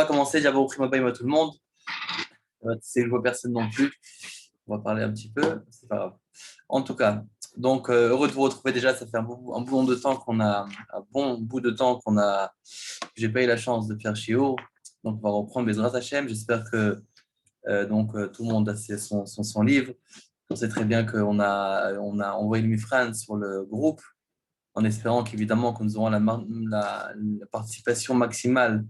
va commencer. D'abord, prima à tout le monde. C'est que je vois personne non plus. On va parler un petit peu. C'est pas grave. En tout cas, donc heureux de vous retrouver déjà. Ça fait un bon de temps qu'on a, un bon bout de temps qu'on a. J'ai pas eu la chance de faire Shiur. Donc on va reprendre Bezrat Hashem. J'espère que tout le monde a son livre. On sait très bien qu'on a envoyé le Mifran sur le groupe en espérant qu'évidemment que nous aurons la participation maximale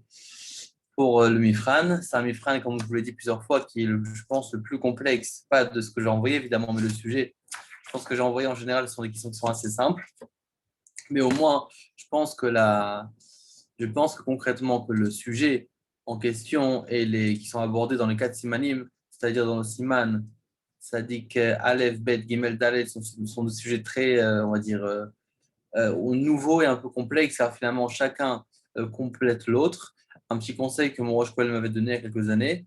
pour le Mifran. C'est un Mifran, comme je vous l'ai dit plusieurs fois, qui est, je pense, le plus complexe, pas de ce que j'ai envoyé évidemment, mais le sujet. Je pense que j'ai envoyé en général ce sont des questions qui sont assez simples, mais au moins, je pense que concrètement que le sujet en question et qui sont abordés dans les 4 simanim, c'est-à-dire dans le siman, Sadik, Aleph, Bet, Gimel, Dalet, sont des sujets très, on va dire, nouveau et un peu complexe, car finalement chacun complète l'autre. Un petit conseil que mon Roche Kohen m'avait donné il y a quelques années,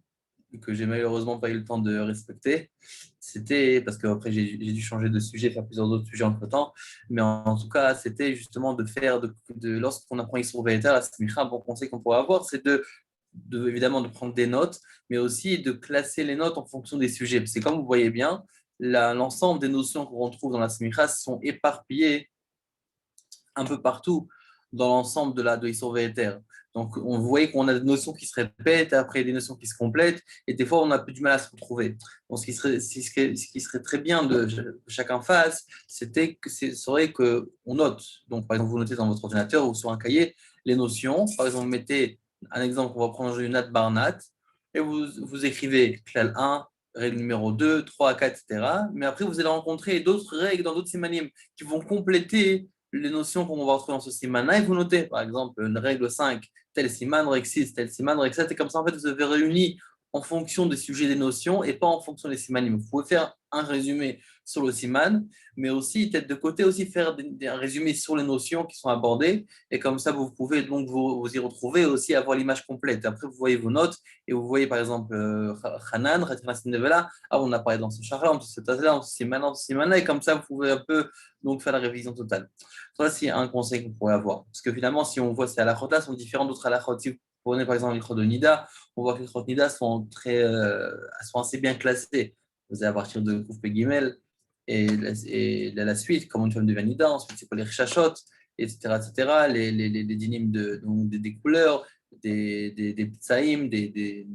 que j'ai malheureusement pas eu le temps de respecter, c'était, parce qu'après j'ai dû changer de sujet, faire plusieurs autres sujets entre temps, mais en tout cas, c'était justement de faire, lorsqu'on apprend Yisroel Véter, la Smicha, un bon conseil qu'on pourrait avoir, c'est évidemment de prendre des notes, mais aussi de classer les notes en fonction des sujets. C'est comme vous voyez bien, l'ensemble des notions qu'on retrouve dans la Smicha sont éparpillées un peu partout dans l'ensemble de Issur Ve'eter. Donc, on voyait qu'on a des notions qui se répètent, après des notions qui se complètent, et des fois, on a un peu du mal à se retrouver. Donc, ce qui serait très bien de chacun fasse, serait qu'on note. Donc, par exemple, vous notez dans votre ordinateur ou sur un cahier les notions. Par exemple, vous mettez un exemple, on va prendre une Nat Barnat, et vous écrivez Klal 1, règle numéro 2, 3, 4, etc. Mais après, vous allez rencontrer d'autres règles dans d'autres simanim qui vont compléter les notions qu'on va retrouver dans ce siman-là et vous notez, par exemple, une règle 5, tel siman, règle 6, tel siman, règle 7, et comme ça, en fait, vous avez réuni en fonction des sujets des notions et pas en fonction des simanim. Vous pouvez faire un résumé sur le siman, mais aussi, tête de côté, aussi faire un résumé sur les notions qui sont abordées, et comme ça, vous pouvez donc vous y retrouver et aussi avoir l'image complète. Après, vous voyez vos notes, et vous voyez, par exemple, Hanan, on a parlé dans ce char-là, dans ce tas-là, dans ce siman-là, et comme ça, vous pouvez un peu donc, faire la révision totale. Ça, c'est un conseil que vous pourrez avoir. Parce que finalement, si on voit ces halachot-là sont différents d'autres halachot. Si vous prenez par exemple les halachot de Nida, on voit que les halachot de Nida sont assez bien classées. Vous avez à partir de Kouf Pegimel et la suite, comment une femme devient Nida, ensuite c'est quoi les Rishashot, etc., etc., les dynimes donc, des couleurs, des ptsaïm, des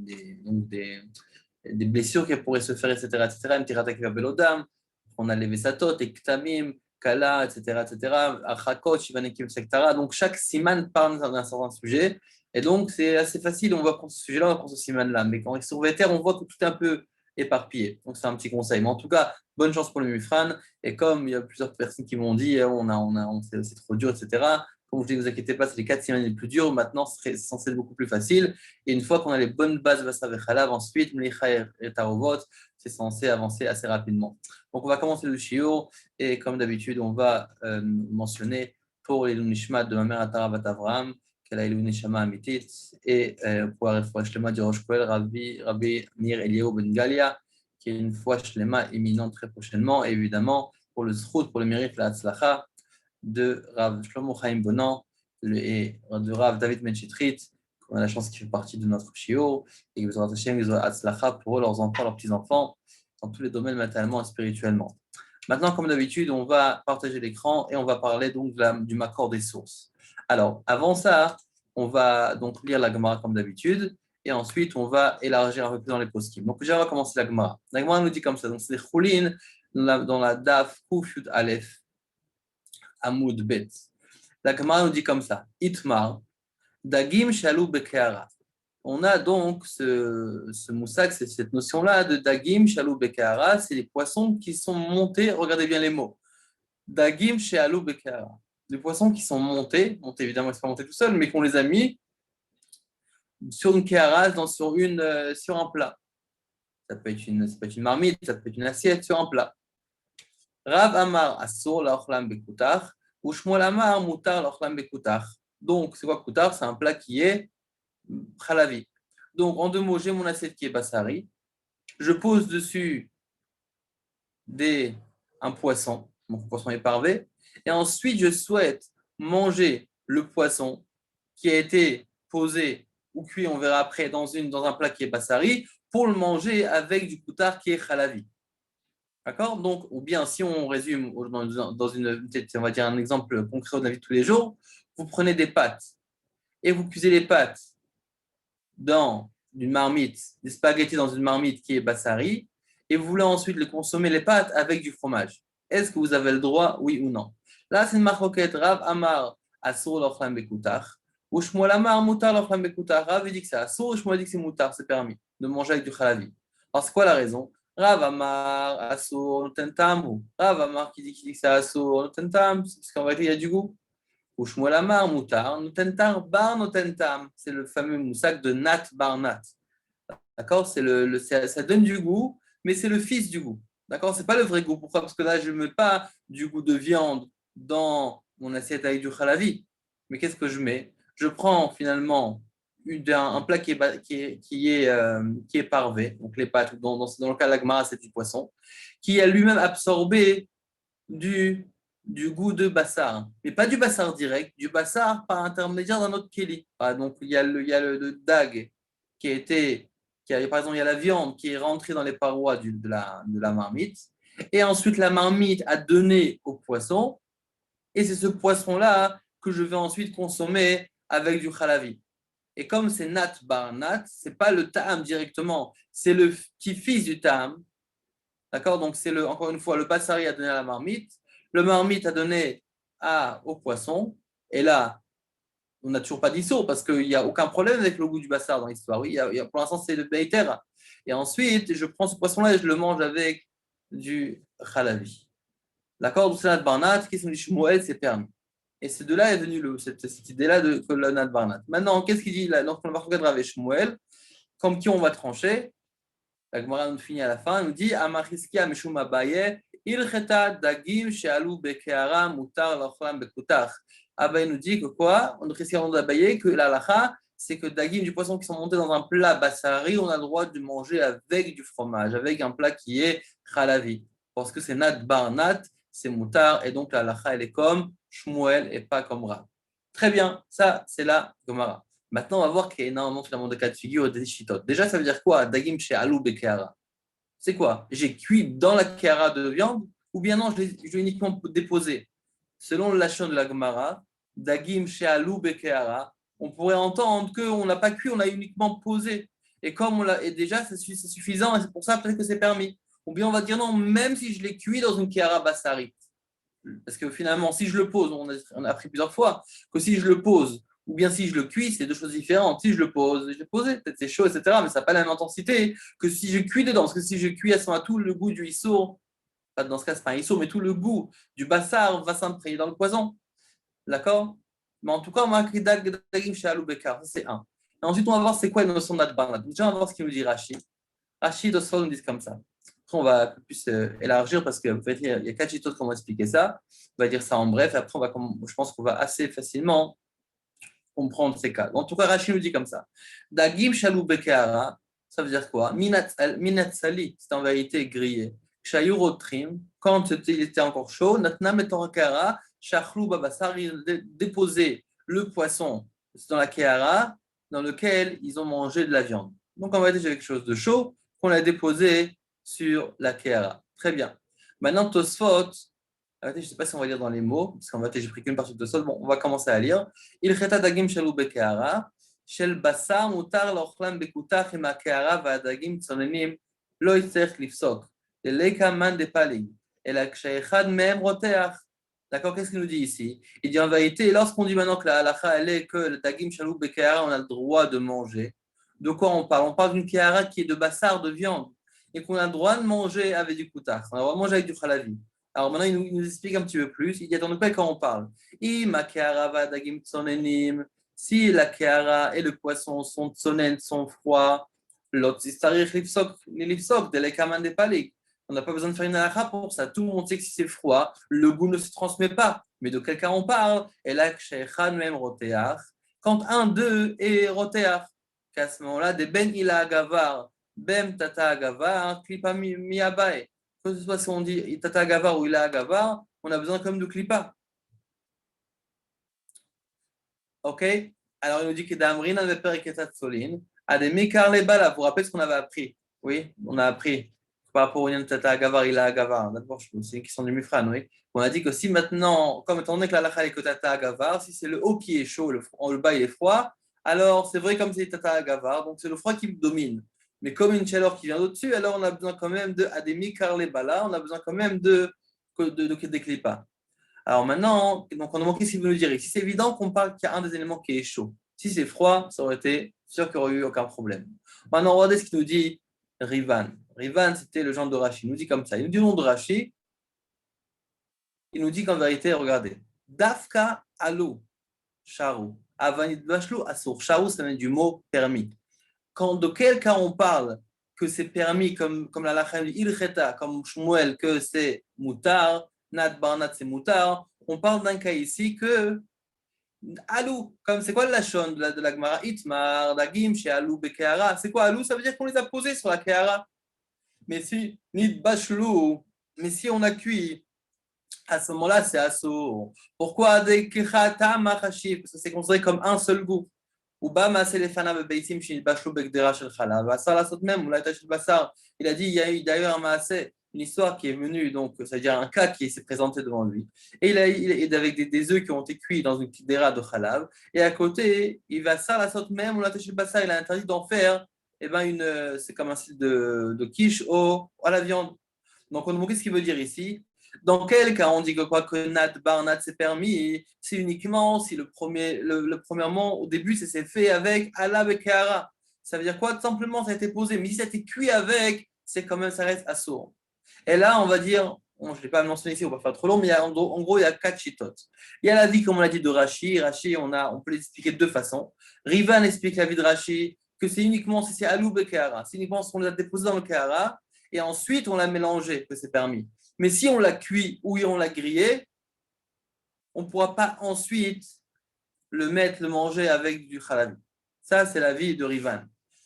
blessures qui pourraient se faire, etc., etc., une tirata qui va belodam, on a les Vesatot, les Ktamim, Kala, etc., etc., Achakot, Shivanekim, etc. Donc, chaque siman parle d'un certain sujet. Et donc, c'est assez facile. On va prendre ce sujet-là, on va prendre ce siman-là. Mais quand on est sur VTR, on voit que tout est un peu éparpillé. Donc, c'est un petit conseil. Mais en tout cas, bonne chance pour le Mifran. Et comme il y a plusieurs personnes qui m'ont dit, c'est trop dur, etc. Comme je dis, ne vous inquiétez pas, c'est les 4 semaines les plus dures. Maintenant, c'est censé être beaucoup plus facile. Et une fois qu'on a les bonnes bases Vasa Vechalav, ensuite, Mlicha et Tarovot, c'est censé avancer assez rapidement. Donc, on va commencer le shiur. Et comme d'habitude, on va mentionner pour les Nishmat de ma mère Ataravat Avraham, qu'elle a élu Nishama Amitit, et pour la fois Shlema du Rosh Koel, Rabbi Nir Eliyahu Ben Galia, qui est une fois Shlema imminente très prochainement, et évidemment pour le Zchut, pour le mérite, la Hatzlacha de Rav Shlomo Chaim Bonan et de Rav David Menchitrit, qu'on a la chance qu'il fait partie de notre shiur, et que vous Hashem, ils ont Hatzlacha pour eux, leurs enfants, leurs petits-enfants, dans tous les domaines matériellement et spirituellement. Maintenant, comme d'habitude, on va partager l'écran et on va parler donc du Makor des sources. Alors, avant ça, on va donc lire la Gemara comme d'habitude et ensuite on va élargir un peu plus dans les poskim. Donc, déjà, on va commencer la Gemara. La Gemara nous dit comme ça. Donc, c'est Choulin dans la Daf Kuf Yud Aleph Amoud Bet. La Gemara nous dit comme ça. Itmar Dagim Shalou Bekeara. On a donc ce moussak, c'est cette notion-là de Dagim, Shalou, Bekara, c'est les poissons qui sont montés, regardez bien les mots. Dagim, Shalou, Bekara. Les poissons qui sont montés évidemment, ils ne sont pas montés tout seuls, mais qu'on les a mis sur une kéara, sur un plat. Ça peut être une marmite, ça peut être une assiette sur un plat. Rav Amar, Asur, Laochlam, Bekutar, ou Shmuel Amar, Mutar, Laochlam, Bekutar. Donc, c'est quoi Kutar? C'est un plat qui est Khalavi. Donc, en 2 mots, j'ai mon assiette qui est Bassari. Je pose dessus un poisson, mon poisson est parvé, et ensuite je souhaite manger le poisson qui a été posé ou cuit, on verra après, dans un plat qui est bassari, pour le manger avec du koutar qui est khalavi. D'accord? Donc, ou bien si on résume dans une, on va dire un exemple concret de la vie de tous les jours, vous prenez des pâtes et vous cuisez les pâtes dans une marmite, des spaghettis dans une marmite qui est bassari, et vous voulez ensuite les consommer les pâtes avec du fromage. Est-ce que vous avez le droit, oui ou non? Là, c'est une marcoquette. Rav Amar Asur l'ochlam bekoutar. Ou Shmuel Amar Moutar l'ochlam bekoutar. Rav dit que c'est Asur, Shmuel dit que c'est Moutar, c'est permis de manger avec du khalavi. Alors, c'est quoi la raison? Rav Amar Asur Notentam. Rav Amar qui dit que c'est Asur Notentam, parce qu'en vérité, il y a du goût. Ou Shmuel Amar Moutar, Notentar Bar Notentam. C'est le fameux moussak de Nat Bar Nat. D'accord? Ça donne du goût, mais c'est le fils du goût. D'accord? C'est pas le vrai goût. Pourquoi? Parce que là, je ne mets pas du goût de viande dans mon assiette avec du khalavi. Mais qu'est-ce que je mets? Je prends finalement un plat qui est parvé, donc les pâtes, dans le cas de la gmara, c'est du poisson, qui a lui-même absorbé du, du goût de bassar. Mais pas du bassar direct, du bassar par intermédiaire d'un autre keli. Ah, donc il y a le dag qui a été par exemple, il y a la viande qui est rentrée dans les parois de la marmite, et ensuite la marmite a donné au poisson, et c'est ce poisson-là que je vais ensuite consommer avec du khalavi. Et comme c'est nat bar nat, c'est pas le ta'am directement, c'est le petit-fils du ta'am. D'accord? Donc, encore une fois, le bassari a donné à la marmite, le marmite a donné au poisson, et là, on n'a toujours pas d'ISO parce qu'il n'y a aucun problème avec le goût du bassar dans l'histoire. Oui, pour l'instant, c'est le beiter. Et ensuite, je prends ce poisson-là et je le mange avec du khalavi. D'accord? Donc, c'est Nat Barnat, qui sont les Shmuel, c'est permis. Et c'est de là est venue cette idée-là de le Nat Barnat. Maintenant, qu'est-ce qu'il dit là? Donc, on va regarder avec Shmuel, comme qui on va trancher. La Gemara nous finit à la fin, elle nous dit Amachiski Mishum Abaye, Ilcheta Dagim Shealu Bekeara Mutar Lochlam Bekutar. Abaye nous dit que quoi? On risque d'Abaye que la lacha, c'est que Dagim, du poisson qui sont montés dans un plat bassari, on a le droit de manger avec du fromage, avec un plat qui est khalavi. Parce que c'est Nat Bar Nat, c'est Mutar, et donc la lacha, elle est comme Shmuel et pas comme Rav. Très bien, ça, c'est la Gemara. Maintenant, on va voir qu'il y a énormément finalement de cas de figure et des chitotes. Déjà, ça veut dire quoi? Dagim chez Alou Bekehara. C'est quoi? J'ai cuit dans la kehara de viande ou bien non, je l'ai uniquement déposé. Selon le lachon de la Gemara, Dagim chez Alou Bekehara, on pourrait entendre qu'on n'a pas cuit, on a uniquement posé. Et comme et déjà, c'est suffisant et c'est pour ça peut-être que c'est permis. Ou bien on va dire non, même si je l'ai cuit dans une kehara bassari. Parce que finalement, si je le pose, on a appris plusieurs fois que si je le pose ou bien si je le cuis, c'est deux choses différentes. Si je le pose, je l'ai posé, peut-être c'est chaud, etc., mais ça n'a pas la même intensité que si je cuis dedans. Parce que si je cuis, ça a tout le goût du issour, pas dans ce cas, c'est pas un issour, mais tout le goût du bassar va s'imprégner dans le poison. D'accord? Mais en tout cas, on m'a écrit Dagim Shalou Bekar, ça c'est un. Et ensuite, on va voir c'est quoi la notion d'Adbarnat. Déjà, on va voir ce qu'il nous dit Rachid. Rachid, Osford nous dit comme ça. Après, on va un peu plus élargir parce qu'en fait, il y a 4 chiffres qui vont expliquer ça. On va dire ça en bref. Après, je pense qu'on va assez facilement comprendre ces cas. En tout cas, Rachid nous dit comme ça. Dagim shalou bekehara, ça veut dire quoi? Minat sali, c'est en vérité grillé. Shayurotrim, quand il était encore chaud, natnam et torakara, shachlou babasar, ils déposaient le poisson dans la kehara dans lequel ils ont mangé de la viande. Donc, en vérité, j'ai quelque chose de chaud qu'on a déposé sur la kehara. Très bien. Maintenant, Tosfot, je ne sais pas si on va lire dans les mots, parce qu'en fait, j'ai pris qu'une partie de sol. Bon, on va commencer à lire. Il cheta dagim shalou bekehara, shel basar mutar l'ochlam bekutach im hakehara va'adagim tzonenim lo yitzerch lifsok. Leleka man de palig. Et la kshayechad mehem roteach. D'accord, qu'est-ce qu'il nous dit ici? Il dit en vérité, lorsqu'on dit maintenant que la halacha, elle est que le dagim shalou bekehara, on a le droit de manger. De quoi on parle? On parle d'une kehara qui est de bassar, de viande, et qu'on a le droit de manger avec du koutach. On a le droit de manger avec du khalavi. Alors maintenant, il nous explique un petit peu plus. Il dit, attends, de quoi quand on parle? Si la kehara et le poisson sont tsonen, sont froids, on n'a pas besoin de faire une halakha pour ça. Tout le monde sait que si c'est froid, le goût ne se transmet pas. Mais de quel cas on parle? Et là, même roteach. Quand un d'eux est roteach, qu'à ce moment-là, des ben ila agavar, bem tata agavar, klipa miabae. Que ce soit si on dit Tata Gavar ou Ila Gavar, on a besoin quand même de clipa. Ok? Alors, il nous dit que Damrin avait peur et Solin. À des Mekar les Bala, vous vous rappelez ce qu'on avait appris? Oui, on a appris par rapport au Nyan Tata Agavar, il a Agavar. D'abord, c'est une question du Mifran, oui. On a dit que si maintenant, comme étant donné que la lacha est que Tata Agavar, si c'est le haut qui est chaud, le bas il est froid, alors c'est vrai comme c'est Tata Agavar, donc c'est le froid qui domine. Mais comme une chaleur qui vient d'au-dessus, alors on a besoin quand même de Ademi Karle Bala, on a besoin quand même de Klipa. Alors maintenant, donc on a manqué ce qu'il veut nous dire. Si c'est évident qu'on parle qu'il y a un des éléments qui est chaud. Si c'est froid, ça aurait été sûr qu'il n'y aurait eu aucun problème. Maintenant, regardez ce qu'il nous dit Rivan. Rivan, c'était le genre de Rashi. Il nous dit comme ça. Il nous dit le nom de Rashi. Il nous dit qu'en vérité, regardez. Dafka alou, charou. Avanit bachlou assour. Charou, ça vient du mot permis. De quel cas on parle que c'est permis, comme la lachem dit ilcheta, comme Shmuel, que c'est moutar, nat barnat, c'est moutar. On parle d'un cas ici que alou, comme c'est quoi le lachon de la Gemara Itmar, dagim, chez alou bekeara. C'est quoi alou? Ça veut dire qu'on les a posés sur la keara. Mais si nit bachelou, mais si on a cuit, à ce moment-là, c'est assour. Pourquoi des kechata machashi? Parce que c'est considéré comme un seul goût. Il a dit, il y a eu d'ailleurs un maasé, une histoire qui est venue, donc c'est-à-dire un cas qui s'est présenté devant lui, et il avec des œufs qui ont été cuits dans une kidera de khalav, et à côté, il va ça la sorte même, il a interdit d'en faire, et ben c'est comme un style de quiche à la viande. Donc, qu'est-ce qu'il veut dire ici? Dans quel cas on dit que quoi que Nat Bar Nat c'est permis? C'est uniquement si premièrement, au début, c'est fait avec Allah Bekara. Ça veut dire quoi? Tout simplement, ça a été posé. Mais si ça a été cuit avec, c'est quand même, ça reste assourd. Et là, on va dire, je ne l'ai pas mentionné ici, on va pas faire trop long, mais en gros, il y a 4 chitotes. Il y a la vie, comme on l'a dit, de Rashi. Rashi, on peut l'expliquer de deux façons. Rivan explique la vie de Rashi, que c'est uniquement si c'est Alou Bekara. C'est uniquement si on l'a déposé dans le Kahara, et ensuite on l'a mélangé, que c'est permis. Mais si on l'a cuit ou on l'a grillé, on ne pourra pas ensuite le manger avec du khalavi. Ça, c'est la vie de Rivan.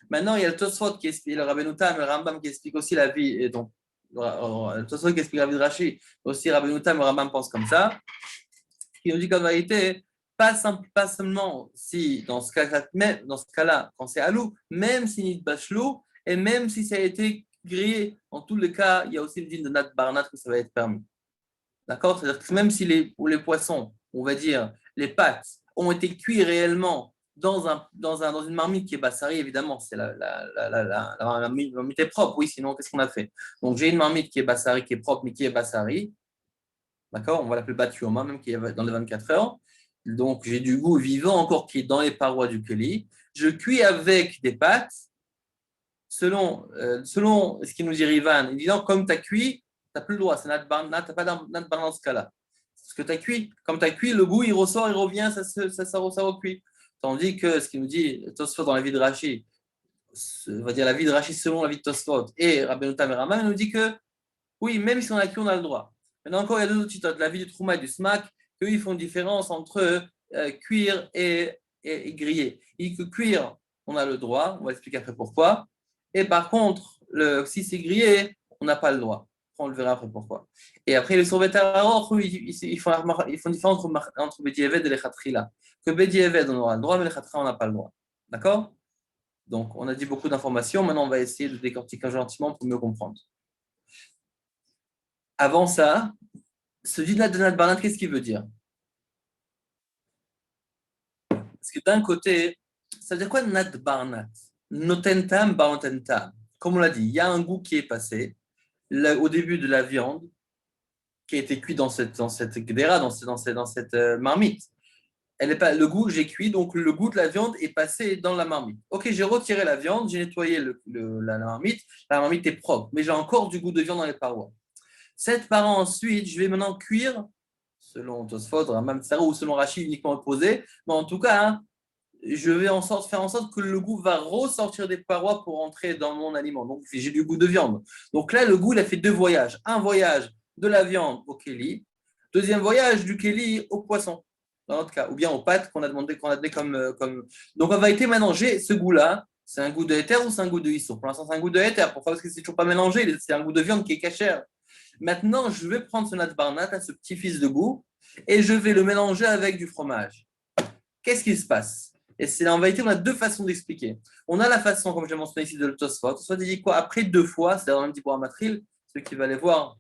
Maintenant, il y a le Tosfot qui explique, le Rabbeinu Tam et le Rambam qui explique aussi la vie, et donc le Tosfot qui explique la vie de Rashi, aussi Rabbeinu Tam et le Rambam pensent comme ça, qui nous dit qu'en vérité, pas seulement si, dans ce cas-là, quand c'est alou, même si nid bachelou, et même si ça a été grillé, en tous les cas, il y a aussi le din de nat barnat que ça va être permis. D'accord? C'est-à-dire que même si pour les poissons, on va dire, les pâtes ont été cuits réellement dans une marmite qui est bassari, évidemment, c'est la marmite est propre, oui, sinon qu'est-ce qu'on a fait? Donc j'ai une marmite qui est bassari, qui est propre, mais qui est bassari. D'accord? On va l'appeler batuoma, même qui est dans les 24 heures. Donc j'ai du goût vivant encore qui est dans les parois du keli. Je cuis avec des pâtes. Selon ce qu'il nous dit Rivan, il dit non, comme tu as cuit, tu n'as plus le droit. Tu n'as pas nat dans ce cas-là. Ce que tu as cuit, comme tu as cuit, le goût il ressort, il revient, ça recuit. Tandis que ce qu'il nous dit Tosfot dans la vie de Rashi, on va dire la vie de Rashi selon la vie de Tosfot et Rabbeinu Tam et Rambam, il nous dit que oui, même si on a cuit, on a le droit. Maintenant encore, il y a deux autres citotes, la vie du Trouma et du Smak, qu'eux, ils font une différence entre cuire et griller. Et que cuire, on a le droit, on va expliquer après pourquoi. Et par contre, si c'est grillé, on n'a pas le droit. On le verra après pourquoi. Et après, les survétarants, ils font une différence entre Bedi Eved et les Khatrila. Que Bedi Eved, on aura le droit, mais les Khatrila, on n'a pas le droit. D'accord? Donc, on a dit beaucoup d'informations. Maintenant, on va essayer de décortiquer gentiment pour mieux comprendre. Avant ça, ce dinat de Nat Barnat, qu'est-ce qu'il veut dire? Parce que d'un côté, ça veut dire quoi Nat Barnat? Notentam, Barnotentam. Comme on l'a dit, il y a un goût qui est passé au début de la viande qui a été cuite dans cette gdera, dans cette marmite. Le goût, j'ai cuit, donc le goût de la viande est passé dans la marmite. Ok, j'ai retiré la viande, j'ai nettoyé la marmite est propre, mais j'ai encore du goût de viande dans les parois. Cette paroi ensuite, je vais maintenant cuire, selon Tosfot, Rambam Tsara ou selon Rashi uniquement opposé, mais en tout cas, hein, je vais faire en sorte que le goût va ressortir des parois pour entrer dans mon aliment. Donc, j'ai du goût de viande. Donc là, le goût, il a fait deux voyages. Un voyage de la viande au keli, deuxième voyage du keli au poisson, dans notre cas, ou bien aux pâtes qu'on a donné comme. Donc, en vérité, maintenant, j'ai ce goût-là. C'est un goût de éther ou c'est un goût de issour? Pour l'instant, c'est un goût de éther. Pourquoi? Parce que c'est toujours pas mélangé. C'est un goût de viande qui est cachère. Maintenant, je vais prendre ce nat barnat, ce petit fils de goût, et je vais le mélanger avec du fromage. Qu'est-ce qui se passe? Et c'est en vérité, on a deux façons d'expliquer. On a la façon, comme j'ai mentionné ici, de Tosfot. Tosfot dit quoi? Après deux fois, c'est-à-dire dans le même Dibur Matril, ceux qui va aller voir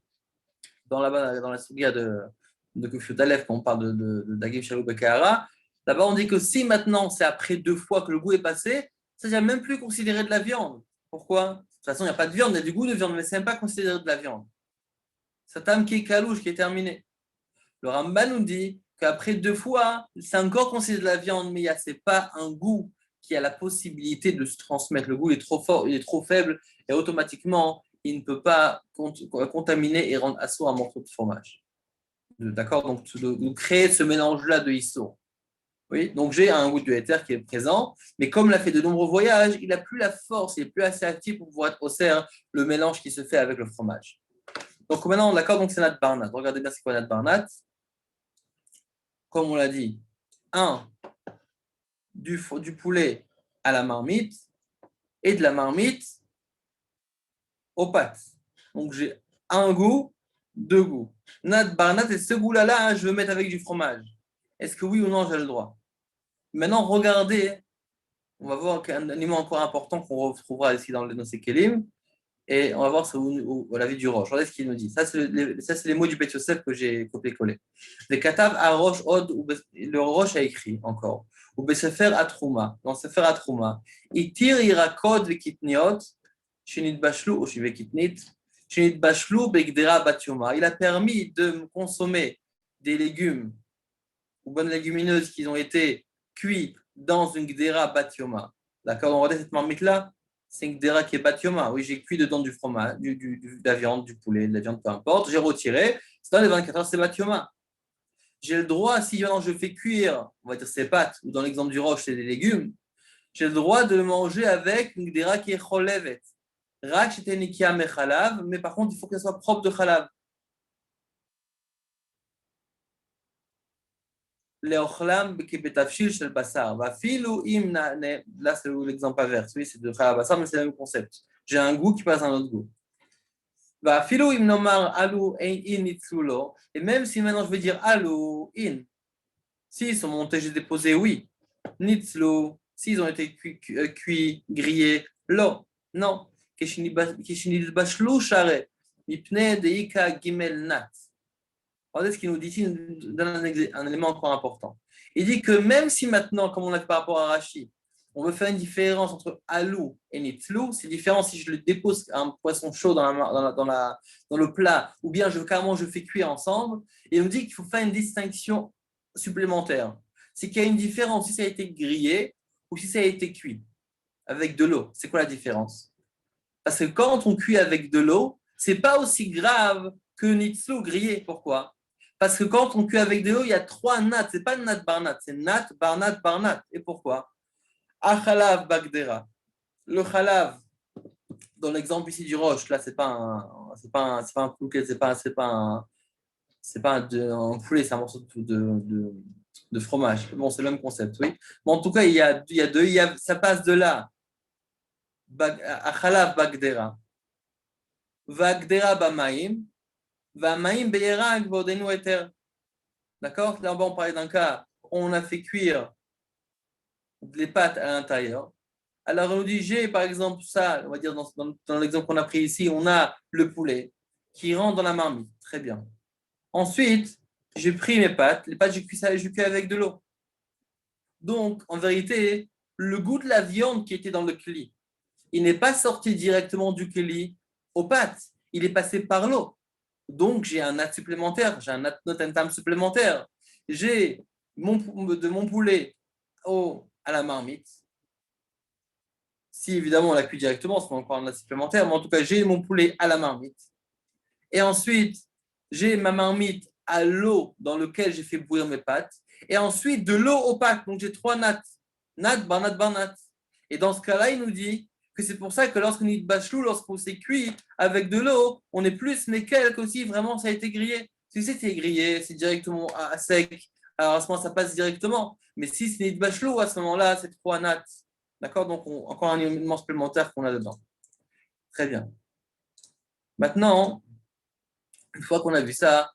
là-bas dans la Sugia de Kufiyot Aleph, quand on parle de Dagim Shalou Bekahara, là-bas on dit que si maintenant c'est après deux fois que le goût est passé, ça n'est même plus considéré de la viande. Pourquoi? De toute façon, il n'y a pas de viande, il y a du goût de viande, mais ce n'est même pas considéré de la viande. C'est un qui est kalouche, qui est terminé. Le Ramban nous dit qu'après deux fois, c'est encore considéré de la viande, mais ce n'est pas un goût qui a la possibilité de se transmettre. Le goût est trop fort, il est trop faible, et automatiquement, il ne peut pas contaminer et rendre assaut un morceau de fromage. D'accord? Donc, de créer ce mélange-là de ISO. Oui, donc j'ai un goût de éther qui est présent, mais comme il a fait de nombreux voyages, il n'a plus la force, il n'est plus assez actif pour pouvoir être au cerf le mélange qui se fait avec le fromage. Donc maintenant, d'accord, donc c'est Nat Barnat. Regardez bien c'est quoi Nat Barnat. Comme on l'a dit, du poulet à la marmite et de la marmite aux pâtes. Donc j'ai un goût, deux goûts. Nat Barnat, et ce goût-là, je veux mettre avec du fromage. Est-ce que oui ou non j'ai le droit? Maintenant, regardez, on va voir un élément encore important qu'on retrouvera ici dans ces kelim, et on va voir la vie du Roche. Regardez ce qu'il nous dit. Ça, c'est les mots du Beth Yosef que j'ai copié-collé. Les katav à Roche Od, le Roche a écrit encore. Ou Besefer Atrouma, dans Sefer Atrouma, Itir Irakod Vekitniot, Shinit Bashlu, ou Shivekitnit, Shinit Bashlu Begdera Batyoma. Il a permis de consommer des légumes ou bonnes légumineuses qui ont été cuits dans une Gdera Batyoma. D'accord, on regarde cette marmite-là, c'est une Gdera qui est Batyoma. Oui, j'ai cuit dedans du fromage, de la viande, du poulet, de la viande, peu importe. J'ai retiré, c'est dans les 24 heures, c'est Batyoma. J'ai le droit, si je fais cuire, on va dire ses pâtes, ou dans l'exemple du roche, c'est des légumes, j'ai le droit de le manger avec une Gdera qui est Cholevet. Rak, c'était Nikia Mechalav, mais par contre, il faut qu'elle soit propre de Chalav. Leochlam kebetafshil shel basar. Vafilu im là c'est l'exemple inverse. Oui, c'est de chalab basar, mais c'est le même concept. J'ai un goût qui passe à un autre goût. Vafilu im nomar alu in nitzulo. Et même si maintenant je vais dire alu in, s'ils sont montés, j'ai déposé oui. Nitzlu, s'ils ont été cuits, grillés, lo, non. Kishinid bashlu share. Mipne deika gimel nat. Regardez ce qu'il nous dit ici, il nous donne un élément encore important. Il dit que même si maintenant, comme on a fait par rapport à Rashi, on veut faire une différence entre alou et nitzlou, c'est différent si je le dépose un poisson chaud dans le plat, ou bien carrément je fais cuire ensemble. Et il nous dit qu'il faut faire une distinction supplémentaire. C'est qu'il y a une différence si ça a été grillé ou si ça a été cuit avec de l'eau. C'est quoi la différence? Parce que quand on cuit avec de l'eau, c'est pas aussi grave que nitzlou grillé. Pourquoi? Parce que quand on cuit avec de l'eau, il y a trois nat. Ce n'est pas nat barnat, c'est nat, barnat, barnat. Et pourquoi? Achalav bagdera. Le chalav, dans l'exemple ici du roche, là, c'est pas un poulet, un poulet, c'est un morceau de fromage. Bon, c'est le même concept, oui. Mais en tout cas, il y a deux, ça passe de là. Achalav bagdera. Bagdera bamaim. Vamaim beyerag vodenu eter. D'accord? Là, on parlait d'un cas où on a fait cuire les pâtes à l'intérieur. Alors, on nous dit, j'ai par exemple ça, on va dire dans l'exemple qu'on a pris ici, on a le poulet qui rentre dans la marmite. Très bien. Ensuite, j'ai pris mes pâtes. Les pâtes, j'ai cuit ça, j'ai cuit avec de l'eau. Donc, en vérité, le goût de la viande qui était dans le kli, il n'est pas sorti directement du kli aux pâtes. Il est passé par l'eau. Donc, j'ai un nat supplémentaire, j'ai un nat notentam supplémentaire. J'ai de mon poulet à la marmite. Si évidemment on l'a cuit directement, c'est encore un nat supplémentaire, mais en tout cas, j'ai mon poulet à la marmite. Et ensuite, j'ai ma marmite à l'eau dans laquelle j'ai fait bouillir mes pâtes. Et ensuite, de l'eau aux pâtes. Donc, j'ai trois nats. Nat, barnat, barnat. Et dans ce cas-là, il nous dit que c'est pour ça que lorsqu'on dit bachelou, lorsqu'on s'est cuit avec de l'eau, on est plus méquel que si vraiment ça a été grillé. Si c'était grillé, c'est directement à sec, alors à ce moment ça passe directement. Mais si c'est nid bachelou, à ce moment-là, c'est trois nats. D'accord? Donc, encore un élément supplémentaire qu'on a dedans. Très bien. Maintenant, une fois qu'on a vu ça,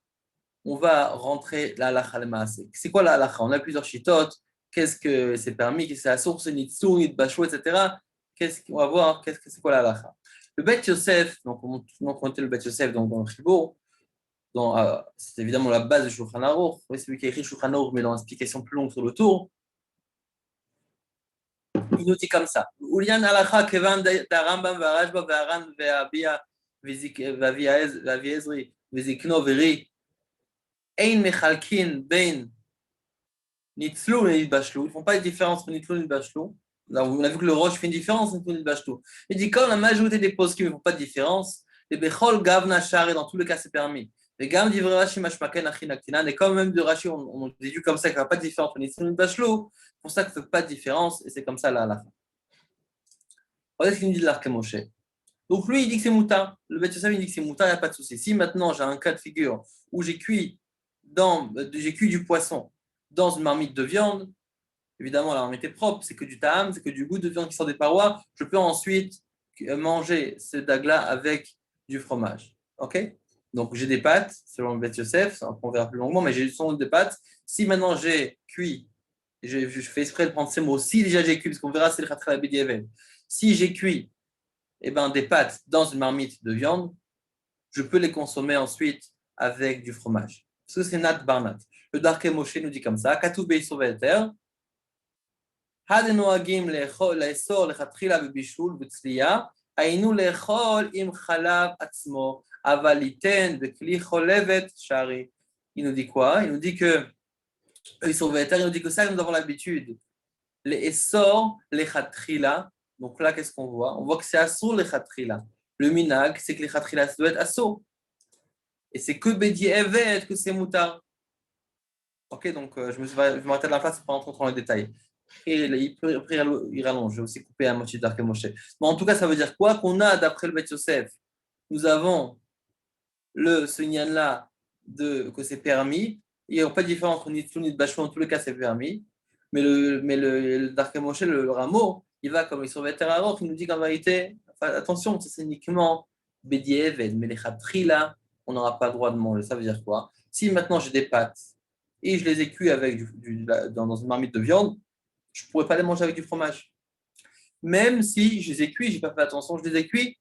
on va rentrer la halakha le maaseh. C'est quoi la halakha? On a plusieurs chitotes. qu'est-ce que c'est permis, qu'est-ce que c'est la source, nitsou, nitbashou, etc. Qu'est-ce qu'on va voir, qu'est-ce que c'est quoi la halakha. Le Bet Yosef, donc on était le Bet Yosef donc, dans le Chibour, c'est évidemment la base du Shulchan Aruch, c'est celui qui a écrit Shulchan Aruch, mais dans l'explication plus longue sur le tour. Il nous dit comme ça. Ulian halakha kevan d'Arambam v'Arashba v'Aran v'Abia v'Aviezri v'Zikno v'Ri ein mechalkin ben nitzlu et nitbashlu. Ils ne font pas de différence entre nitzlu et nitbashlu. On a vu que le roche fait une différence entre nitzlu et nitbashlu. Il dit comme la majorité des poskim ne font pas de différence, les bechol gavna shari dans tous les cas c'est permis. Les gam divrei Rashi mashmaken achinaktinan et comme même de Rashi on déduit comme ça qu'il n'y a pas de différence entre nitzlu et nitbashlu. C'est pour ça qu'il ne fait pas de différence et c'est comme ça là à la fin. Regardez ce qu'il nous dit de l'Arke Moshe. Donc lui, il dit que c'est moutar. Le Bet Yosef, il dit que c'est moutar, il n'y a pas de souci. Si maintenant j'ai un cas de figure où j'ai cuit du poisson dans une marmite de viande, évidemment la marmite est propre, c'est que du taham, c'est que du goût de viande qui sort des parois, je peux ensuite manger ce dag-là avec du fromage. Ok? Donc j'ai des pâtes, selon le Bet Yosef, on verra plus longuement, mais j'ai des pâtes. Si maintenant j'ai cuit, je fais exprès de prendre ces mots, si déjà j'ai cuit, parce qu'on verra c'est le Khatra B'Diavad. Si j'ai cuit des pâtes dans une marmite de viande, je peux les consommer ensuite avec du fromage. Parce que c'est Nat Barnat. Le Darke Moshe nous dit comme ça, Katou Beisor Ve'eter, Hadenoagim le'esor lechatchila be'bishul be'tzliya, haynu le'echol im chalav atzmo, avaliten be'kli cholevet shari. Il nous dit quoi? Il nous dit que Beisor Ve'eter, il nous dit que ça, nous avons l'habitude. Le'esor lechatchila. Donc là, qu'est-ce qu'on voit? On voit que c'est assour les khatrila. Le minag, c'est que les khatrila, ça doit être assour. Et c'est que Bedi Evet que c'est moutar. Ok, donc je m'arrête à la place pour rentrer dans les détails. Et il rallonge. J'ai aussi coupé à moitié d'Arke Moshe. Mais en tout cas, ça veut dire quoi? Qu'on a, d'après le Bet Yosef, nous avons ce nyan-là que c'est permis. Il n'y a pas de différence entre Nitzou ni Bachou. En tous les cas, c'est permis. Mais le Darke Moshe, le rameau, il va comme il sur Veterarok, il nous dit qu'en vérité, attention, c'est uniquement Bedi Eved, mais les Khatrila, on n'aura pas le droit de manger. Ça veut dire quoi? Si maintenant j'ai des pâtes et je les ai cuits avec dans une marmite de viande, je ne pourrais pas les manger avec du fromage. Même si je les ai cuits, je n'ai pas fait attention, je les ai cuits,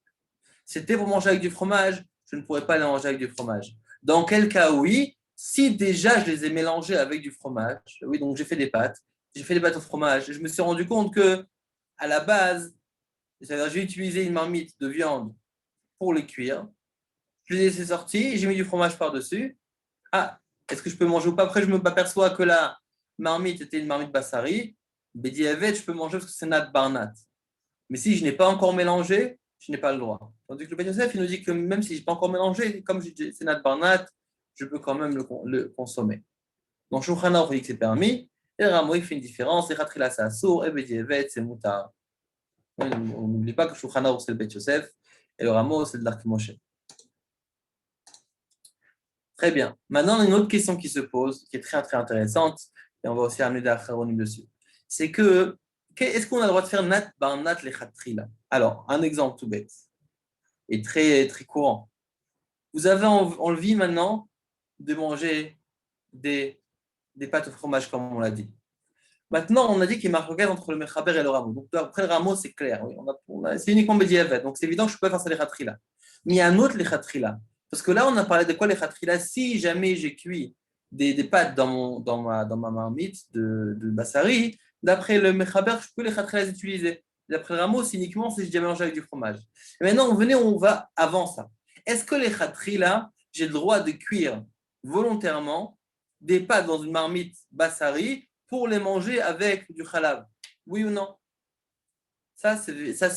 c'était pour manger avec du fromage, je ne pourrais pas les manger avec du fromage. Dans quel cas, oui, si déjà je les ai mélangés avec du fromage, oui, donc j'ai fait des pâtes au fromage, et je me suis rendu compte que à la base, c'est-à-dire j'ai utilisé une marmite de viande pour les cuire, je les ai laissés sortis, j'ai mis du fromage par-dessus. Ah, est-ce que je peux manger ou pas? Après, je me m'aperçois que la marmite était une marmite bassari. Bedi Evet, je peux manger parce que c'est nat barnat. Mais si je n'ai pas encore mélangé, je n'ai pas le droit. Tandis que le Ben Yosef, il nous dit que même si je n'ai pas encore mélangé, comme c'est nat barnat, je peux quand même le consommer. Donc, Shulchan Aruch dit que c'est permis. Et Ramo, il fait une différence. Et Khatrila, c'est assour. Et Bedi Evet, c'est moutar. On n'oublie pas que Shulchan Aruch, c'est le Bet Yosef. Et le Ramo, c'est le Darke Moshe. Très bien. Maintenant, on a une autre question qui se pose, qui est très, très intéressante. Et on va aussi amener des acharonymes dessus. C'est que, est-ce qu'on a le droit de faire nat barnat le Khatrila? Alors, un exemple tout bête. Et très, très courant. Vous avez envie maintenant de manger des pâtes au fromage, comme on l'a dit. Maintenant, on a dit qu'il y a marque entre le mechaber et le rameau. Donc, après le rameau, c'est clair. Oui, c'est uniquement Bediavet. Donc, c'est évident que je ne peux pas faire ça les khatrila. Mais il y a un autre les khatrila. Parce que là, on a parlé de quoi les khatrila? Si jamais j'ai cuit des pâtes dans ma marmite de bassari, d'après le mechaber, je peux les khatrila utiliser. D'après le rameau, c'est uniquement si j'ai déjà mangé avec du fromage. Et maintenant, on va avant ça. Est-ce que les khatrila, j'ai le droit de cuire volontairement des pâtes dans une marmite bassari pour les manger avec du halab? Oui ou non? Ça,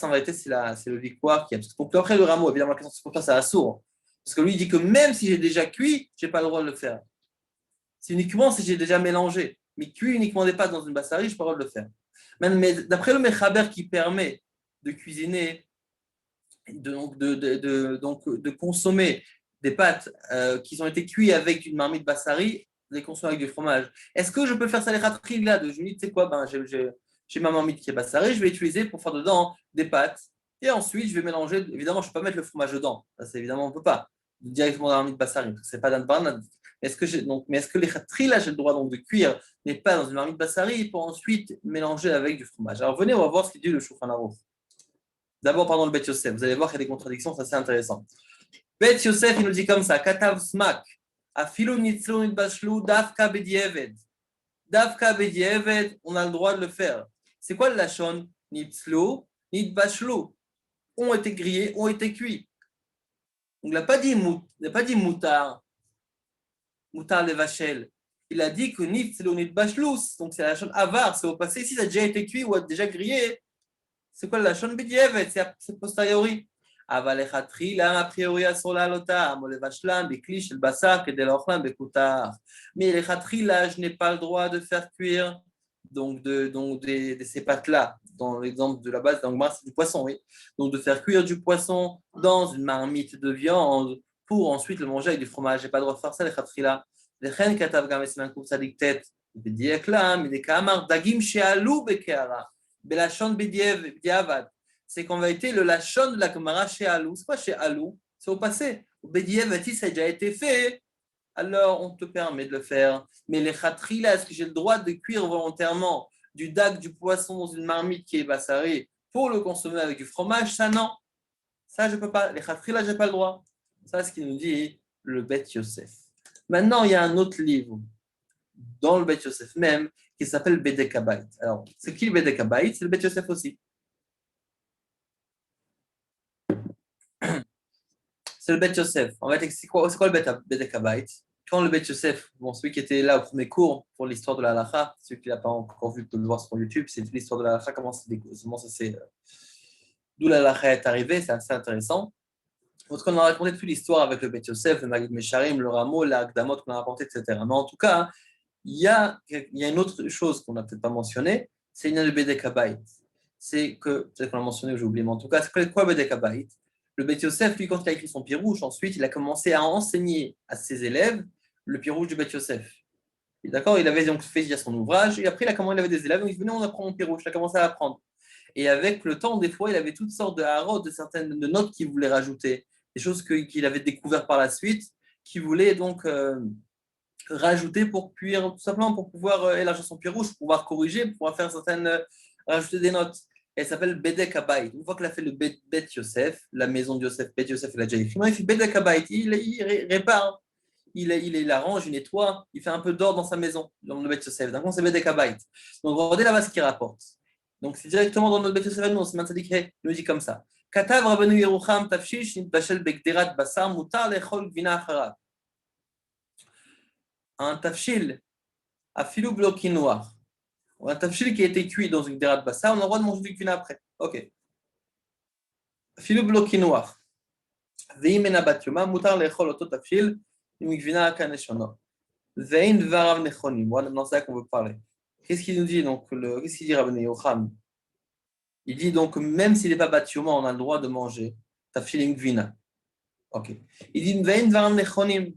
en réalité, c'est le victoire qui a. Donc, après le rameau, évidemment, la question c'est pour ça, c'est assourd. Parce que lui, il dit que même si j'ai déjà cuit, je n'ai pas le droit de le faire. C'est uniquement si j'ai déjà mélangé. Mais cuit uniquement des pâtes dans une bassari, je n'ai pas le droit de le faire. Mais d'après le mechaber qui permet de cuisiner, de consommer des pâtes qui ont été cuites avec une marmite bassari, les consommer avec du fromage. Est-ce que je peux faire ça les rateries là? Je me dis, tu sais quoi, j'ai ma marmite qui est bassari, je vais l'utiliser pour faire dedans des pâtes. Et ensuite, je vais mélanger. Évidemment, je ne peux pas mettre le fromage dedans. Ça, c'est évidemment, on ne peut pas. Directement dans la marmite bassari. Ce n'est pas d'un barnade. Mais est-ce que les khatrila, j'ai le droit donc de cuire, mais pas dans une marmite bassari pour ensuite mélanger avec du fromage? Alors venez, on va voir ce qu'il dit le Shulchan Aruch. D'abord, pardon, le Bet Yosef. Vous allez voir qu'il y a des contradictions, c'est assez intéressant. Bet Yosef, il nous dit comme ça, Katav smak, afilu nitzlu nitbashlu davka bedieved. Davka bedieved, on a le droit de le faire. C'est quoi le lachon? Nitzlu, nitbashlu. Ont été grillés, ont été cuits. Donc, il n'a pas dit moutar les vachel. Il a dit que nitzlu nitbashlus. Donc, c'est la lachon avar, c'est au passé. Si ça a déjà été cuit ou a déjà grillé, c'est quoi le lachon bedieved? C'est posteriori. Avalechatri, a priori, sur la lota, molevashlam, bekli, shel basar, kedelochlam, bekutar. Mais les chatri, là, je n'ai pas le droit de faire cuire ces pâtes-là. Dans l'exemple de la base, donc c'est du poisson, oui. Donc de faire cuire du poisson dans une marmite de viande pour ensuite le manger avec du fromage. Je n'ai pas le droit de faire ça, les chatri là. Les chen katav gam esman kou tzadik tet. Bedieklam, il est kamar dagim she'alou bekeara. Belachon bediavad. C'est qu'en vérité, le lachon de la Gemara chez Alou, c'est pas chez Alou, c'est au passé. Au Bédiévet, ça a déjà été fait, alors on te permet de le faire. Mais les khatri, là, est-ce que j'ai le droit de cuire volontairement du dag, du poisson dans une marmite qui est bassarée pour le consommer avec du fromage? Ça, non. Ça, je ne peux pas. Les khatri, là, je n'ai pas le droit. Ça, c'est ce qu'il nous dit le Bet Yosef. Maintenant, il y a un autre livre dans le Bet Yosef même qui s'appelle Bedek Habayit. Alors, c'est qui le Bedek Habayit? C'est le Bet Yosef aussi. C'est le Bet Yosef. En fait, c'est quoi le Bedek Habayit? Quand le Bet Yosef, bon, celui qui était là au premier cours pour l'histoire de la halakha, celui qui n'a pas encore vu de le voir sur YouTube, c'est l'histoire de la halakha, d'où la halakha est arrivée, c'est assez intéressant. Donc, on a raconté toute l'histoire avec le Bet Yosef, le Magid Mesharim, le Rameau, l'Akdamot qu'on a rapporté, etc. Mais en tout cas, il y a une autre chose qu'on n'a peut-être pas mentionnée, c'est le Bedek Habayit. C'est que, peut-être qu'on l'a mentionné ou j'ai oublié, mais en tout cas, c'est quoi le Bedek Habayit? Le Bet Yosef, lui, quand il a écrit son pirouche, ensuite, il a commencé à enseigner à ses élèves le pirouche du Bet Yosef. D'accord? Il avait donc fait déjà son ouvrage, et après, il avait des élèves, donc il venait, on apprend mon pirouche, il a commencé à apprendre. Et avec le temps, des fois, il avait toutes sortes de harots, de notes qu'il voulait rajouter, des choses qu'il avait découvertes par la suite, qu'il voulait donc rajouter pour cuire, tout simplement pour pouvoir élargir son pirouche, pour pouvoir corriger, pour pouvoir faire rajouter des notes. Elle s'appelle Bedek Habayit. Une fois qu'il a fait le Bet Yosef, la maison de Yosef, Bet Yosef, il a déjà écrit. Il fait Bedek Habayit. Il répare, il arrange, il nettoie, il fait un peu d'or dans sa maison, dans le Bet Yosef. Donc, c'est Bedek Habayit. Donc, regardez là-bas ce qu'il rapporte. Donc, c'est directement dans notre Bet Yosef, nous, c'est Matzadik, il nous dit comme ça. Katav Rabbeinu Yerucham Tafshish Nitbashel Bekderat Basar Mutar Lechol Gvina Acharav. Un tafshil à filou bloqué noir. Un tafshil qui a été cuit dans une dérat de bassa, on a le droit de manger du cuit après. Ok. Filou bloqué noir. Veimena batyoma, mutar lechol auto tafshil, imigvina akaneshono. Vein varav nechonim. Voilà, c'est ça qu'on veut parler. Qu'est-ce qu'il nous dit donc qu'est-ce qu'il dit Rabbeinu Yocham? Il dit donc même s'il n'est pas batyoma, on a le droit de manger tafshil imigvina. Ok. Il dit vein varav nechonim.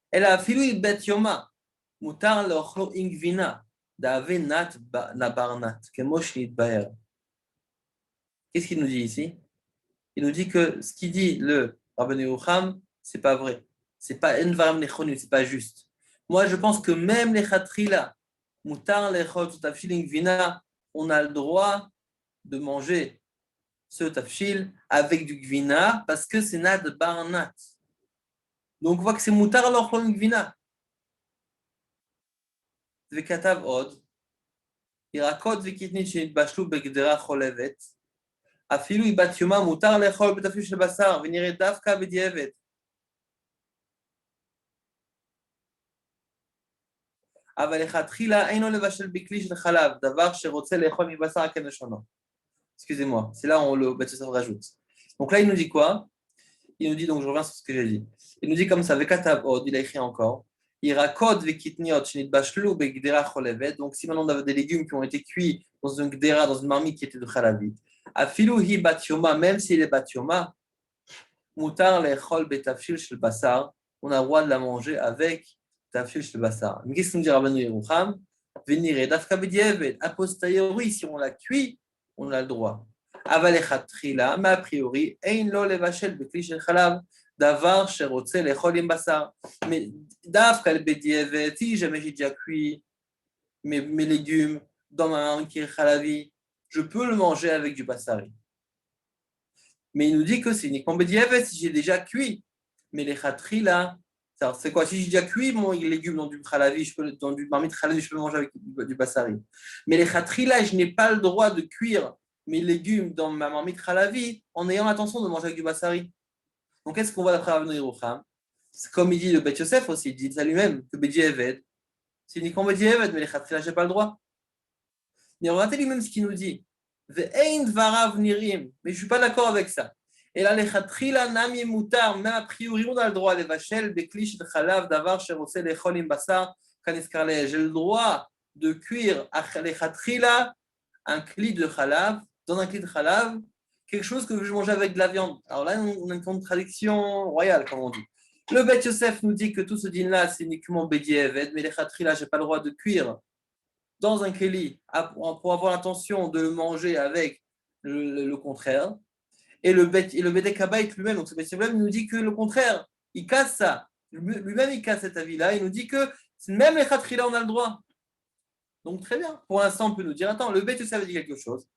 Elle a filou batyoma. Mutar lechol imigvina. Qu'est-ce qu'il nous dit ici? Il nous dit que ce qu'il dit le Rabbeinu Yocham, c'est pas vrai. C'est pas envaram nechonim, c'est pas juste. Moi, je pense que même les chatrila, mutar lechol tafshil gvina, on a le droit de manger ce tafshil avec du gvina parce que c'est nat barnat. Donc on voit que c'est mutar lechol gvina. וכתב עוד, ירקות וקטנית שנתבשלו בגדרה חולבת, אפילו היא בת יומה מותר לאכול בתפקיד של בשר, ונראה דווקא בדיעבד. אבל לכתחילה אינו לבשל בכלי של חלב, דבר שרוצה לאכול מבשר כלשונו. Excusez-moi, c'est là où le Bet Yosef rajoute. Donc là, il nous dit quoi? Il nous dit, donc je reviens sur ce que j'ai dit. Il nous dit comme ça, Vekatav Od, il a écrit encore. Irakot vekitniot shnitbashlu begdera cholevet. Donc, si maintenant on a des légumes qui ont été cuits dans une gdera, dans une marmite qui était de chalavit, afilu hi batyoma, même s'il est batyoma, mutar lechol betafshil shel basar, on a le droit de la manger avec tafshil shel basar. Mais qu'est-ce qu'on dit Rabbeinu Yerucham? Venire dafka b'diavad. A posteriori, si on la cuit, on a le droit. Avalechat trila, mais a priori, ein lo levashel bekli shel chalav. Davar, sherotse, lechol im basar. Mais dav, kalbedievet, si jamais j'ai déjà cuit mes légumes dans ma marmite qui est khalavi, je peux le manger avec du basari. Mais il nous dit que c'est uniquement bedievet si j'ai déjà cuit. Mais les khatri là, c'est quoi? Si j'ai déjà cuit mon légume dans du khalavi, dans du marmite khalavi, je peux le manger avec du basari. Mais les khatri là, je n'ai pas le droit de cuire mes légumes dans ma marmite khalavi en ayant l'intention de manger avec du basari. Donc, qu'est-ce qu'on voit d'après Avnei Yerucham? C'est comme il dit le Bet Yosef aussi, il dit ça lui-même, que Bedi Eved, c'est uniquement Bedi Eved, mais les Khatrila, je n'ai pas le droit. Mais regardez lui-même ce qu'il nous dit. Ve'ein dvarav nirim, mais je ne suis pas d'accord avec ça. Et là, les Khatrila nami mutar, même a priori, on a le droit, les vachel, beklish de chalav, davar, sherose, les cholim basar, kaniskarle. J'ai le droit de cuire les Khatrila, un kli de chalav, dans un kli de chalav, quelque chose que je mange avec de la viande. Alors là, on a une contradiction royale, comme on dit. Le Bet Yosef nous dit que tout ce din-là, c'est uniquement Bedi Eved, mais les Khatri, là, je n'ai pas le droit de cuire dans un keli pour avoir l'intention de le manger avec le contraire. Et le Bedek Habayit lui-même, donc ce Bet Yosef nous dit que le contraire, il casse ça. Lui-même, il casse cet avis-là. Il nous dit que même les Khatri, là, on a le droit. Donc très bien. Pour l'instant, on peut nous dire, attends, le Bet Yosef dit quelque chose.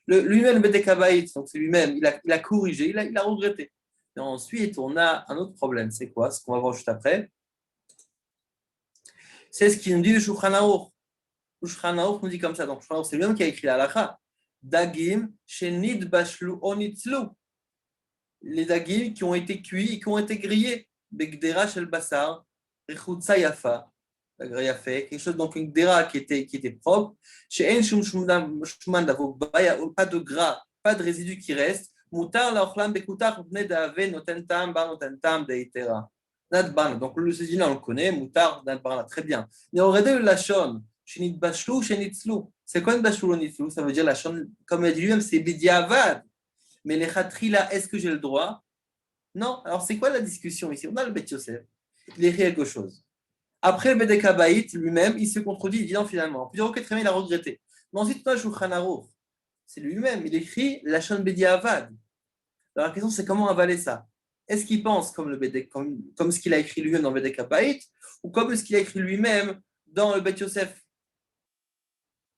Lui-même, le Bedek Habayit, donc c'est lui-même, il a corrigé, il a regretté. Et ensuite, on a un autre problème. C'est quoi? Ce qu'on va voir juste après. C'est ce qu'il nous dit le Shulchan Aruch. Le Shulchan Aruch nous dit comme ça. Donc, Shulchan Aruch, c'est lui-même qui a écrit la halakha. Dagim, shenid bashlu onitzlu. Les dagim qui ont été cuits et qui ont été grillés. Begdera shel basar, rechutza yafa. Quelque chose, donc une dera qui était propre. Chez En Shuman Davok, pas de gras, pas de résidus qui restent. Mutar la ochlam bekutar pne da'ave noten tam bar noten tam deitera. Nadban, donc le sédina on le connaît, mutar nadban très bien. Mais on aurait dit le lachon, shenit bashlu, shenitzlu. C'est quoi une bashlu nitzlu? Ça veut dire lachon, comme il a dit lui-même, c'est bidiavad. Mais les khatri là, est-ce que j'ai le droit? Non. Alors c'est quoi la discussion ici? On a le Bet Yosef, il écrit quelque chose. Après, le Bedek Habayit lui-même, il se contredit, il dit non, finalement. On peut dire, ok, très bien, il a regretté. Mais ensuite, moi, Shulchan Aruch, c'est lui-même, il écrit la Shon Bedi Avad. Alors la question, c'est comment avaler ça? Est-ce qu'il pense comme, comme ce qu'il a écrit lui-même dans le Bedek Habayit, ou comme ce qu'il a écrit lui-même dans le Bet Yosef?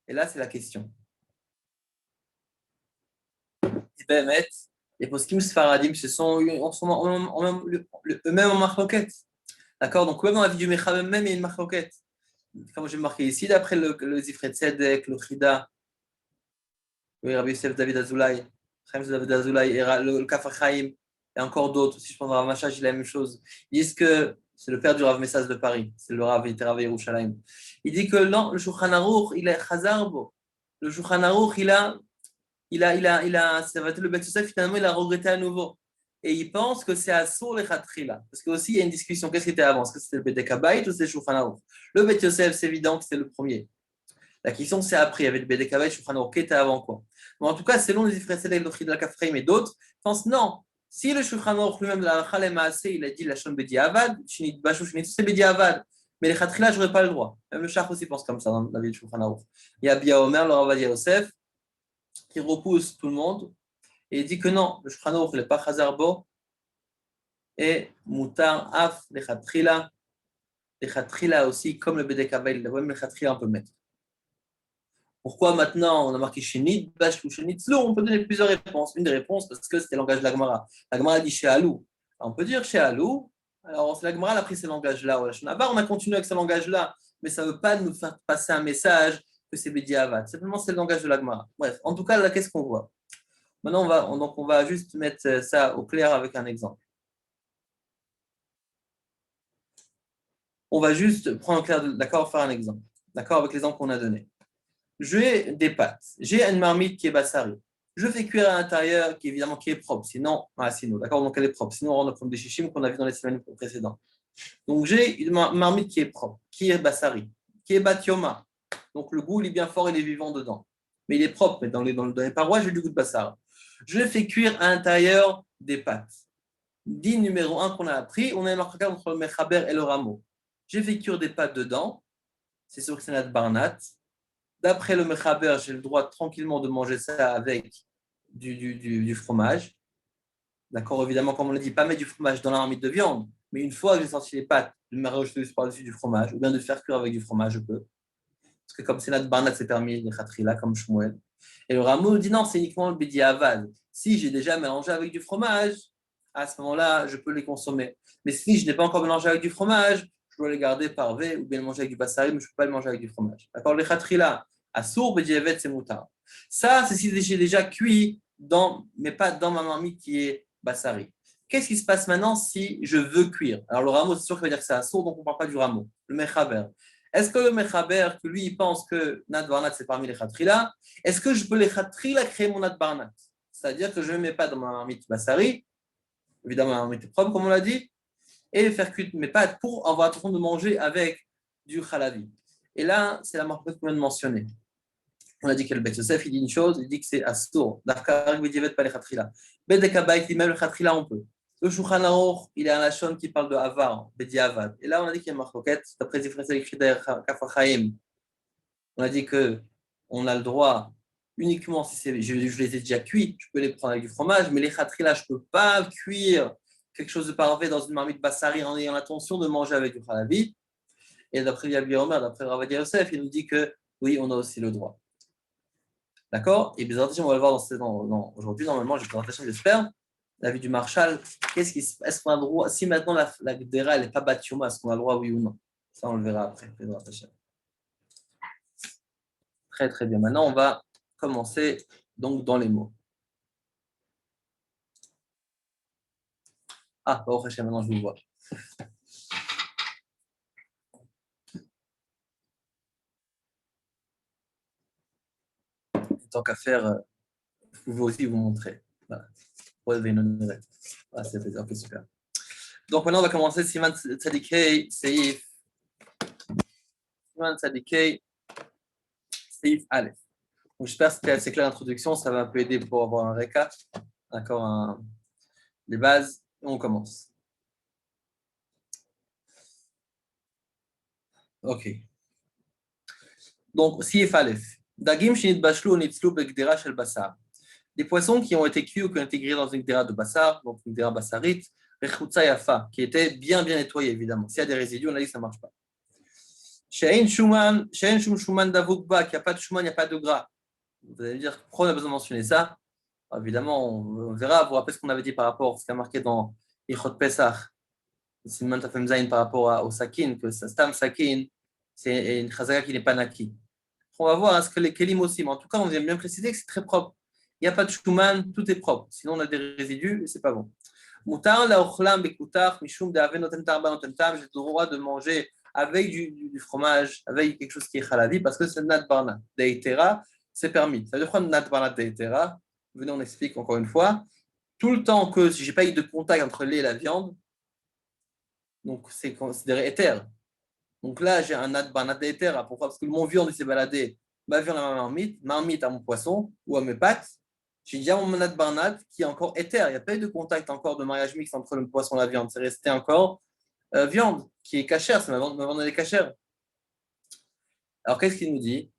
Et là, c'est la question. Et ben, les poskim Sfaradim, ce sont eux-mêmes en marloquette. D'accord? Donc, même dans la vie du Mechavem, même, il y a une marloquette. Comme j'ai marqué ici, d'après le Zifret Tzedek, le Chida, oui, Rabbi Yosef David Azoulay, Chaim David Azoulay, et le Kafar Chaim, et encore d'autres, si je prends Rav Machach, il a la même chose. Ils disent que c'est le père du Rav Messas de Paris, c'est le Rav Yitzhak Yerushalayim. Il dit que non, le Shulchan Aruch, il est Chazarbo. Le Shulchan Aruch, ça va être le Bet Yosef, finalement, il a regretté à nouveau. Et il pense que c'est à Sour les Khatrila. Parce qu'aussi, il y a une discussion. Qu'est-ce qui était avant? Est-ce que c'était le Bet Kabayit ou c'était le Shulchan Aruch? Le Bet Yosef, c'est évident que c'était le premier. La question, c'est après. Il y avait le Bet Kabayit, Shulchan Aruch, qui était avant quoi? Mais en tout cas, selon les Ifresel, le Chida Kafreim et d'autres, pensent non. Si le Shulchan Aruch lui-même, la Khalem Maaseh, il a dit la Shon Bedi Avad, Shinit Bashu, Shinit, c'est Bedi Avad. Mais les Khatrila, je n'aurais pas le droit. Même le Shach aussi pense comme ça dans la vie de Shulchan Aruch. Il y a Bia Omer, le Rav Yosef, qui repousse tout le monde. Et il dit que non, le Shulchan Aruch, il n'est pas Chazarbo, et Moutar, Af, les Khatrila aussi, comme le Bedek Habayit, même les Khatrila, on peut le mettre. Pourquoi maintenant on a marqué Shenit, Bash ou Shenit Tzlou? On peut donner plusieurs réponses. Une des réponses, parce que c'était le langage de la Gemara. La Gemara dit chez Alou. On peut dire chez Alou. Alors, la Gemara a pris ce langage-là. On a continué avec ce langage-là, mais ça ne veut pas nous faire passer un message que c'est Bediavad. Simplement, c'est le langage de la Gemara. Bref, en tout cas, là, qu'est-ce qu'on voit? Maintenant, on va juste mettre ça au clair avec un exemple. On va juste prendre au clair, d'accord, faire un exemple. D'accord, avec l'exemple qu'on a donné. J'ai des pâtes, j'ai une marmite qui est bassari. Je fais cuire à l'intérieur, qui est propre, sinon, d'accord, donc elle est propre, sinon on rentre comme des chichim qu'on a vu dans les semaines précédentes. Donc j'ai une marmite qui est propre, qui est bassari, qui est batioma. Donc le goût il est bien fort, il est vivant dedans. Mais il est propre, mais dans les parois, j'ai du goût de bassar. Je fais cuire à l'intérieur des pâtes. Dit numéro 1 qu'on a appris, on a marqué entre le mechaber et le rameau. J'ai fait cuire des pâtes dedans, c'est sûr que c'est notre barnat. D'après le Mechaber, j'ai le droit tranquillement de manger ça avec du fromage. D'accord, évidemment, comme on l'a dit, pas mettre du fromage dans la marmite de viande, mais une fois que j'ai sorti les pâtes, de me rajouter par-dessus du fromage, ou bien de faire cuire avec du fromage, je peux. Parce que comme c'est notre barnat, c'est permis, les khatrila, comme Shmuel. Et le Rameau dit non, c'est uniquement le bédi avad. Si j'ai déjà mélangé avec du fromage, à ce moment-là, je peux les consommer. Mais si je n'ai pas encore mélangé avec du fromage, je dois les garder par V ou bien les manger avec du bassari, mais je ne peux pas les manger avec du fromage. D'accord, les khatrila, assour, bédi avad, c'est moutard. Ça, c'est si j'ai déjà cuit, mais pas dans ma marmite qui est bassari. Qu'est-ce qui se passe maintenant si je veux cuire? Alors, le rameau, c'est sûr qu'il va dire que c'est assour, donc on ne parle pas du rameau. Le mechaber. Est-ce que le mechaber, que lui, il pense que Nat Barnat, c'est parmi les khatrila, est-ce que je peux les khatrila créer mon Nat Barnat? C'est-à-dire que je ne mets pas dans ma marmite bassari, évidemment, ma marmite propre, comme on l'a dit, et faire cuire mes pâtes pour avoir l'impression de manger avec du khalavi. Et là, c'est la marque qu'on vient de mentionner. On a dit que le Bet Yosef, il dit une chose, il dit que c'est Astur. D'Afkarik Bedivet, pas les Khatrila. Bet Dekabait, il dit même le Khatrila, on peut. Le Shulchan Aruch, il est un Lachon qui parle de Avar, Bediavad. Et là, on a dit qu'il y a une marquette, d'après les différences écrites derrière Kafachaim. On a dit qu'on a le droit uniquement si je les ai déjà cuits, je peux les prendre avec du fromage, mais les Khatrila, je ne peux pas cuire quelque chose de parfait dans une marmite bassari en ayant l'intention de manger avec du khalavi. Et d'après Yabi Omer, d'après Ravadia Yosef, il nous dit que oui, on a aussi le droit. D'accord. Et bien, on va le voir aujourd'hui. Normalement, j'ai présentation, j'espère. La vie du Marshal. Est-ce qu'on a le droit, si maintenant la Gdera n'est pas Batiouma, est-ce qu'on a le droit, oui ou non? Ça, on le verra après. Très, très bien. Maintenant, on va commencer donc dans les mots. Ah, au Hachem, maintenant, je vous vois. Tant qu'à faire, vous pouvez aussi vous montrer. Voilà. Ah, c'est plaisir. Ok, super. Donc maintenant, on va commencer Siman Tzadikei, Seif. Siman Tzadikei, Seif Aleph. Donc, j'espère que c'était assez clair l'introduction. Ça va un peu aider pour avoir un récap. D'accord, les bases. Et on commence. Ok. Donc, Seif Aleph. Dagim shinit bashlu nitzlu begdera shel basar. Des poissons qui ont été cuits ou qui ont été grillés dans une gdera de bassar, donc une gdera bassarite, rechutza yafa, qui était bien nettoyée, évidemment. S'il y a des résidus, on a dit que ça ne marche pas. Shein shum shuman davukba, qu'il n'y a pas de shuman, il n'y a pas de gras. Vous allez me dire, pourquoi on a besoin de mentionner ça? Alors, évidemment, on verra. Vous vous rappelez ce qu'on avait dit par rapport à ce qui a marqué dans Ichot Pesach, Siman Tafem Zayin par rapport au sakin, que Stam sakin, c'est une chazaka qui n'est pas naki. On va voir ce que les kelim aussi, mais en tout cas, on vient bien préciser que c'est très propre. Il n'y a pas de shuman, tout est propre. Sinon, on a des résidus et c'est pas bon. Mutar la ochlam bekutar mishum de aven noten tarba noten tam. J'ai le droit de manger avec du fromage, avec quelque chose qui est halavi, parce que c'est nat barna deitera, c'est permis. Ça veut dire quoi nat barna deitera? Venez, on explique encore une fois. Tout le temps que si j'ai pas eu de contact entre le lait et la viande, donc c'est considéré éther. Donc là, j'ai un nat barna deitera. Pourquoi? Parce que mon viande s'est baladé ma viande à ma marmite à mon poisson ou à mes pâtes. J'ai déjà mon nat barnat qui est encore éther. Il n'y a pas eu de contact encore de mariage mixte entre le poisson et la viande. C'est resté encore viande qui est cachère. C'est ma viande elle est cachère. Alors qu'est-ce qu'il nous dit?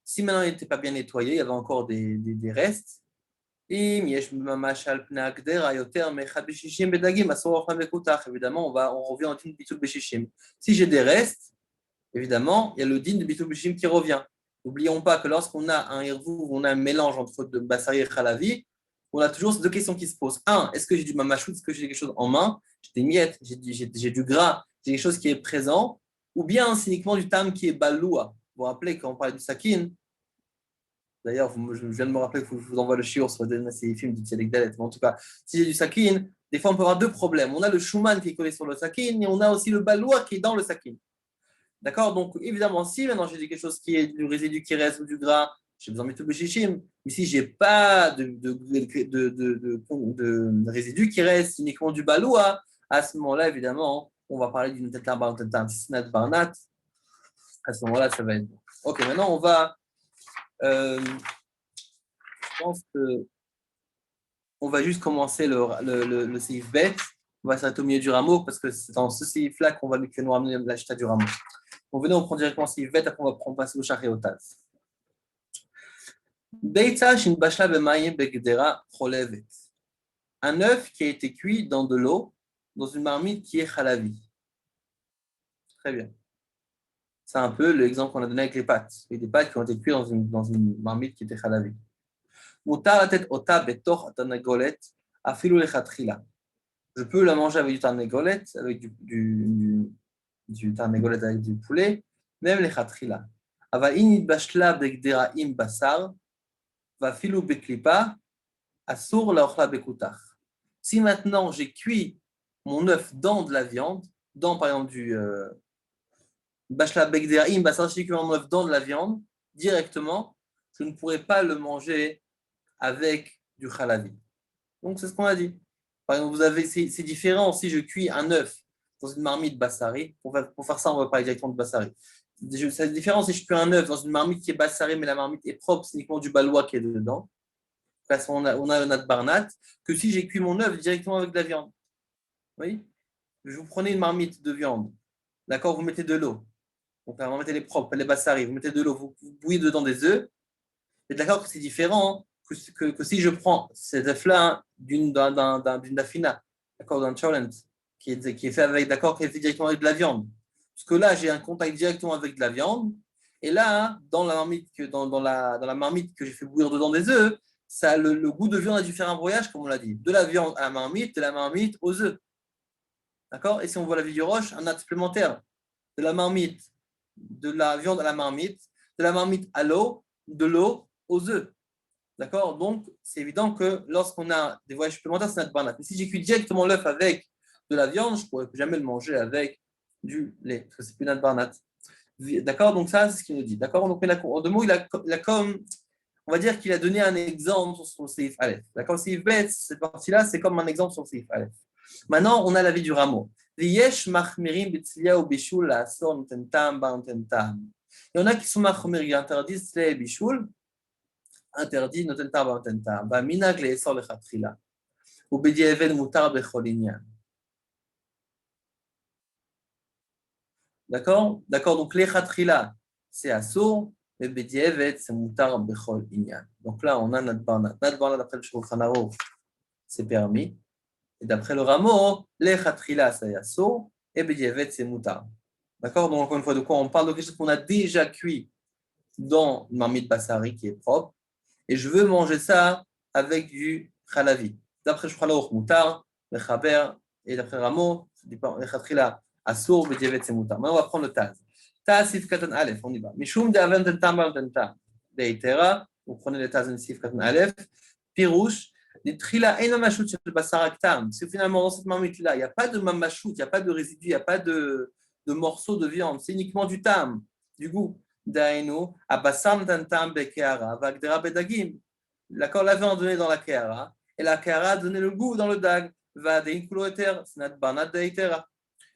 Si maintenant il n'était pas bien nettoyé, il y avait encore des restes. Évidemment, on revient en din bitul beshishim. Si j'ai des restes, évidemment, il y a le din de bitul beshishim qui revient. N'oublions pas que lorsqu'on a un hirvou, on a un mélange entre de bassari et khalavi, on a toujours ces deux questions qui se posent. Un, est-ce que j'ai du mamachout, est-ce que j'ai quelque chose en main? J'ai des miettes, j'ai du gras, j'ai quelque chose qui est présent, ou bien c'est uniquement du tam qui est baloua. Vous vous rappelez quand on parlait du sakin? D'ailleurs, je viens de me rappeler que je vous envoie le shiur sur ces films du Tzedek Dalet. Mais en tout cas, si j'ai du sakin, des fois on peut avoir deux problèmes. On a le shuman qui est collé sur le sakin et on a aussi le baloua qui est dans le sakin. D'accord? Donc, évidemment, si maintenant j'ai quelque chose qui est du résidu qui reste ou du gras, j'ai besoin de mettre le shishim. Mais si je n'ai pas de résidu qui reste, uniquement du baloua, à ce moment-là, évidemment, on va parler d'une tête barnat. À ce moment-là, ça va être bon. Ok, maintenant, on va. Je pense qu'on va juste commencer le seif bet. On va s'arrêter au milieu du rameau parce que c'est dans ce seif-là qu'on va nous ramener la chita du rameau. Donc, venez, on prend directement le seif bet, après on va passer au char et au taz. Beitza shin bashla b'mayim begdera cholevet. Un œuf qui a été cuit dans de l'eau, dans une marmite qui est chalavi. Très bien. C'est un peu l'exemple qu'on a donné avec les pâtes. Il y a des pâtes qui ont été cuites dans une marmite qui était chalavi. Mutar latet ota betor tanagolet afilu lechatchila. Je peux la manger avec du tarnégolet, avec du tarnégolet avec du poulet, même les khatrila. Ava init bashla begdera im basar, va filou beklipa, asur la ochla bekutach. Si maintenant j'ai cuit mon œuf dans de la viande, dans par exemple du bashla begdera im basar, si j'ai cuit mon œuf dans de la viande, directement, je ne pourrais pas le manger avec du khalavi. Donc c'est ce qu'on a dit. Par exemple, c'est différent si je cuis un œuf dans une marmite bassari. Pour faire ça, on va parler directement de bassari. C'est différent si je cuis un œuf dans une marmite qui est bassari, mais la marmite est propre, c'est uniquement du balois qui est dedans. Parce qu'on a un barnat, que si j'ai cuit mon œuf directement avec de la viande. Oui. Vous prenez une marmite de viande, d'accord, vous mettez de l'eau. Donc la marmite elle est propre, elle est bassari, vous mettez de l'eau, vous bouillez dedans des œufs. Et d'accord que c'est différent que si je prends cet œuf-là d'une dafina, d'accord, d'un cholent, qui est fait avec, d'accord, qui est fait directement avec de la viande. Parce que là, j'ai un contact directement avec de la viande. Et là, dans la marmite dans la marmite que j'ai fait bouillir dedans des œufs, ça, le goût de viande a dû faire un broyage, comme on l'a dit, de la viande à la marmite, de la marmite aux œufs. D'accord. Et si on voit la vie du roche, un acte supplémentaire de la marmite, de la viande à la marmite, de la marmite à l'eau, de l'eau aux œufs. D'accord. Donc, c'est évident que lorsqu'on a des voyages supplémentaires, c'est notre barnat. Mais si j'ai cuit directement l'œuf avec de la viande, je ne pourrais jamais le manger avec du lait, parce que c'est plus notre barnat. D'accord. Donc, ça, c'est ce qu'il nous dit. D'accord. Donc, en deux mots, il a comme, on va dire qu'il a donné un exemple sur son Seif Aleph. D'accord. Seif Bet, cette partie-là, c'est comme un exemple sur Seif Aleph. Maintenant, on a l'avis du rameau. Il y en a qui sont machmir, qui interdisent les bichoul, interdit noten tar noten tar. Ba minag le esor lechatchila. Ou bediaven mutar bechol inyan. D'accord. D'accord. Donc lechatchila, c'est assour, et bediavet, c'est mutar bechol inyan. Donc là, on a notre barnat. Notre barnat d'après le Shulchan Aruch, c'est permis. Et d'après le rameau, lechatchila, c'est assour, et bediavet, c'est mutar. D'accord. Donc encore une fois, de quoi on parle? De quelque chose qu'on a déjà cuit dans une marmite bassari qui est propre. Et je veux manger ça avec du khalavi. D'après Shulchan Moutar, le Chaber, et d'après Rameau, le Khatrila, Assour, Bediavet, c'est Moutar. Maintenant, on va prendre le Taz. Taz, Sif Katan Aleph, on y va. Mishum de Aven Tentam Bar Tentam. Deitera, vous prenez le Taz en Sif Katan Aleph. Pirouche, les Trila, Enamashut, c'est le Basaraktam. C'est finalement dans cette marmite-là, il n'y a pas de mamachout, il n'y a pas de résidu, il n'y a pas de morceaux de viande. C'est uniquement du tam, du goût. Dainu, Abassam Tantam Bekeara, Vagdera Bedagim. D'accord, la viande donnée dans la Keara, et la Keara donnait le goût dans le dag. Vadein Kuloeter, Snat Banat Deitera.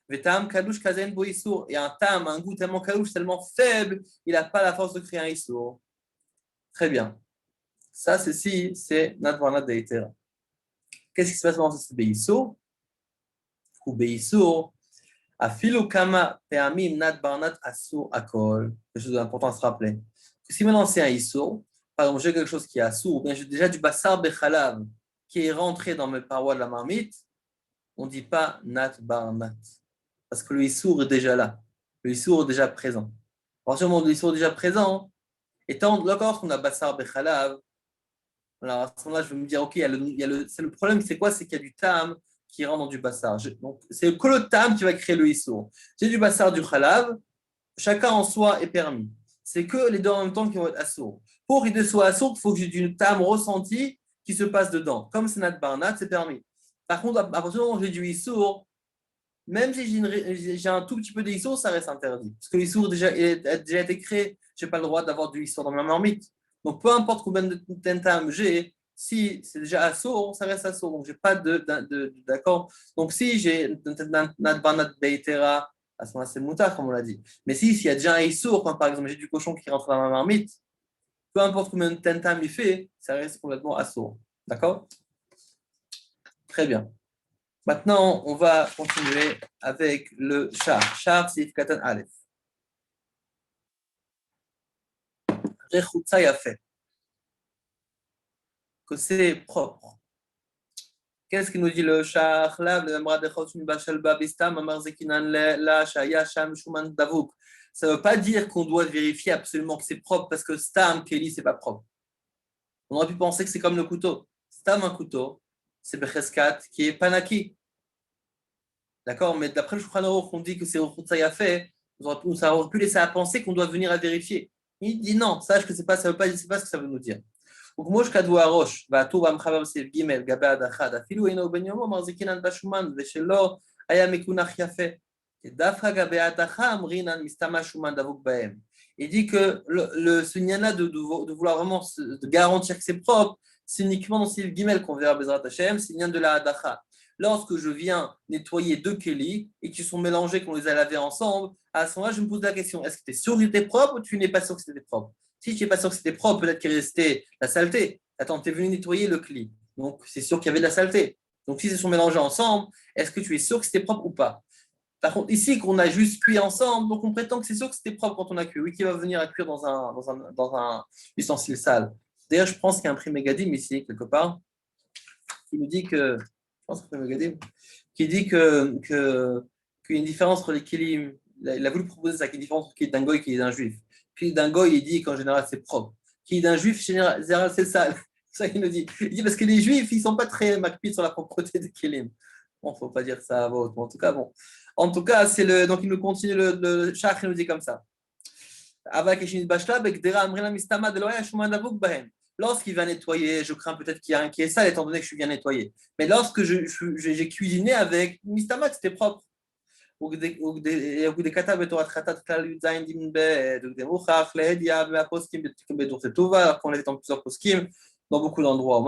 Vetam Kalouch Kazen Boissour. Et un tam, un goût tellement kalouche, tellement faible, il n'a pas la force de créer un issour. Très bien. Ça, c'est Nat Banat Deitera. Qu'est-ce qui se passe dans ce Beissour? Ou Beissour, Afilu Kama Peamim Nat Banat Assur Akol. Quelque chose d'important à se rappeler. Si maintenant c'est un issour, par exemple, j'ai quelque chose qui est assour, ou bien j'ai déjà du bassar bechalav qui est rentré dans mes parois de la marmite, on ne dit pas nat barnat. Parce que le issour est déjà là. Le issour est déjà présent. À partir du moment où le issour est déjà présent, étant lorsqu'on a bassar bechalav, alors à ce moment-là, je vais me dire, ok, c'est le problème, c'est quoi? C'est qu'il y a du tam qui rentre dans du bassar. Donc, c'est que le tam qui va créer le issour. J'ai du bassar, du khalav, chacun en soi est permis. C'est que les deux en même temps qui vont être assourds. Pour qu'il soit assourd, il faut que j'ai du tam ressenti qui se passe dedans. Comme c'est nat barnat, c'est permis. Par contre, à partir du moment où j'ai du issour, même si j'ai un tout petit peu d'issour, ça reste interdit. Parce que l'issour a déjà été créé. Je n'ai pas le droit d'avoir du issour dans ma marmite. Donc, peu importe combien de tam j'ai, si c'est déjà assourd, ça reste assourd. Donc, je n'ai pas d'accord. Donc, si j'ai nat barnat beitera, à ce moment-là, c'est moutard, comme on l'a dit. Mais s'il y a déjà un issour, quand par exemple j'ai du cochon qui rentre dans ma marmite, peu importe combien de tentam il fait, ça reste complètement assourd. D'accord? Très bien. Maintenant, on va continuer avec le char. Char, c'est Katan Aleph. Rechutza Yafet. que c'est propre. Qu'est-ce qu'il nous dit le Shach Lav, le Amra de Chotun Bashal Babistam, Amar Zekinan La Shaya Sham Shuman Davuk. Ça ne veut pas dire qu'on doit vérifier absolument que c'est propre parce que Stam, Keli, c'est pas propre. On aurait pu penser que c'est comme le couteau. Stam, un couteau, c'est Becheskat qui est Panaki. D'accord? Mais d'après le Shulchan Aruch, on dit que c'est Rochutsayafe, ça aurait pu laisser à penser qu'on doit venir à vérifier. Il dit non, sache que c'est pas, ça veut pas, c'est pas ce que ça veut nous dire. Donc, moi, je kadou arosh, va tout va m'chavam c'est gimel gabad achad, afilu eno ben yomo marzikinan bashuman, veshelo aya mekunach yafe. Et dafra gabad acham rinan mistama shuman davuk baem. Il dit que ce niana de vouloir vraiment de garantir que c'est propre, c'est uniquement dans ces gimel qu'on verra Bezrat Hashem, c'est nian de la hadacha. Lorsque je viens nettoyer deux kelis et qu'ils sont mélangés, qu'on les a lavés ensemble, à ce moment-là, je me pose la question, est-ce que tu es sûr que c'était propre ou tu n'es pas sûr que c'était propre? Si tu n'es pas sûr que c'était propre, peut-être qu'il restait la saleté. Attends, tu es venu nettoyer le cli. Donc, c'est sûr qu'il y avait de la saleté. Donc, si ils se sont mélangés ensemble, est-ce que tu es sûr que c'était propre ou pas? Par contre, ici, qu'on a juste cuit ensemble, donc on prétend que c'est sûr que c'était propre quand on a cuit. Oui, qui va venir à cuire dans un ustensile sale. D'ailleurs, je pense qu'il y a un prix Megadim ici, quelque part, qui nous dit que, je pense que c'est Megadim, qui dit qu'il y a une différence entre les kilim. Il a voulu proposer ça, qu'il y a une différence entre qui est d'un goy et qui est d'un juif. Puis d'un goy, il dit qu'en général, c'est propre. Qui est d'un juif, en général, c'est sale. C'est ça qu'il nous dit. Il dit parce que les juifs, ils ne sont pas très macpis sur la propreté des kilim. Bon, il ne faut pas dire ça à voix haute. En tout cas, bon. En tout cas, c'est le. Donc, il nous continue le Shach, il nous dit comme ça. Lorsqu'il va nettoyer, je crains peut-être qu'il y a un qui est sale, étant donné que je suis bien nettoyé. Mais lorsque j'ai cuisiné avec Mistamat, c'était propre. Alors qu'on est dans plusieurs poskim, dans beaucoup d'endroits.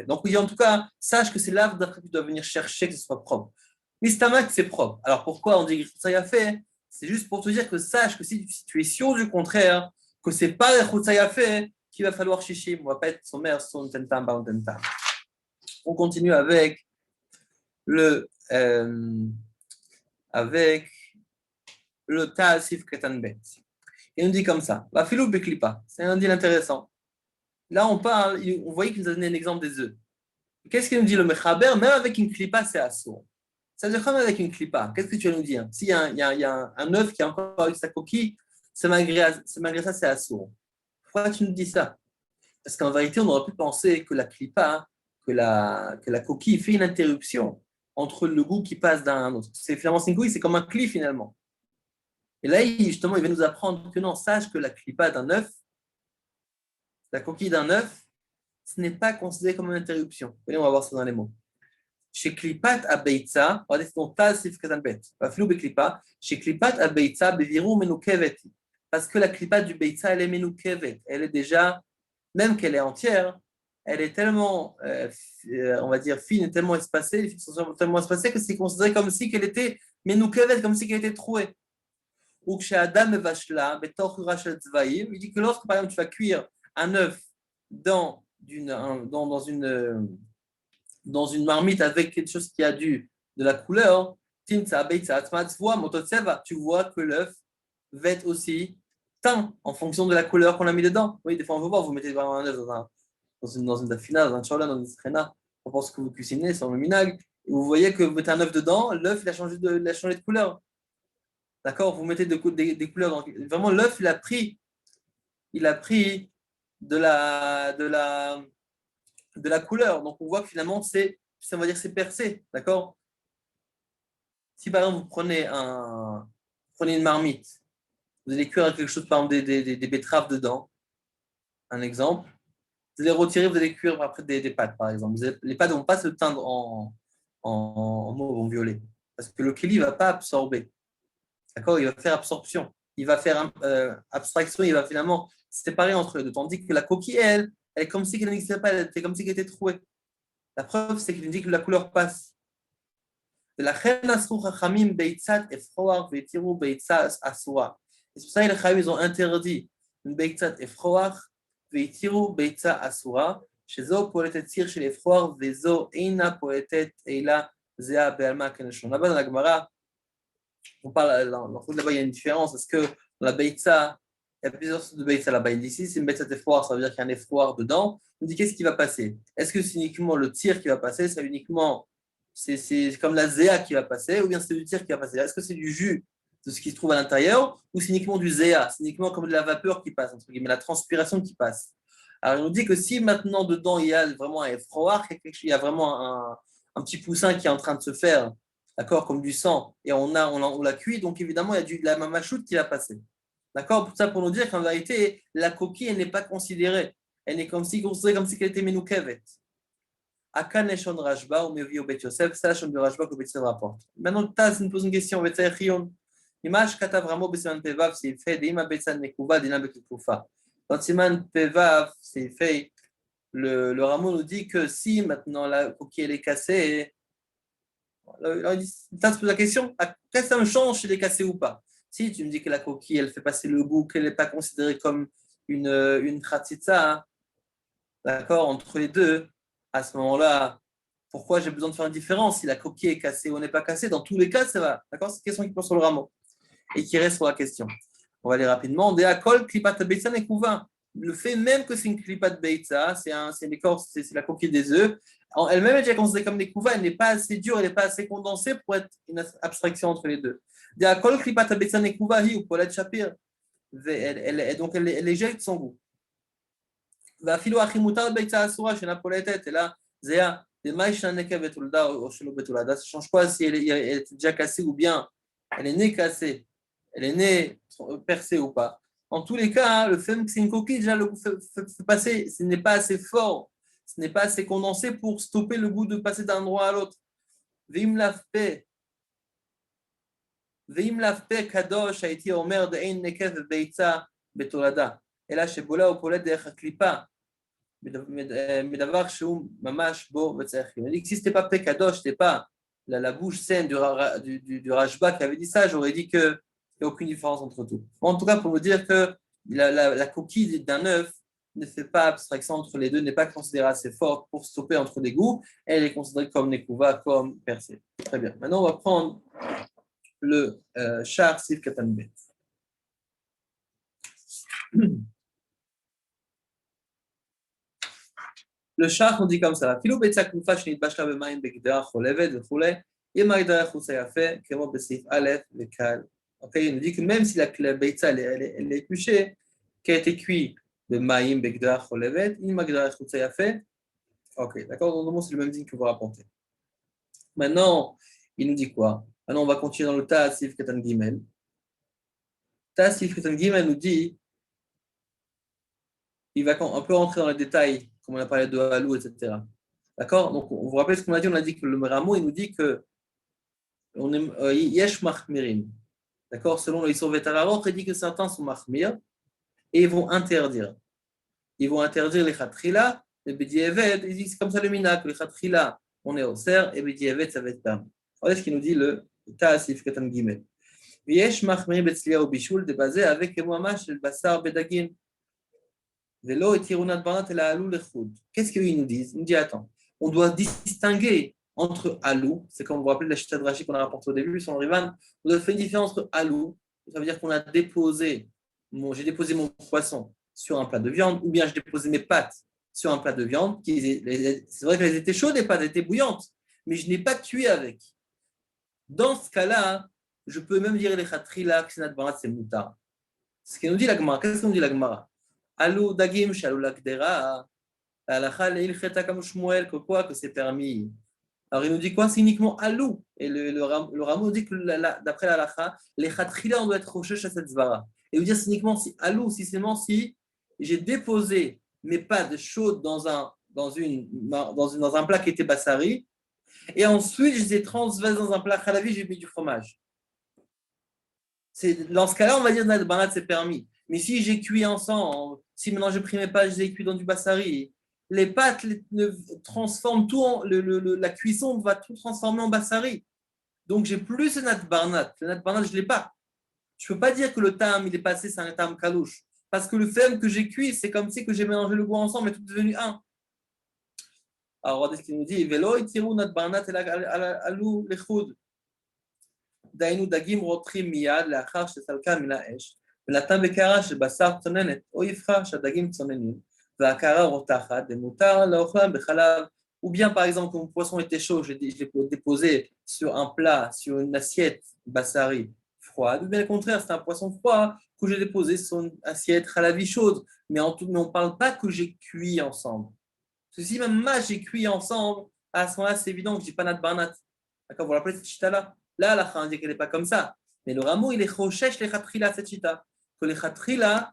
Donc, oui, en tout cas, sache que c'est là d'après que tu dois venir chercher que ce soit propre. Mistamak, c'est propre. Alors, pourquoi on dit que ça y a fait? C'est juste pour te dire que sache que si tu es sûr du contraire, que ce n'est pas le Chutza fait qu'il va falloir chichi. On va pas être son mère, son tentam, ba tentam. On continue avec le Ta'asif Ketanbet. Il nous dit comme ça. Va filou beklipa. C'est un deal intéressant. Là, on parle, on voyait qu'il nous a donné un exemple des œufs. Qu'est-ce qu'il nous dit le Mechaber? Même avec une clipa, c'est assourd. Ça veut dire comme avec une clipa. Qu'est-ce que tu vas nous dire? S'il y a un œuf qui est encore avec sa coquille, c'est malgré ça, c'est assourd. Pourquoi tu nous dis ça? Parce qu'en vérité, on aurait pu penser que la clipa, que la coquille fait une interruption entre le goût qui passe d'un autre. C'est finalement une coquille, c'est comme un cli finalement. Et là, justement, il va nous apprendre que non, sache que la clipa d'un œuf, la coquille d'un œuf, ce n'est pas considéré comme une interruption. Voyez, on va voir ça dans les mots. Chez Klipat Abeitza, regardez, c'est ton Ta'asif Ketanbet. Vafilou beklipa. Chez Klipat Abeitza, beviru menukevet. Parce que la klipa du Beitza, elle est menukevet. Elle est déjà, même qu'elle est entière, elle est tellement, on va dire, fine et tellement espacée, les fils sont tellement espacées que c'est considéré comme si qu'elle était menukevet, comme si qu'elle était trouée. Ou que chez Adam et Vashla, betor rachel tzvaïm, il dit que lorsque, par exemple, tu vas cuire un œuf dans une marmite avec quelque chose qui a de la couleur, tu vois que l'œuf va être aussi teint en fonction de la couleur qu'on a mis dedans. Oui, des fois on veut voir, vous mettez vraiment un œuf dans une dafina, dans un chola, dans une srena, on pense que vous cuisinez sur le minag, et vous voyez que vous mettez un œuf dedans, l'œuf il a changé de couleur. D'accord? Vous mettez des couleurs. Donc, vraiment, l'œuf, il a pris de la couleur. Donc, on voit que finalement, on va dire, c'est percé. D'accord? Si par exemple, vous prenez une marmite, vous allez cuire quelque chose, par exemple, des betteraves dedans. Un exemple. Vous allez retirer, vous allez cuire après des pâtes, par exemple. Les pâtes ne vont pas se teindre en mauve, en violet. Parce que le keli ne va pas absorber. D'accord? Il va faire absorption. Il va faire abstraction. Il va finalement séparer entre eux deux. Tandis que la coquille, elle est comme si elle n'existait pas. Elle était comme si elle était trouée. La preuve, c'est qu'il dit que la couleur passe. Et c'est pour ça que les Chachamim, ils ont interdit une beitzat efroach veitiru beitza asura, שזו פועלת ציר של אפרוח וזו אינה פועלת אילה זהה בעלמא כלשון. Là-bas dans la Gemara, on parle, là-bas il y a une différence, parce que dans la beitza, Il y a plusieurs sortes de Beitza là-bas. Ici, c'est une Beitza d'effroir, ça veut dire qu'il y a un effroir dedans. On dit qu'est-ce qui va passer? Est-ce que c'est uniquement le tir qui va passer? C'est uniquement, c'est comme la Zéa qui va passer, ou bien c'est du tir qui va passer? Est-ce que c'est du jus de ce qui se trouve à l'intérieur, ou c'est uniquement du Zéa? C'est uniquement comme de la vapeur qui passe, entre guillemets, la transpiration qui passe. Alors, on dit que si maintenant dedans il y a vraiment un effroir, il y a vraiment un petit poussin qui est en train de se faire, d'accord, comme du sang, et on l'a cuit, donc évidemment il y a de la mamachoute qui va passer. D'accord? Pour ça, pour nous dire qu'en vérité, la coquille, elle n'est pas considérée. Elle est considérée comme si elle était menoukevet. Akan Eshon Rashba ou Mevi au Bet Yosef, ça, Shon du Rashba que Bet Yosef rapporte. Maintenant, Taz nous pose une question. Betzaï Chion. Image Katav Ramo Besiman Pevav, c'est fait, Deima Betsan Nekuva, Dina Bekikufa. Dans Siman Pevav, c'est fait, le Ramo nous dit que si maintenant la coquille, elle est cassée, Taz pose la question, qu'est-ce que ça me change si elle est cassée ou pas? Si tu me dis que la coquille, elle fait passer le goût, qu'elle n'est pas considérée comme une khatsitsa, hein, d'accord, entre les deux, à ce moment-là, pourquoi j'ai besoin de faire une différence si la coquille est cassée ou n'est pas cassée? Dans tous les cas, ça va. D'accord? C'est une question qui porte sur le rameau et qui reste sur la question. On va aller rapidement. Deakol, klipat beitza nekouva. Le fait même que c'est une klipat beitza, c'est l'écorce, c'est la coquille des œufs, elle-même est déjà considérée comme nekouva, elle n'est pas assez dure, elle n'est pas assez condensée pour être une abstraction entre les deux. Deakol, klipat beitza nekouva, hi ou polet shapir. Donc elle éjecte son goût. ואפילו הכי מותר ביצה אסורה שאינה פולטת, אלא זה היה למה ישנה נקב בתולדה או שלא בתולדה, ça change quoi si elle est déjà cassée ou bien elle est née cassée, elle est née percée ou pas. En tous les cas, hein, le fait que c'est une coquille, déjà le goût fait passer, ce n'est pas assez fort, ce n'est pas assez condensé pour stopper le goût de passer d'un endroit à l'autre. Veim lafpe kadosh הייתי אומר דאין נקב וביצה בתולדה, אלא שבולה או פולט דרך הקליפה. מדבר שהוא ממש בו וצריך. Il dit que si ce n'était pas Pekadosh, ce n'était pas la bouche saine du Rashba qui avait dit ça, j'aurais dit qu'il n'y a aucune différence entre tout. En tout cas, pour vous dire que la coquille d'un œuf ne fait pas abstraction entre les deux, n'est pas considérée assez forte pour stopper entre les goûts, elle est considérée comme Nekouva, comme percée. Très bien. Maintenant, on va prendre le Shar Sif Katanbet. Le char, on dit comme ça. Filou betza koufa shnit bashla b'mayim begdera cholevet v'choulei. Yema gdera chousa yafe, kemo besif alef lekal. Ok, il nous dit que même si la betza elle est épluchée, qui a été cuite de mayim begdera cholevet, yema gdera chousa yafe. Ok, d'accord. Donc c'est le même digne que vous rapportez. Maintenant, il nous dit quoi? Maintenant, on va continuer dans le Ta'asif Katan Gimel. Ta'asif Katan Gimel nous dit, on peut rentrer dans les détails, comme on a parlé de Halou, etc. D'accord? Donc, on vous rappelle ce qu'on a dit, on a dit que le Rameau, il nous dit que Yesh Mahmirim. D'accord? Selon le Yisur Vetararot, il dit que certains sont Mahmir et ils vont interdire. Ils vont interdire les Khatrila, les Bedieved, ils disent comme ça le Minak, les Khatrila, on est au cerf, et Bedieved, ça va être permis. Voilà ce qu'il nous dit le Ta'asif Katan Gimel. Yesh Mahmirim Betzlia ou Bishul, débasé avec le Mamash, le Bassar Bedagin. Qu'est-ce qu'ils nous disent? Ils nous disent, attends, on doit distinguer entre alou, c'est comme vous vous rappelez la chita de Rashi qu'on a rapporté au début sur le Rivan, on doit faire une différence entre alou, ça veut dire qu'on a j'ai déposé mon poisson sur un plat de viande, ou bien j'ai déposé mes pâtes sur un plat de viande, c'est vrai qu'elles étaient chaudes, les pâtes étaient bouillantes, mais je n'ai pas cuit avec. Dans ce cas-là, je peux même dire les khatrila, ksinat barat, c'est moutar. Ce que nous dit la Gemara, qu'est-ce que nous dit la Gemara? Alou dagim shalou lakdera, alacha leilcheta comme Shmuel, que c'est permis. Alors il nous dit quoi? C'est uniquement alou. Et le Rameau nous dit que d'après l'alacha, les khatrila on doit être rochesh à cette zvara. Et il veut dire c'est uniquement si alou, si seulement si j'ai déposé mes pâtes chaudes dans un plat qui était bassari, et ensuite je les ai transversées dans un plat khalavi, j'ai mis du fromage. Dans ce cas-là, on va dire que c'est permis. Mais si j'ai cuit ensemble, si maintenant j'ai pris mes pâtes, je les ai cuit dans du bassari, les pâtes transforment tout, la cuisson va tout transformer en bassari. Donc j'ai plus ce nat barnat. Le nat barnat, je ne l'ai pas. Je ne peux pas dire que le tam, il est passé, c'est un tam kalouche. Parce que le fait que j'ai cuit, c'est comme si que j'ai mélangé le goût ensemble et tout est devenu un. Alors regardez ce qu'il nous dit. Velo itiru nat barnat el alou lechoud. דהיינו דגים רותחים מיד לאחר שסלקה מן האש, ונתן בקערה של בשר צוננת, או יפחה שהדגים צוננים, והקערה רותחת, ומותר לאוכלם בחלב. Ou bien, par exemple, quand mon poisson était chaud, je l'ai déposé sur un plat, sur une assiette bassari froide. Ou bien, au contraire, c'est un poisson froid que j'ai déposé sur une assiette halavi chaude. Mais on ne parle pas que j'ai cuit ensemble. Parce que si même moi, j'ai cuit ensemble, à ce moment-là, c'est évident que je dis pas nat barnat. D'accord, vous vous rappelez cette chita-là? Là, la fin dit qu'elle n'est pas comme ça. Mais le rameau, il est chochesh les khatrila, cette chita. Que les khatrila,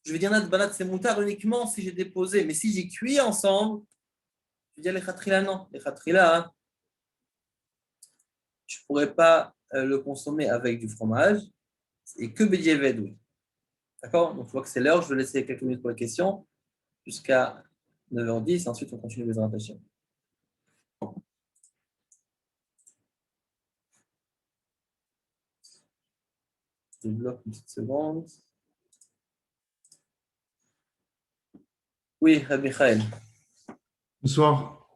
je vais dire nat barnat, c'est moutard uniquement si j'ai déposé. Mais si j'ai cuit ensemble, je vais dire les khatrila, non. Les khatrila, hein, je ne pourrais pas le consommer avec du fromage. Et que Bedieved, oui. D'accord? Donc, je vois que c'est l'heure. Je vais laisser quelques minutes pour les questions jusqu'à 9h10. Ensuite, on continue les présentations. Je développe une petite seconde. Oui, Michael. Bonsoir.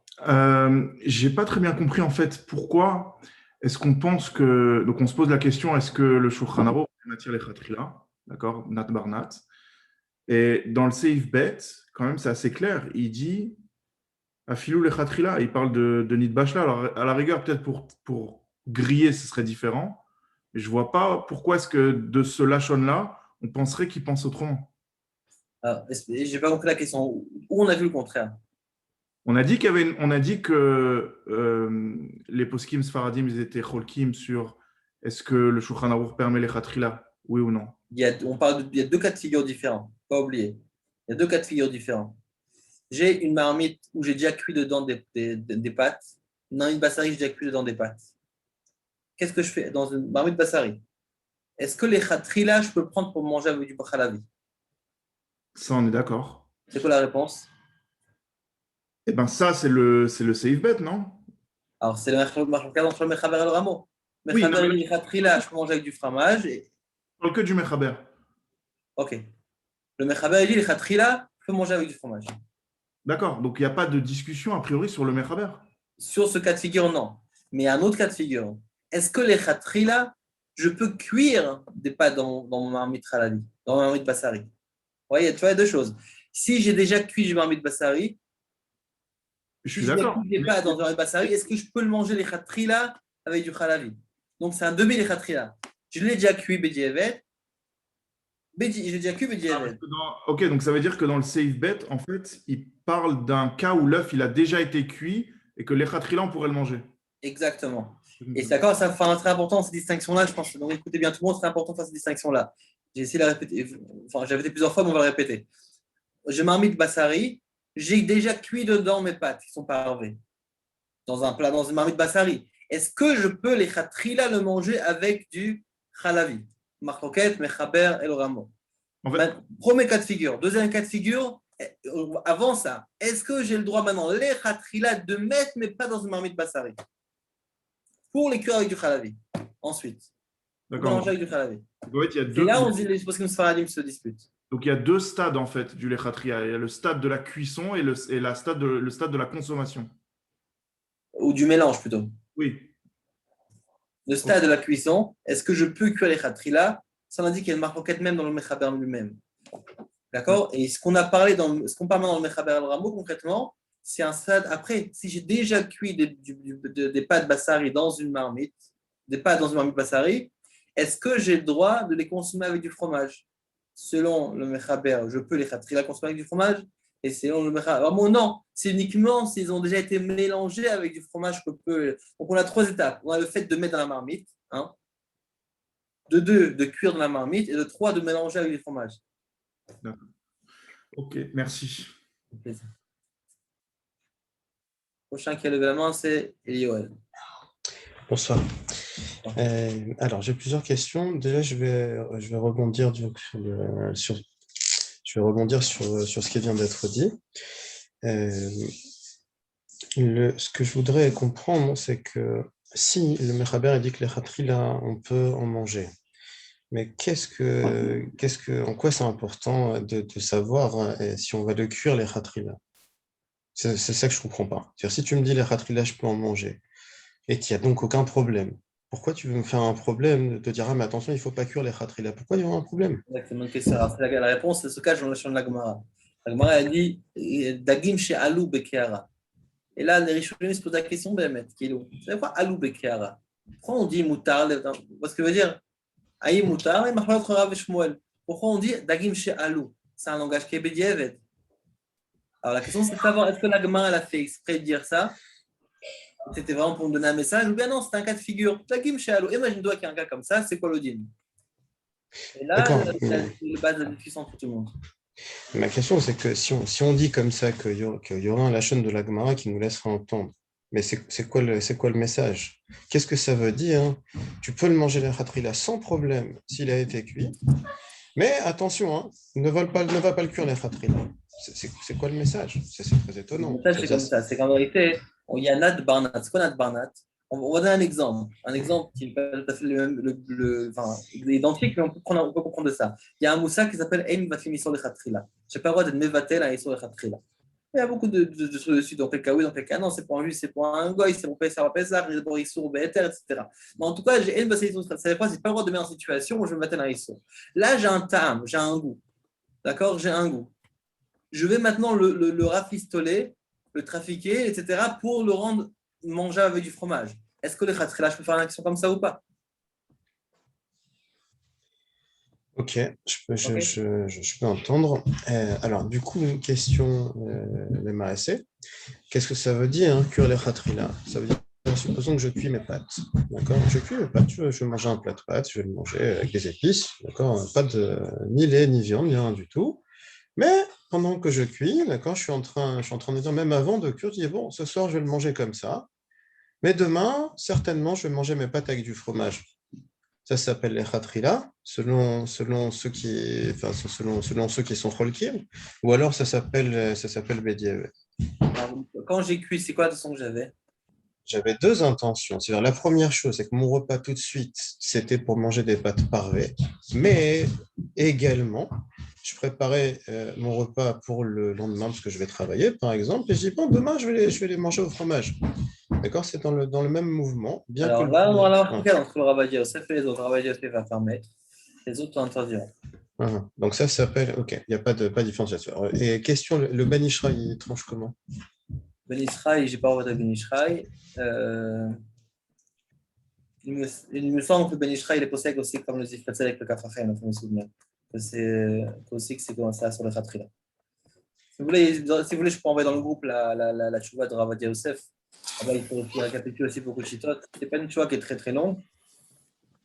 J'ai pas très bien compris en fait pourquoi est-ce qu'on pense que donc on se pose la question est-ce que le Shulchan Aruch attire les khatrila, d'accord, nat barnat, et dans le Seif Bet quand même c'est assez clair, il dit afilou les khatrila, il parle de nid bashla. Alors à la rigueur peut-être pour griller ce serait différent, mais je vois pas pourquoi est-ce que de ce lachon là on penserait qu'il pense autrement. Alors, je n'ai pas compris la question. Où on a vu le contraire? On a dit on a dit que les poskim sfaradim ils étaient cholkim sur est-ce que le Shulchan Aruch permet les khatrila, oui ou non. Il y a deux cas de figure différents. Pas oublier. Il y a deux cas de figure différents. J'ai une marmite où j'ai déjà cuit dedans des pâtes. Une marmite bassari, j'ai déjà cuit dedans des pâtes. Qu'est-ce que je fais dans une marmite bassari? Est-ce que les khatrila, je peux le prendre pour manger avec du bachalavi? Ça on est d'accord. C'est quoi la réponse? Eh ben ça c'est le safe bet, non? Alors, c'est le marquage entre le mechaber et le rameau. Oui, non, Mechaber, mais là, les khatrila, je peux manger avec du fromage. je parle que du mechaber. Ok. Le mechaber, il dit les khatrila, je peux manger avec du fromage. D'accord, donc il n'y a pas de discussion a priori sur le mechaber. Sur ce cas de figure, non. Mais il y a un autre cas de figure. Est-ce que les khatrila, je peux cuire des pâtes dans mon marmite halavi, dans ma marmite bassari? Vous voyez, tu vois, il y a deux choses. Si j'ai déjà cuit du marmite bassari, Je si suis j'ai déjà d'accord. cuit des pâtes dans un marmite bassari, est-ce que je peux le manger les khatrila avec du halavi? Donc c'est un demi les khatrila. Je l'ai déjà cuit Bedieved. J'ai déjà cuit Bedieved. Ok, donc ça veut dire que dans le safe bet, en fait, il parle d'un cas où l'œuf il a déjà été cuit et que les khatrila on pourrait le manger. Exactement. Et c'est d'accord, ça fait très important cette distinction-là, je pense. Donc écoutez bien tout le monde, c'est important de faire cette distinction-là. J'ai essayé de la répéter, enfin j'avais fait plusieurs fois, mais on va le répéter. Je marmite bassari, j'ai déjà cuit dedans mes pâtes qui sont pas harvées, dans un plat, dans une marmite bassari. Est-ce que je peux les khatrila le manger avec du khalavi? Marcoquette, mechaber et le rameau. En fait, Premier cas de figure. Deuxième cas de figure, avant ça, est-ce que j'ai le droit maintenant, les khatrila, de mettre mes pâtes dans une marmite bassari pour les cuire avec du khalavi? Ensuite, mélanger avec du khalavi. En fait, il y a Et deux, là, on dit les poskim sfaradim se disputent. donc il y a deux stades en fait du lechatria. Il y a le stade de la cuisson et le stade de la consommation. Ou du mélange plutôt. Oui. Le stade de la cuisson, est-ce que je peux cuire les khatrila? Ça indique qu'il y a une marque même dans le mechaber lui-même. D'accord? Et ce qu'on parle dans le mechaber al-ramo concrètement, c'est un stade après. Si j'ai déjà cuit des pâtes bassari dans une marmite, des pâtes dans une marmite bassari, est-ce que j'ai le droit de les consommer avec du fromage? Selon le mechaber, je peux les khatrila consommer avec du fromage? Et selon le mechaber, al-ramo, non. C'est uniquement s'ils ont déjà été mélangés avec du fromage que peut. Donc on a trois étapes. On a le fait de mettre dans la marmite, hein, de deux, de cuire dans la marmite, et de trois, de mélanger avec du fromage. D'accord. Ok, merci. Prochain qui a levé la main, c'est Elioel. Bonsoir. Alors, j'ai plusieurs questions. Déjà, je vais rebondir sur ce qui vient d'être dit. Ce que je voudrais comprendre, c'est que si le Mechaber dit que les khatrila, on peut en manger, mais en quoi c'est important de savoir si on va le cuire, les khatrila? C'est ça que je ne comprends pas. C'est-à-dire, si tu me dis les khatrila, je peux en manger, et qu'il n'y a donc aucun problème, pourquoi tu veux me faire un problème de dire, ah, mais attention, il ne faut pas cuire les khatrila. Pourquoi il y aura un problème? Exactement, une question. Alors, la réponse se cache dans le champ de la Gemara. La Gemara, elle dit Dagim chez Alou Bekeara. Et là, les Rishonim se posent la question, Kilo. C'est quoi Alou Bekeara? Pourquoi on dit Moutar? Parce que veut dire Aïe Moutar et Mahmoud Rav et Shmuel. Pourquoi on dit Dagim chez Alou? C'est un langage qui est Bediavet. Alors la question, c'est de savoir est-ce que la Gemara elle a fait exprès de dire ça? C'était vraiment pour me donner un message ou bien non, c'est un cas de figure. Dagim chez Alou. Imagine-toi qu'il y a un cas comme ça, c'est quoi le din? Et là, c'est le base de la discussion pour tout le monde. Ma question, c'est que si on dit comme ça qu'il y aura un lachon de la Gemara qui nous laissera entendre, mais c'est quoi le message? Qu'est-ce que ça veut dire? Tu peux le manger le khatrila sans problème s'il a été cuit, mais attention, hein, ne va pas le cuire le khatrila. C'est quoi le message? C'est très étonnant. Le message, c'est comme ça. C'est qu'en vérité, il y a Nat Barnat. C'est quoi Nat Barnat? On va donner un exemple. Un exemple qui n'est pas tout à fait identique, mais on peut comprendre de ça. Il y a un moussa qui s'appelle Eim Vafim sur le Khatrila. Je n'ai pas le droit d'être Mevatel à sur le Khatrila. Il y a beaucoup de trucs dessus, dans quel cas oui, dans quel cas non, c'est pour un juif, c'est pour un goy, c'est pour Pessah, c'est pour Issour, Be'eter, etc. Mais en tout cas, j'ai Eim Vafim sur le Khatrila. Ça veut pas, c'est pas le droit de mettre en situation où je vais me battre à Issour. Là, j'ai un tam, j'ai un goût. D'accord? J'ai un goût. Je vais maintenant le rafistoler, le trafiquer, etc., pour le rendre mangeable avec du fromage. Est-ce que le khatrila, je peux faire une action comme ça ou pas? Ok, je peux entendre. Alors, du coup, une question, les Maasé. Qu'est-ce que ça veut dire, hein, cuire les khatrila? Ça veut dire, supposons que je cuis mes pâtes. D'accord? Je cuis mes pâtes, je vais manger un plat de pâtes, je vais le manger avec des épices. D'accord? Pas de ni lait, ni viande, ni rien du tout. Mais pendant que je cuis, d'accord, je suis en train de dire, même avant de cuire, je dis, bon, ce soir, je vais le manger comme ça. Mais demain, certainement, je vais manger mes pâtes avec du fromage. Ça s'appelle les khatrila, selon ceux qui sont cholkim, ou alors ça s'appelle bediavet. Quand j'ai cuit, c'est quoi la façon que j'avais? J'avais deux intentions. C'est-à-dire, la première chose, c'est que mon repas tout de suite, c'était pour manger des pâtes parvées, mais également, je préparais mon repas pour le lendemain parce que je vais travailler, par exemple, et je dis, bon, demain, je vais les manger au fromage. D'accord? C'est dans le même mouvement. Bien Alors que là, on va avoir un cas entre le Rabbi Yosef et les autres. Rabbi Yosef va permettre, les autres interdiront. Donc ça s'appelle, ok, il n'y a pas de différenciation. Et question, le Ben Ishra, il tranche comment? Ben Israël, j'ai pas envie de Ben Israël. Il me semble que Ben Israël est possible aussi comme le Zifratzel avec le Kafrachem, je me souviens. C'est aussi que c'est comme ça sur le Khatrila. Si vous voulez, je peux envoyer dans le groupe la tchouva de Rabbi Yosef. Là, il faut récapituler aussi beaucoup de chitotes. Ce n'est pas une tchouva qui est très très longue.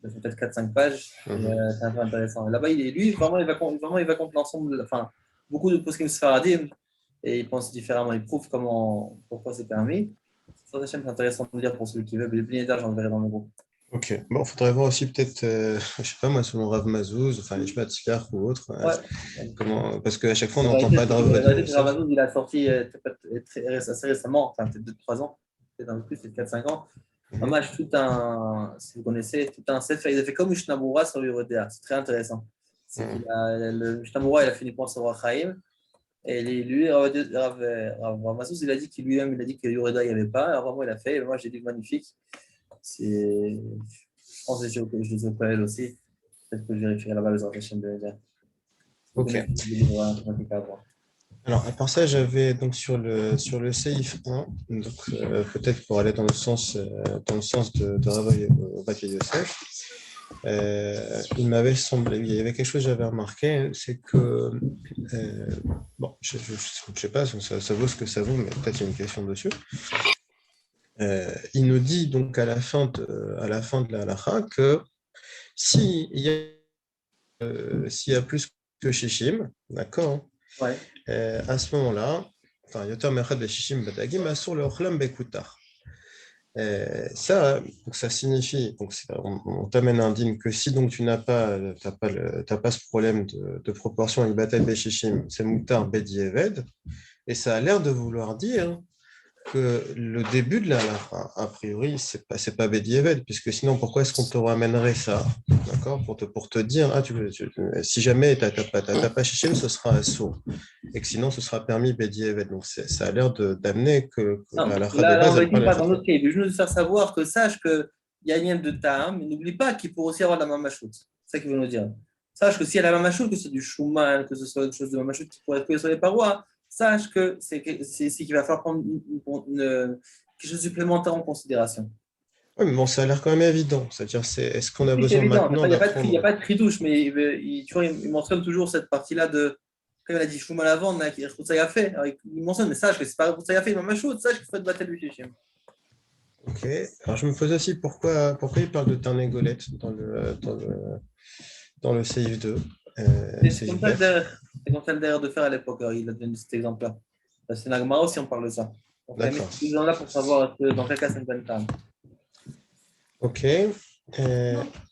C'est peut-être 4-5 pages. C'est un peu intéressant. Là-bas, lui, vraiment, il va contre l'ensemble, enfin, beaucoup de poskim sfaradim. Et il pense différemment. Il prouve pourquoi c'est permis. C'est intéressant de dire pour celui qui veut. Mais les blinétaires, j'en verrai dans le groupe. Ok. Bon, il faudrait voir aussi peut-être, je ne sais pas moi, selon Rav Mazouz, enfin, les chemins de Sikar ou autre. Ouais. Parce qu'à chaque fois, on n'entend pas de Rav Mazouz. Rav Mazouz, il a sorti assez récemment, enfin, peut-être 2-3 ans, peut-être un peu plus, peut-être 4-5 ans. Hommage, si vous connaissez, tout un sefer. Il a fait comme Mishnah sur Yoredea. C'est très intéressant. Le Mishnah il a fait uniquement sur Rachaim. Et lui, Rav Mazouz, il a dit qu'il lui-même, il a dit que Yoredea, il n'y avait pas. Alors vraiment, il a fait. Et moi, j'ai dit magnifique. Je pense que je les ai au Koel aussi. Peut-être que je vérifierai là-bas les chaîne de Yoredea. Ok. Alors, à part ça, j'avais donc sur le Seif 1, donc peut-être pour aller dans le sens de Rav Yosef, il m'avait semblé, il y avait quelque chose que j'avais remarqué, c'est que, bon, je ne sais pas, ça vaut ce que ça vaut, mais peut-être il y a une question dessus. Il nous dit donc à la fin de la halakha que s'il y a plus que Shishim, d'accord, ouais. À ce moment-là, enfin, Yoter Mechad le Shishim Badagim Asur le Ochlam Bekutar. Ça signifie, donc on t'amène un dîme que si donc tu n'as pas ce problème de proportion avec Batel Beshishim, c'est Moutar Bedieved, et ça a l'air de vouloir dire que le début de la halakha, a priori, c'est pas Bedieved, puisque sinon, pourquoi est-ce qu'on te ramènerait ça, d'accord, pour te dire, si jamais tu n'as pas Shishim, ce sera Assour, et que sinon, ce sera permis Bedieved. Donc, ça a l'air d'amener que la halakha de base... On va pas dans notre cas. Il veut juste nous faire savoir sache que il y a une ligne de Ta'am, mais n'oublie pas qu'il peut aussi avoir de la mamachout. C'est ça qu'il veut nous dire. Sache que s'il y a la mamachout, que c'est du shuman, que ce soit quelque chose de mamachout qui pourrait être collé sur les parois, sache que c'est qu'il va falloir prendre quelque chose de supplémentaire en considération. Oui, mais bon, ça a l'air quand même évident. C'est-à-dire, est-ce qu'on a Oui, c'est besoin évident. maintenant Il n'y a d'apprendre? pas de tridouche, mais tu vois, il mentionne toujours cette partie-là de. Quand il a dit Shuman avant, qui a fait. Alors, il mentionne, mais sache que c'est pas ça a fait, il m'a chaud, sache qu'il faut être battu le Shishim. Ok. Alors, je me pose aussi pourquoi il parle de Tarnégolette dans le CIF2. C'est comme ça le derrière de faire à l'époque. Il a donné cet exemple-là. C'est Nagmara aussi, on parle de ça. Donc, il a mis ces gens-là pour savoir dans quel cas c'est une bonne femme. Ok.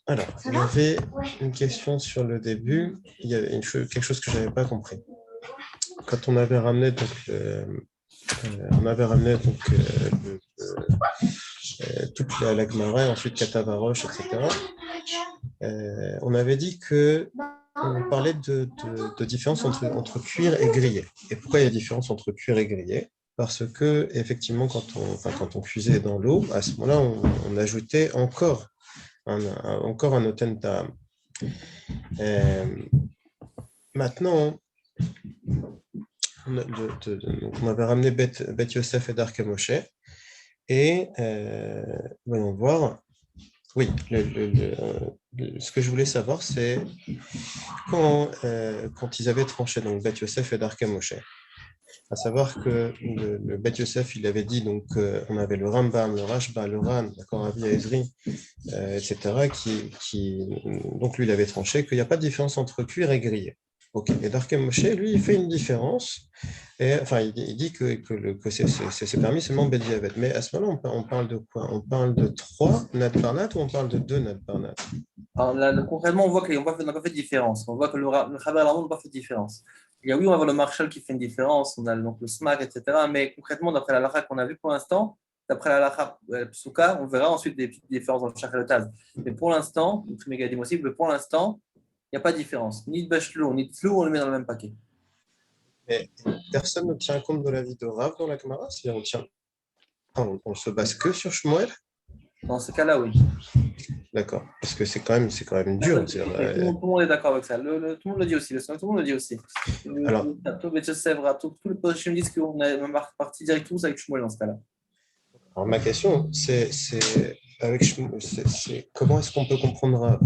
Alors, il y avait une question sur le début. Il y avait quelque chose que je n'avais pas compris. Quand on avait ramené toute la Gemara, ensuite Katavarosh, etc. On avait dit on parlait de différence entre cuir et grillé. Et pourquoi il y a différence entre cuir et grillé? Parce que, effectivement, quand on cuisait dans l'eau, à ce moment-là, on ajoutait encore un noten ta'am. Maintenant, on avait ramené Bet Yosef et Darke Moshe. Et voyons voir. Oui, ce que je voulais savoir, c'est quand ils avaient tranché, donc Bet Yosef et Darke Moshe. À savoir que le Bet Yosef, il avait dit, donc on avait le Rambam, le Rashba, le Ran, d'accord, Rabbi Ezri, etc., donc lui, il avait tranché qu'il n'y a pas de différence entre cuir et grillé. Ok. Et Darke Moshe, lui, il fait une différence. Et, enfin, il dit que c'est permis seulement Bediavet. Mais à ce moment-là, on parle de quoi? On parle de 3 Nat Barnat ou on parle de 2 Nat Barnat? Alors là, concrètement, on voit qu'on n'a pas fait de différence. On voit que le Chaber Lamont n'a pas fait de différence. Oui, on va voir le Marshall qui fait une différence, on a donc le SMAC, etc. Mais concrètement, d'après la Lacha qu'on a vu pour l'instant, d'après la Lacha Psuka, on verra ensuite des petites différences dans le Shach et le Taz. Mais pour l'instant, mais pour l'instant, il n'y a pas de différence. Ni de Bachelot, ni de Tlou, on le met dans le même paquet. Mais personne ne tient compte de l'avis de Rav dans la Gemara? C'est-à-dire, on se base que sur Shmuel? Dans ce cas-là, oui. D'accord. Parce que c'est quand même dur. Tout le monde est d'accord avec ça. Tout le monde le dit aussi. Tout le monde le dit aussi. Alors, tous les poches me disent qu'on a une partie directement avec Shmuel dans ce cas-là. alors ma question, c'est comment est-ce qu'on peut comprendre Rav?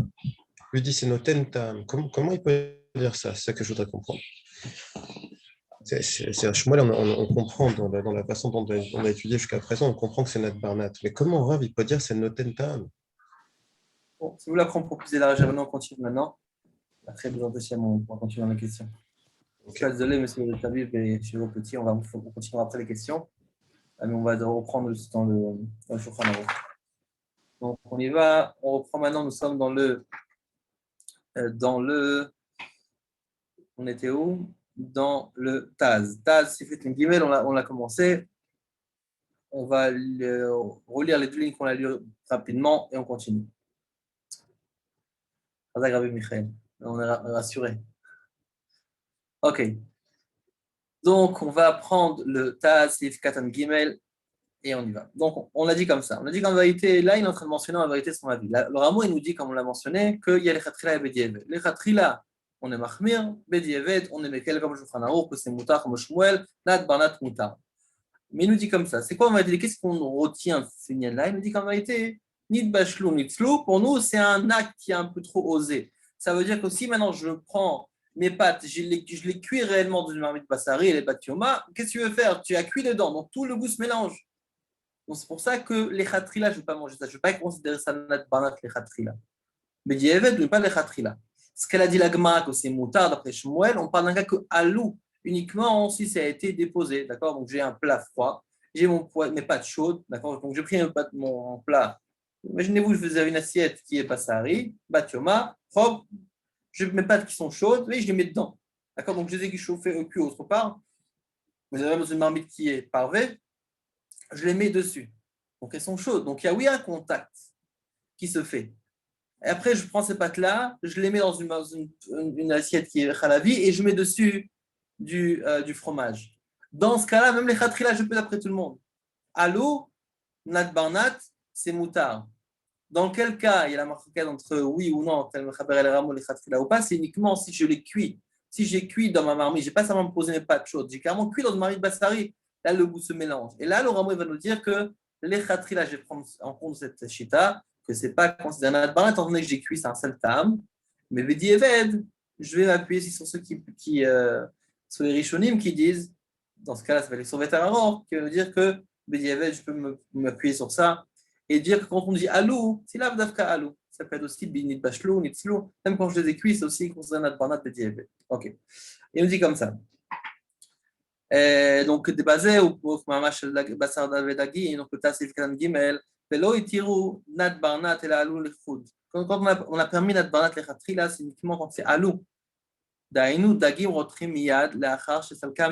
Lui dit c'est noten tam. Comment il peut dire ça? C'est ça que je voudrais comprendre. C'est Shmuel, on comprend dans la façon dont on a étudié jusqu'à présent, on comprend que c'est Nat Barnat. Mais comment Rav il peut dire c'est noten tam? Bon, si vous voulez prendre proposer la région, on continue maintenant. Après, vous empêchez, on va continuer dans les questions. Okay. Je suis désolé, monsieur le Tabib et chez vos petits, on continuer après les questions. Mais on va reprendre dans le Shulchan Aruch. Donc, on y va. On reprend maintenant. Nous sommes dans le. On était où? Dans le Taz. Taz, c'est fait une guimel, on l'a commencé. On va relire les deux lignes qu'on a lues rapidement et on continue. On est rassuré. Ok. Donc, on va prendre le Taz, Sif Katan Gimel, et on y va. Donc, on l'a dit comme ça. On a dit qu'en vérité, là, il est en train de mentionner en vérité son avis. Le Ramo, il nous dit, comme on l'a mentionné, qu'il y a les Khatrila et Bedievet. Les Khatrila, on est Mahmir, Bedievet, on est Mekel comme Shulchan Aruch, que c'est Moutar comme Shmuel, Nat Barnat Moutar. Mais il nous dit comme ça. C'est quoi en vérité? Qu'est-ce qu'on retient de ce là? Il nous dit qu'en vérité, ni de Bachelou, ni de Tlou, pour nous, c'est un acte qui est un peu trop osé. Ça veut dire que si maintenant je prends mes pâtes, je les cuis réellement dans une marmite Bassari et les pâtes Yoma, qu'est-ce que tu veux faire? Tu as cuit dedans, donc tout le goût se mélange. Donc c'est pour ça que les khatrila, je ne vais pas manger ça. Je ne vais pas considérer ça nat banat les khatrila. Mais Diévet, ne pas les khatrila. Ce qu'elle a dit la Gemara, que c'est moutard d'après Shmuel, on parle d'un cas que alou, uniquement si ça a été déposé. D'accord? Donc j'ai un plat froid, j'ai mes pâtes chaudes. D'accord? Donc j'ai pris mon plat. Imaginez-vous, je faisais une assiette qui est Bassari, Batioma, hop, j'ai mes pâtes qui sont chaudes et je les mets dedans. D'accord? Donc je les ai chauffées au cul autre part. Vous avez dans une marmite qui est parvée, je les mets dessus. Donc elles sont chaudes. Donc il y a oui un contact qui se fait. Et après, je prends ces pâtes-là, je les mets dans une assiette qui est khalavi et je mets dessus du fromage. Dans ce cas-là, même les khatrila, je peux d'après tout le monde. À l'eau, nat barnat, c'est moutard. Dans quel cas il y a la marquette entre oui ou non, tel mechaber el ramo lechatchila ou pas, c'est uniquement si je les cuis. Si j'ai cuit dans ma marmite, je n'ai pas seulement posé mes pâtes chaudes, j'ai carrément cuit dans une marmite bassari, là le goût se mélange. Et là, le ramo il va nous dire que lechatchila, je vais prendre en compte cette shita, que ce n'est pas considéré un adbar, étant donné que j'ai cuit, c'est un seul tam. Mais Vedi Eved, je vais m'appuyer sur ceux sur les Rishonim qui disent, dans ce cas-là, ça va être les Sauveter Aror, qui veut dire que Vedi Eved, je peux m'appuyer sur ça et dire que quand on dit alou, c'est l'avdavka alou. Ça peut être aussi binit bachlou, nitzlou. Même quand je les ai cuits, c'est aussi considéré un adbarnat Vedi Eved. Ok. Et on dit comme ça. Donc, débasé ou pour mamash basar davedagi, donc le tassif kan gimel, velo itiru nat barnat et la alou lechud. Quand on a permis nat barnat lechatri, là, c'est uniquement quand c'est alou. דהיינו דגים רותחים מיד לאחר שסלקה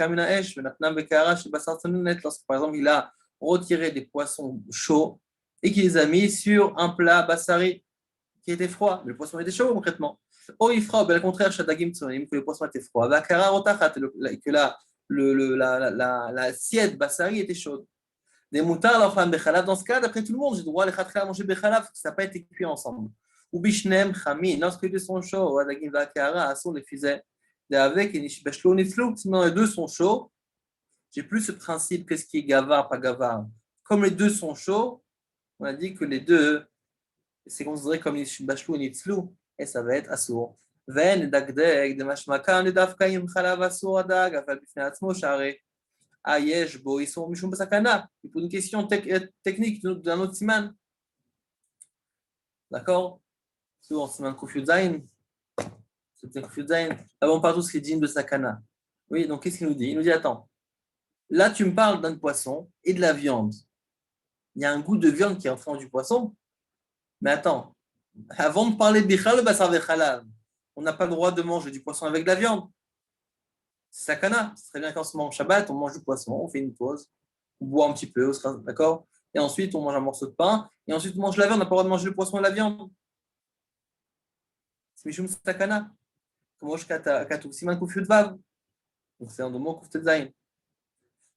מן האש ונתנם בקערה של בשר צוננת, lorsque par exemple il a retiré des poissons chauds et qu'il les a mis sur un plat bassari qui était froid, mais le poisson était chaud concrètement. Ou il fera au contraire shadagim tsonim, que le poisson était froid, והקערה רותחת, que l'assiette bassari était chaude. Des moutards l'enfant bechalav, dans ce cas d'après tout le monde j'ai le droit à manger bechalav parce que ça n'a pas été cuit ensemble. Ou bishnem chamin, lorsque les deux sont chauds, adagim vakara, asson les fusées, avec et nishbashlo nitzlou, sinon les deux sont chauds, j'ai plus ce principe qu'est-ce qui est gavar, pas gavar. Comme les deux sont chauds, on a dit que les deux, c'est considéré comme nishbashlo et nitzlou, et ça va être assour. Ven dagdeg de mashmakan de dafkaim chalav assour adag, afal bifne atzmo share. Ayesh bo, ils sont mishum basakana. Et pour une question technique d'un autre siman. D'accord? Souvent, siman kufyudzain. C'est kufyudzain. Là, on parle tout ce qui est digne de sakana. Oui, donc qu'est-ce qu'il nous dit? Il nous dit attends, là, tu me parles d'un poisson et de la viande. Il y a un goût de viande qui est entré dans du poisson. Mais attends, avant de parler de bichal, le basar vechalav, on n'a pas le droit de manger du poisson avec de la viande. C'est sakana. C'est très bien qu'en ce moment, Shabbat, on mange du poisson, on fait une pause, on boit un petit peu, d'accord? Et ensuite, on mange un morceau de pain, et ensuite, on mange la viande, on n'a pas le droit de manger le poisson et la viande. C'est Mishum Sakana. Comme je katu, Siman Kufyud Vav. Donc, c'est un mot Kuftet Zain.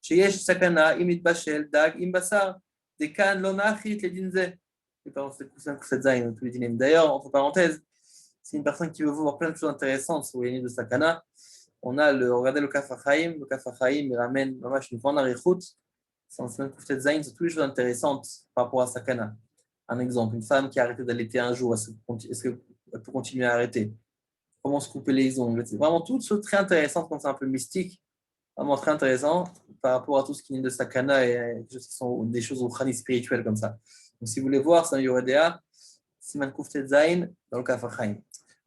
Sheyesh Sakana, Imit Bashel, Dag, Imbasar, Dekan, Lonachit, les Dinze. C'est Kuftet Zain, tous les dîners. D'ailleurs, entre parenthèses, c'est une personne qui veut voir plein de choses intéressantes sur les lignes de Sakana. Regardez le Kaf HaChaim, il ramène une grande arichout, c'est en semaine Kuftet Zain, c'est toutes les choses intéressantes par rapport à Sakana. Un exemple, une femme qui a arrêté d'allaiter un jour, est-ce qu'elle peut continuer à arrêter? Comment se couper les ongles? C'est vraiment toutes choses très intéressantes, quand c'est un peu mystique, vraiment très intéressant par rapport à tout ce qui est de Sakana et qui sont des choses rouchani spirituelles comme ça. Donc si vous voulez voir, c'est un Yoredea, Siman Kuftet Zain, dans le Kaf HaChaim.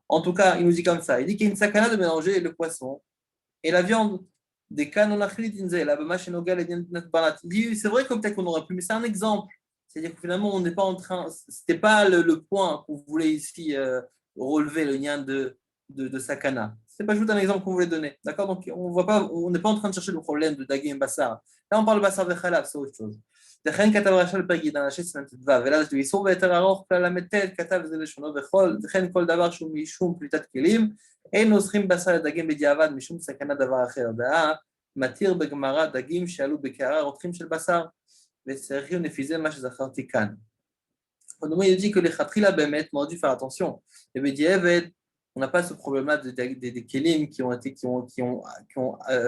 En tout cas, il nous dit comme ça. Il dit qu'il y a une sakana de mélanger le poisson et la viande. Des canons la bama et dit c'est vrai que peut-être qu'on aurait pu, mais c'est un exemple. C'est-à-dire que finalement, on n'est pas en train. C'était pas le point qu'on voulait ici relever le lien de sakana. C'est pas juste un exemple qu'on voulait donner. D'accord? Donc, on n'est pas en train de chercher le problème de dagim bassar. Là, on parle de bassar vechalab, c'est autre chose. וכן כתב רש"י בפרק ד' סימן ט"ו, אלא זה איסור בהיתר ארוך כלל ל"ט, כתב זה לשונו וכן כל דבר שהוא משום פליטת כלים, אין נוזכים בשר לדגים בדיעבד משום סכנת דבר אחר. דעה מתיר בגמרא דגים שעלו בקערה רותחים של בשר, וצריכים לפי זה מה שזכרתי כאן. Donc, il dit que les khatri là, Bémet, on a dû faire attention. Et Bedieved, on n'a pas ce problème-là des kélim qui ont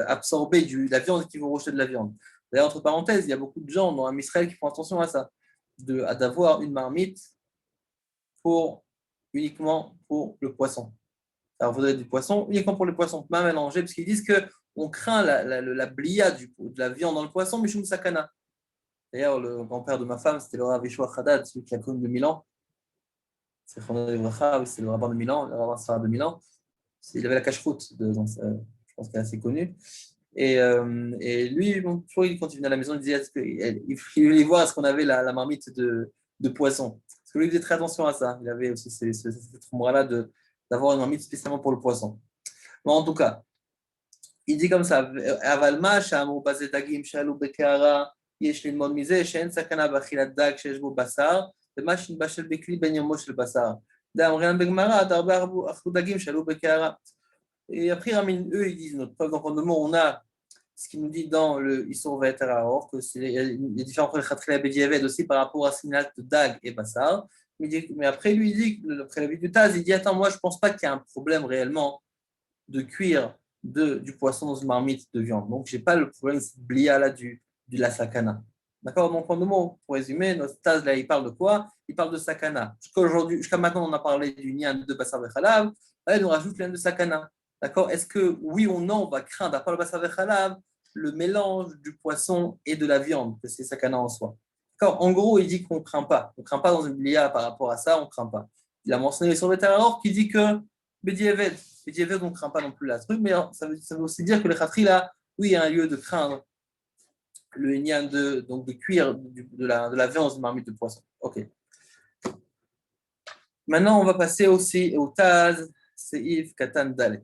absorbé de la viande et qui vont rejeter de la viande. D'ailleurs, entre parenthèses, il y a beaucoup de gens dans Israël qui font attention à ça, d'avoir une marmite uniquement pour le poisson. Alors, vous avez du poisson uniquement pour le poisson, pas mélanger, parce qu'ils disent qu'on craint la blia de la viande dans le poisson, mais Mishum Sakana. D'ailleurs, le grand-père de ma femme, c'était le Rav Yeshua Haddad, celui qui a connu de Milan. C'est le rabbin de Milan, le rabbin Sarah de Milan. Il avait la cache-route, je pense qu'elle est assez connue. Et lui, toujours, quand il venait à la maison, il disait il voulait voir est-ce qu'on avait la marmite de poisson. Parce que lui, il faisait très attention à ça. Il avait aussi cette remora-là d'avoir une marmite spécialement pour le poisson. Bon, en tout cas, il dit comme ça Avalma, Shamu, Bazedagim, Shalou, Bekara, Yesh Lilmon Mise, Shen, Sakana, Bachilat Dag, Sheshbo, Basar, Mashin, Bachel, Bekli, Ben Yomosh, le Basar. Dam, Rien, Begmara, Darbar, Achudagim, Shalou, Bekara. Et après, eux, ils disent notre preuve. Donc, en deux mots, on a ce qu'il nous dit dans le Issur Vaeter Aor, que il y a des différences entre le Khatria Bediavad aussi par rapport à Sinat de Dag et Bassar. Mais après, lui, il dit, après la vie du Taz, il dit attends, moi, je ne pense pas qu'il y a un problème réellement de cuire du poisson dans une marmite de viande. Donc, je n'ai pas le problème de cette blia-là de la sakana. D'accord. Donc, en deux mots, pour résumer, notre Taz, là, il parle de quoi? Il parle de sakana. Jusqu'à maintenant, on a parlé du nian de Bassar Vechalav. Là, il nous rajoute le nian de sakana. D'accord. Est-ce que, oui ou non, on va craindre, à part le Bassar Vechalav, le mélange du poisson et de la viande, que c'est sakana en soi? D'accord. En gros, il dit qu'on ne craint pas. On ne craint pas dans une blia par rapport à ça, on ne craint pas. Il a mentionné sur le Terror qui dit que Bediavad, on ne craint pas non plus la truc, mais ça veut aussi dire que le khatri, là, oui, il y a un lieu de craindre le nian de cuire de la viande dans une marmite de poisson. Ok. Maintenant, on va passer aussi au Taz, Seif Katan Dalet.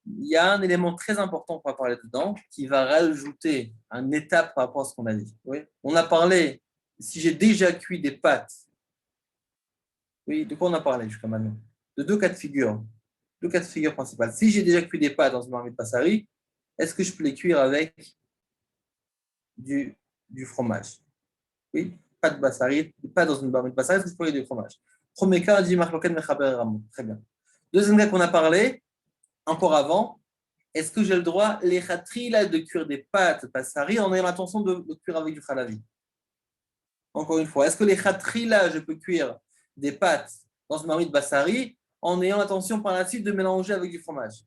Il y a un élément très important qu'on va parler dedans qui va rajouter une étape par rapport à ce qu'on a dit. Oui. On a parlé, si j'ai déjà cuit des pâtes, oui, de quoi on a parlé jusqu'à maintenant? De deux cas de figure. Deux cas de figure principales. Si j'ai déjà cuit des pâtes dans une marmite passari, est-ce que je peux les cuire avec du fromage? Oui, pas de bassari, pas dans une marmite passari, est-ce que je peux cuire du fromage? Premier cas, on dit Marloken Mechaber Ramon. Très bien. Deuxième cas qu'on a parlé, encore avant, est-ce que j'ai le droit, les khatri, là, de cuire des pâtes passari en ayant l'intention de cuire avec du khalavi? Encore une fois, est-ce que les khatri, là, je peux cuire des pâtes dans une marmite bassari en ayant l'intention par la suite de mélanger avec du fromage?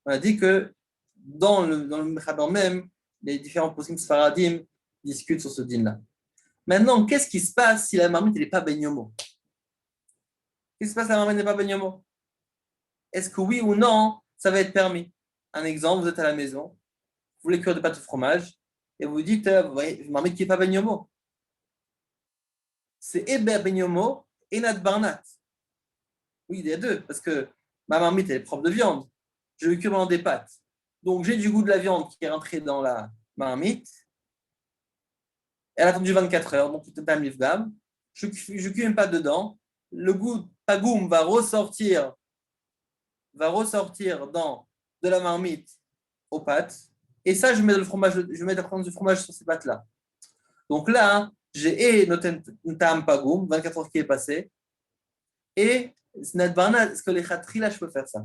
On a dit que dans le Mechaber même, les différents poskim sfaradim discutent sur ce din-là. Maintenant, qu'est-ce qui se passe si la marmite n'est pas benyomo? Qu'est-ce qui se passe si la marmite n'est pas benyomo? Est-ce que oui ou non, ça va être permis? Un exemple, vous êtes à la maison, vous voulez cuire des pâtes de fromage, et vous dites, vous voyez, une marmite qui n'est pas benyomo. C'est Eber benyomo et Nat Barnat. Oui, il y a deux, parce que ma marmite, elle est propre de viande. Je vais cuire dans des pâtes. Donc, j'ai du goût de la viande qui est rentré dans la marmite. Elle a attendu 24 heures, donc tout est un mifgam. Je cuis une pâte dedans. Le goût pagoum va ressortir dans de la marmite aux pâtes. Et ça, je mets le fromage, je mets du fromage sur ces pâtes-là. Donc là, j'ai un tam pagoum, 24 heures qui est passé. Et est-ce que les khatri, là, je peux faire ça?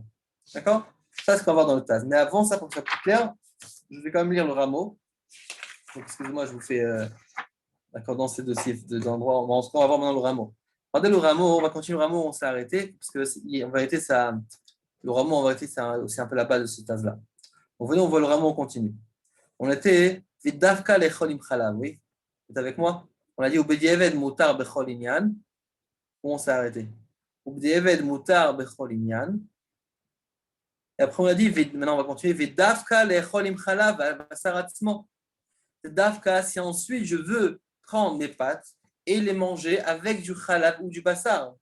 D'accord? Ça, c'est ce qu'on va voir dans le Taz. Mais avant ça, pour que ça soit plus clair, je vais quand même lire le rameau. Donc, excusez-moi, je vous fais d'accord dans ces deux endroits. On va voir maintenant le rameau. Regardez le rameau, on va continuer le rameau, on s'est arrêté, parce que en vérité, le rameau, en vérité, c'est un peu la base de ce Taz-là. Donc, venez, on voit le rameau, on continue. On était Vidavka lechol im chalav, oui? Vous êtes avec moi? On a dit Ubedieved mutar bechol inyan. Où on s'est arrêté? Ubedieved mutar bechol inyan. Et après, on a dit, maintenant on va continuer, Vedavka lechol im chalav basaratzmo. Davka, si ensuite je veux prendre mes pâtes et les manger avec du khalab ou du bassar.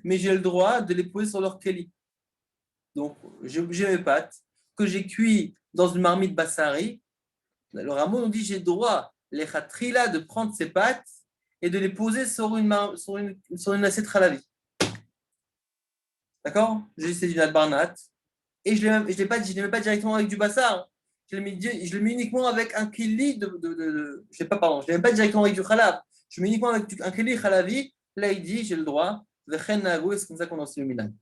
Mais j'ai le droit de les poser sur leur keli. Donc, j'ai mes pâtes que j'ai cuit dans une marmite bassari. Le rameau nous dit j'ai le droit, les khatrila, de prendre ces pâtes et de les poser sur une assiette khalavi. D'accord? C'est du nadbarnat. Et je ne les mets pas directement avec du bassar. Je les mets uniquement avec un kili je ne les mets pas directement avec du khalab. Je mets uniquement avec un kili khalavi. Là, il dit, j'ai le droit. C'est comme ça qu'on enseigne le minag.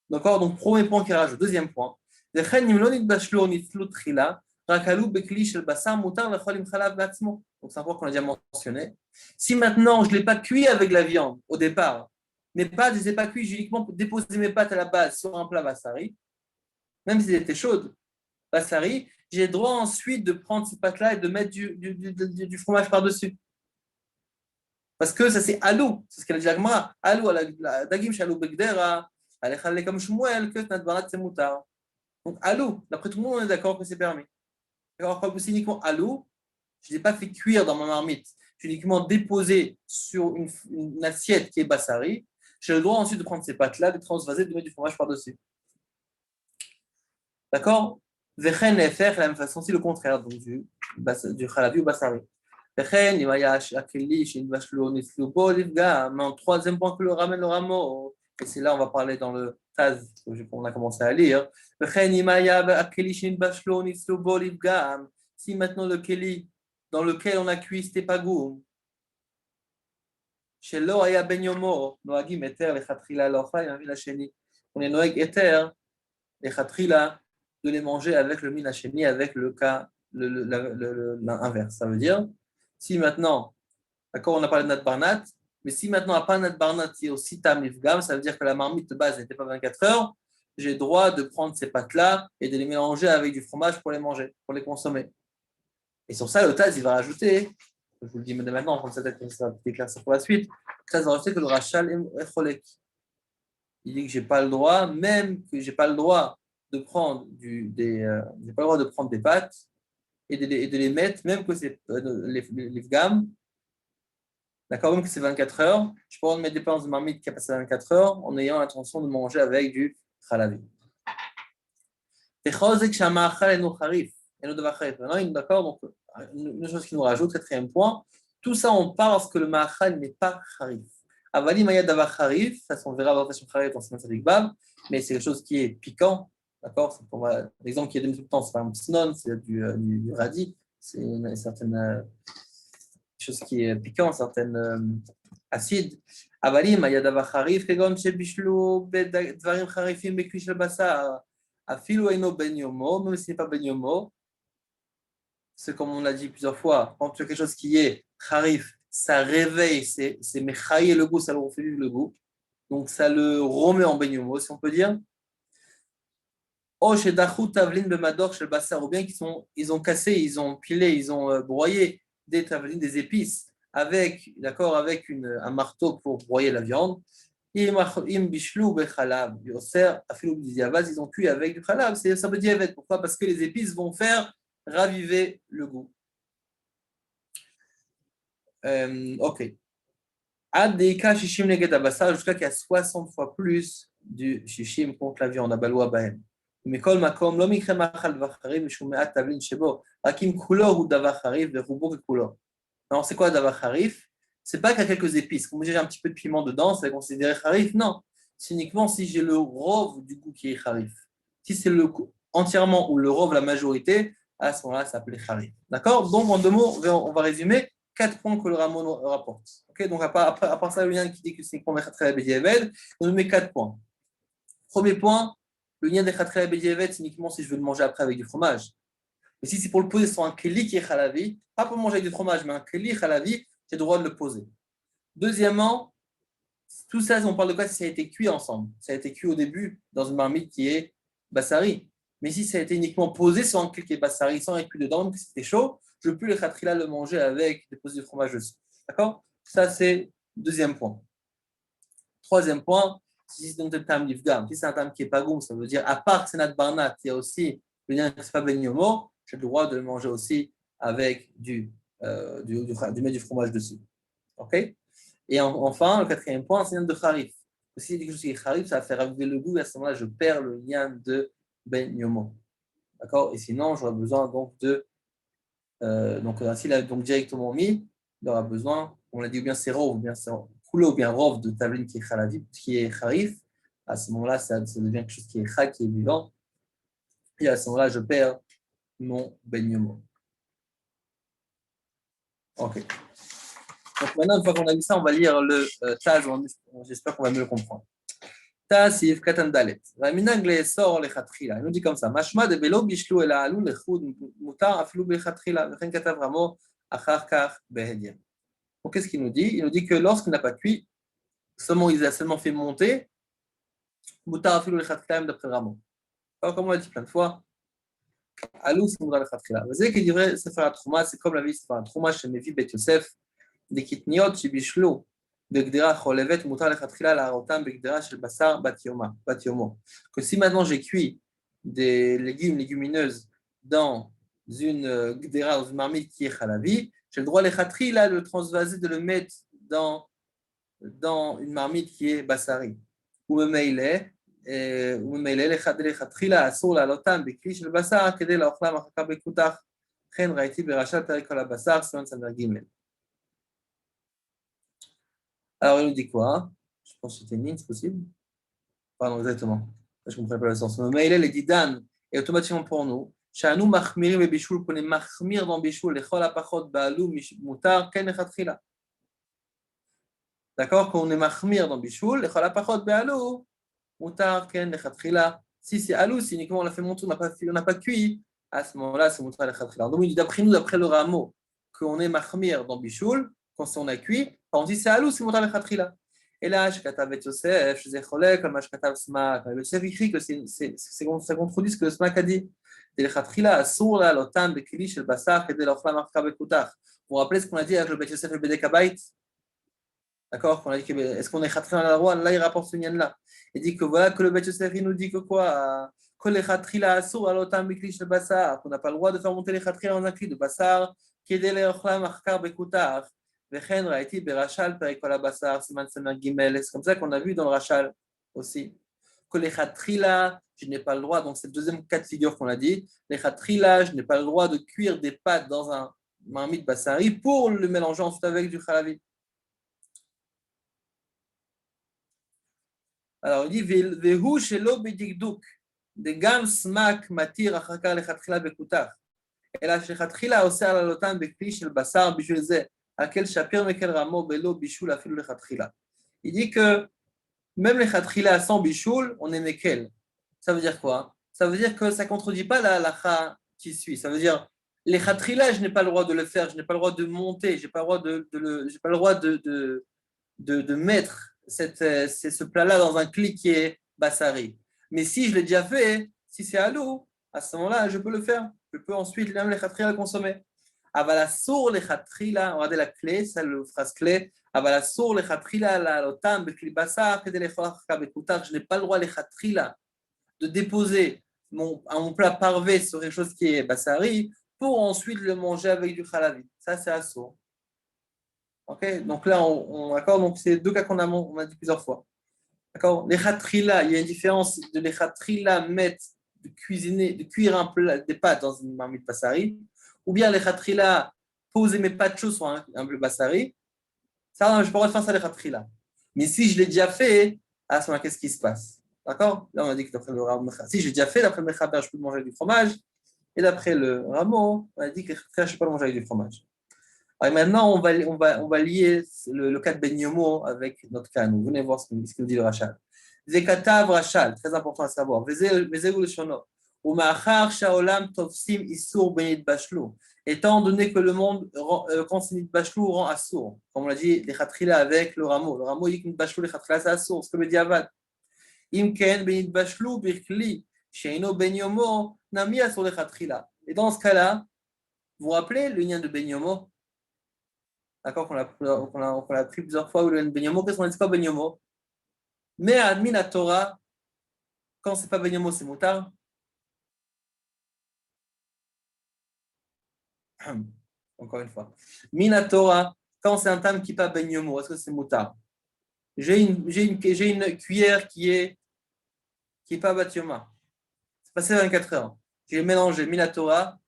D'accord? Donc, premier point qui rajoute. Deuxième point. Donc, c'est un point qu'on a déjà mentionné. Si maintenant, je ne l'ai pas cuit avec la viande au départ, mes pâtes, je ne les ai pas cuites, j'ai uniquement déposé mes pâtes à la base sur un plat bassari, même s'ils étaient chaudes, bassari, j'ai le droit ensuite de prendre ces pâtes-là et de mettre du fromage par-dessus. Parce que ça, c'est alou, c'est ce qu'elle a dit la Gemara. Alou, la dagim shalou begdera, alechale comme Shmuel, que nadbarat c'est moutar. Donc, alou, d'après tout le monde, on est d'accord que c'est permis. Alors, quand c'est uniquement alou, je ne l'ai pas fait cuire dans ma marmite, je l'ai uniquement déposé sur une assiette qui est bassari. J'ai le droit ensuite de prendre ces pâtes-là, de transvaser, de mettre du fromage par-dessus. D'accord? Vechen faire la même façon, c'est le contraire. Donc, du Khalavi ou Basari. Mais en troisième point que le ramène le rameau, et c'est là on va parler dans le Taz qu'on a commencé à lire. Si maintenant le Keli dans lequel on a cuit c'était pas goût, chez l'Oaya Ben Yomo, Noagim Eter, les Khatrila, l'Ocha, et la Sheni. On est Noag Eter, les Khatrila, de les manger avec le Minacheni, avec le cas, l'inverse. Ça veut dire, si maintenant, d'accord, on a parlé de Nat Barnat, mais si maintenant, à pas Nat Barnat, il y a aussi Tam Ifgam, ça veut dire que la marmite de base n'était pas 24 heures, j'ai le droit de prendre ces pâtes-là et de les mélanger avec du fromage pour les manger, pour les consommer. Et sur ça, le Taz, il va rajouter, je vous le dis maintenant, en ça va éclaircir pour la suite, le Taz va rajouter que le Rachal est cholek. Il dit que j'ai pas le droit, même que j'ai pas le droit de prendre j'ai pas le droit de prendre des pâtes et de les mettre, même que c'est les gammes, d'accord, même que c'est 24 heures, je peux mettre des pâtes de marmite qui a passé 24 heures en ayant l'intention de manger avec du khalavi. D'accord, donc une chose qui nous rajoute, quatrième point, tout ça on parle parce que le ma'achal n'est pas kharif. Avali maya davar kharif, ça on verra dans la kharif dans Sadik Bab, mais c'est quelque chose qui est piquant, d'accord. L'exemple qui est donné tout le temps, c'est par exemple snon, c'est du radis, c'est une certaine chose qui est piquant, certaine acide. Avali maya davar kharif, kegon shebishlu bedvarim kharifim bekvish al-basar, afilu eno ben yomo, même si ce n'est pas ben yomo. C'est comme on l'a dit plusieurs fois, quand tu as quelque chose qui est kharif, ça réveille, c'est mechaï le goût, ça le refait vivre le goût. Donc ça le remet en beignomo, si on peut dire. Ou bien ils ont cassé, ils ont pilé, ils ont broyé des tavlines, des épices, avec un marteau pour broyer la viande. Ils ont cuit avec du khalab, ça veut dire pourquoi? Parce que les épices vont faire raviver le goût. Ok. Jusqu'à qu'il y a 60 fois plus du shishim contre la viande à Baloua Bahem. Mais kol makom lo mikre machal v'charim mishum me'at tavlin shebo hakim kulo hu davar charif ve'rubo kulo. Alors c'est quoi davar charif? C'est pas qu'il y a quelques épices. Comme j'ai un petit peu de piment dedans, c'est considéré charif? Non. C'est uniquement si j'ai le rov du goût qui est charif. Si c'est le entièrement ou le rov la majorité, à ce moment-là, ça s'appelle charif. D'accord? Donc en deux mots, on va résumer 4 points que le Ramon rapporte. Okay, donc, à part ça, le lien qui dit que c'est une première Khatrila Bediavad, on nous met 4 points. Premier point, le lien des Khatrila Bediavad, c'est uniquement si je veux le manger après avec du fromage. Mais si c'est pour le poser sur un keli qui est khalavi, pas pour manger avec du fromage, mais un keli khalavi, j'ai le droit de le poser. Deuxièmement, tout ça, on parle de quoi si ça a été cuit ensemble. Ça a été cuit au début dans une marmite qui est bassari. Mais si ça a été uniquement posé sur un keli qui est bassari, sans être cuit dedans, même si c'était chaud, je peux le Khatrila le manger avec déposer du fromage dessus. D'accord? Ça, c'est le deuxième point. Troisième point, si c'est un tam d'ifgam, si c'est un tam qui n'est pas goum, ça veut dire, à part que c'est nat barnat, il y a aussi le lien que ce n'est pas ben yomo, j'ai le droit de le manger aussi avec du fromage dessus. OK? Et enfin, le quatrième point, c'est le lien de kharif. Si il y a quelque chose qui est kharif, ça va faire raviver le goût, et à ce moment-là, je perds le lien de ben yomo. D'accord? Et sinon, j'aurais besoin donc de. S'il a donc directement mis, il aura besoin, on l'a dit, ou bien c'est rov, ou bien c'est coulé, ou bien rov de tavline qui est khalavi, qui est kharif. À ce moment-là, ça devient quelque chose qui est kha, qui est vivant. Et à ce moment-là, je perds mon beignement. Ok. Donc maintenant, une fois qu'on a vu ça, on va lire le Taz. J'espère qu'on va mieux le comprendre. Taz, Yves Katandalet. Raminag le sort le khatrila. Il nous dit comme ça. Mashma de belo bishlu el alou le choud mutar aflou be khatrila. V'chen katav ramo achar kach behedir. Donc qu'est-ce qu'il nous dit? Il nous dit que lorsqu'il n'a pas cuit, il a seulement fait monter mutar aflou le khatrila d'après Ramo. Alors comme on l'a dit plein de fois, alou c'est mutar le khatrila. Vous savez qu'il dirait Sefer HaTrouma, c'est comme la vie Sefer HaTrouma chez Mevi Bet Yosef. des kitniot shibishlu begdera cholevet mutar lechatchila la'arotam begdera shel basar bat yomo. Que si maintenant j'ai cuit des légumineuses dans une gdera, dans une marmite qui est chalavi, j'ai le droit lechatchila de le transvaser, de le mettre dans une marmite qui est basari. Ou memeile lechatchila asur la'alotam bekli shel basar kedei la'ochlam achakar bekutach. Chen Raiti Berachal Perek Al Basar, Siman Samar Gimel. Alors, il nous dit quoi? Je pense que c'était une ligne, c'est possible? Pardon, exactement. Je ne comprends pas le sens. Mais il est dit Dan, et automatiquement pour nous. Shanu machmirim et bishul, qu'on est machmir dans bishul, les chol apachot baalou mutar ken lechatchila. D'accord? Quand on est machmir dans bishul, les chol apachot baalou mutar ken lechatchila. Si c'est alou, si uniquement on a fait monter, on n'a pas cuit, à ce moment-là, c'est mutar lechatchila. Donc, il dit d'après nous, d'après le rameau, qu'on est machmir dans bishul, quand on a cuit, quand on dit c'est alou, c'est mutar lechatchila. Et là, je katav et Yosef, je zécholek, comme je katav Smak. Le Yosef écrit que ça contredit ce que le Smak a dit. Vous vous rappelez ce qu'on a dit avec le Bet Yosef et le Bedek Habayit? D'accord? Qu'on a dit que est-ce qu'on est khatrila la roi? Là, il rapporte ce lien là. Il dit que voilà que le Bet Yosef il nous dit que quoi? Que les khatrila assour à l'otam bekli shel basar, qu'on n'a pas le droit de faire monter les khatrila dans un cli de basar, qui est les ochlam achkar bekutar. C'est comme ça qu'on a vu dans le Rachal aussi. Que les khatrila, je n'ai pas le droit, donc c'est le deuxième cas de figure qu'on a dit. Les khatrila, je n'ai pas le droit de cuire des pâtes dans un marmite basari pour le mélanger ensuite avec du khalavi. Alors il dit Vehu shelo bedikduk, de gam smak matir achakar le khatrila bekutar. Et là, chez khatrila, aussi à la lotan bekli shel basar bijul ze. Il dit que même les khatrila sans bichoul, on est mekel. Ça veut dire quoi? Ça veut dire que ça ne contredit pas la halakha qui suit. Ça veut dire, les khatrila, je n'ai pas le droit de le faire, je n'ai pas le droit de monter, je n'ai pas le droit de mettre ce plat-là dans un cli qui est basari. Mais si je l'ai déjà fait, si c'est alou, à ce moment-là, je peux le faire. Je peux ensuite même les khatrila consommer. Avalasour les khatrila, regardez la clé, c'est la phrase clé. Avalasour les khatrila, la lotam, bekli basar, kede les chorachka bekutar. Je n'ai pas le droit les khatrila de déposer mon plat parvé sur quelque chose qui est basari pour ensuite le manger avec du khalavi. Ça, c'est assour. Ok, donc là, d'accord, donc c'est deux cas qu'on a dit plusieurs fois. D'accord, les khatrila, il y a une différence de les khatrila mettre de cuire un plat, des pâtes dans une marmite basari. Ou bien les khatrila, poser mes pâtes chaudes sur un bleu bassari, ça, je pourrais faire ça les khatrila. Mais si je l'ai déjà fait, à ce moment-là, qu'est-ce qui se passe? D'accord? Là, on a dit que d'après le rameau, si j'ai déjà fait, d'après le mechaber, je peux manger du fromage. Et d'après le rameau, on a dit que je ne peux pas manger avec du fromage. Alors maintenant, on va lier le cas de Ben Yomo avec notre cas. Vous venez voir ce qu'il nous dit le Rachal. Zekatav Rachal, très important à savoir. Vezeu le shono. Étant donné que le monde, quand c'est Nidbashlou, rend assour. Comme on l'a dit, les khatrila avec le rameau. Le rameau dit que Nidbashlou, les khatrila, c'est assour. C'est comme le diavad. Imken, Benidbashlou, Birkli, Sheino, Ben Yomo, Nami, assour les khatrila. Et dans ce cas-là, vous vous rappelez le lien de Ben Yomo? D'accord, qu'on l'a pris plusieurs fois. Le Ben Yomo, qu'est-ce qu'on dit pas Ben Yomo? Mais admin la Torah, quand c'est pas Ben Yomo, c'est moutar. Encore une fois. Minatora, quand c'est un tam qui n'est pas ben yomo, est-ce que c'est moutar? J'ai une cuillère qui est pas batioma. C'est passé 24 heures. J'ai mélangé Minatora,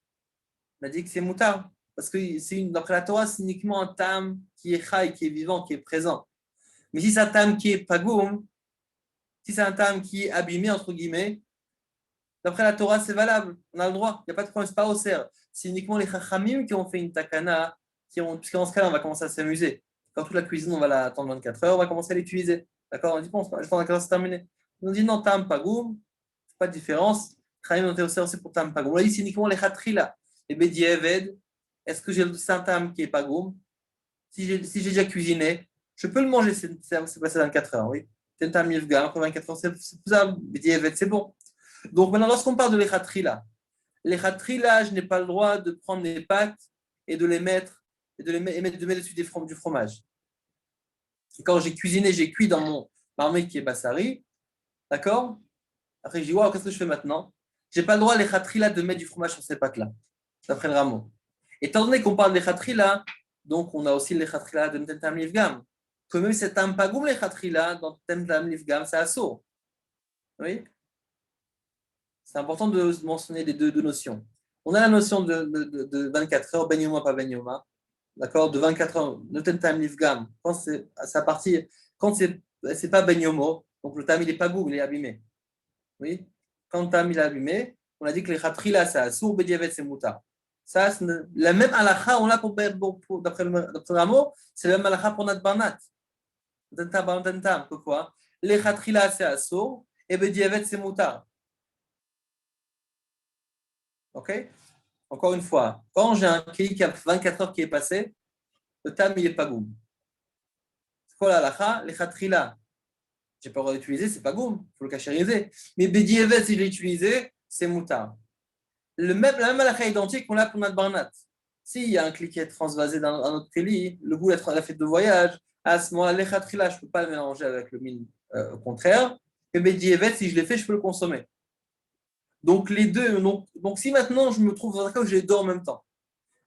on a dit que c'est moutar. Parce que d'après la Torah, c'est uniquement un tam qui est chai, qui est vivant, qui est présent. Mais si c'est un tam qui est pagoum, si c'est un tam qui est abîmé, entre guillemets, d'après la Torah, c'est valable. On a le droit. Il n'y a pas de problème. Ce n'est pas au cerf. C'est uniquement les chachamim qui ont fait une takana, puisque dans ce cas-là, on va commencer à s'amuser. Quand toute la cuisine, on va la attendre 24 heures, on va commencer à l'utiliser. D'accord? On dit, bon, je pense que c'est terminé. On dit, non, tam pagoum, pas de différence. Chachamim ont été au cerf, c'est pour tam pagoum. On a dit, c'est uniquement les chatrila. Les bédiéved, est-ce que j'ai un tam qui est pagoum? Si j'ai déjà cuisiné, je peux le manger, c'est passé 24 heures, oui. C'est un tam yivga, après 24 heures, c'est faisable. Bédiéved, c'est bon. Donc maintenant, lorsqu'on parle de l'echatria, je n'ai pas le droit de prendre les pâtes et de les mettre dessus du fromage. Et quand j'ai cuisiné, j'ai cuit dans mon marmite qui est bassari, d'accord? Après, je dis, waouh, qu'est-ce que je fais maintenant? Je n'ai pas le droit, l'echatria, de mettre du fromage sur ces pâtes-là, d'après le rameau. Étant donné qu'on parle d'echatria, donc on a aussi l'echatria de Ntetam Livgam. Que même c'est un pagoum l'echatria, dans Ntetam Livgam, c'est assaut. Oui? C'est important de mentionner les deux notions. On a la notion de 24 heures, Ben Yoma, pas Ben Yoma. D'accord, de 24 heures, Noten Tam Nifgam. Quand c'est sa partie, quand c'est pas Ben Yomo, donc le Tam il est pas goût, il est abîmé. Oui, quand le Tam il est abîmé, on a dit que les Khatrila, c'est Assour, Bediavet, c'est Moutar. Ça, c'est la même halakha, on l'a d'après le Ramo, c'est la même halakha pour notre Barnat. Pourquoi? Les Khatrila, c'est Assour, et Bediavet, c'est Moutar. Ok? Encore une fois, quand j'ai un keli qui a 24 heures qui est passé, le tam il n'est pas goum. C'est quoi la halakha? Les khatrila, j'ai pas le droit d'utiliser, c'est pas goum, il faut le cachériser. Mais bedievet, si je l'ai utilisé, c'est moutar. La même halakha identique qu'on a pour notre barnat. S'il y a un kli qui est transvasé dans un autre keli, le goût l'a fait de voyage, à ce moment-là, les khatrila, je ne peux pas le mélanger avec le mine contraire. Et bedievet, si je l'ai fait, je peux le consommer. Donc les deux, donc si maintenant je me trouve dans un cas où j'ai les deux en même temps,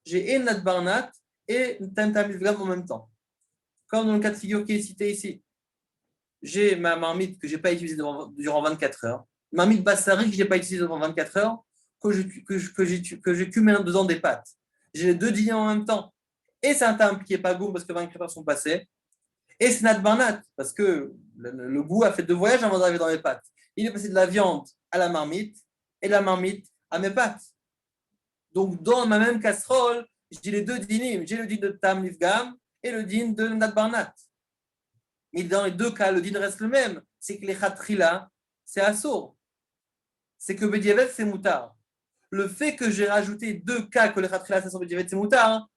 j'ai Nat Barnat et Tamtamivgam en même temps. Comme dans le cas de figure qui est cité ici. J'ai ma marmite que je n'ai pas utilisée durant 24 heures, marmite bassari que je n'ai pas utilisée durant 24 heures, que j'ai cumé dedans des pâtes. J'ai les deux dîners en même temps. Et c'est un tam qui n'est pas goût parce que 24 heures sont passées. Et c'est Nat Barnat parce que le goût a fait deux voyages avant d'arriver dans les pâtes. Il est passé de la viande à la marmite et de la marmite à mes pâtes. Donc, dans ma même casserole, j'ai les deux dinim. J'ai le din de Tam Nifgam et le din de Nat Barnat. Mais dans les deux cas, le din reste le même. C'est que les khatrila, c'est assour. C'est que Bediavet, c'est moutar. Le fait que j'ai rajouté deux cas que les khatrila, c'est assour, Bediavet, c'est moutar,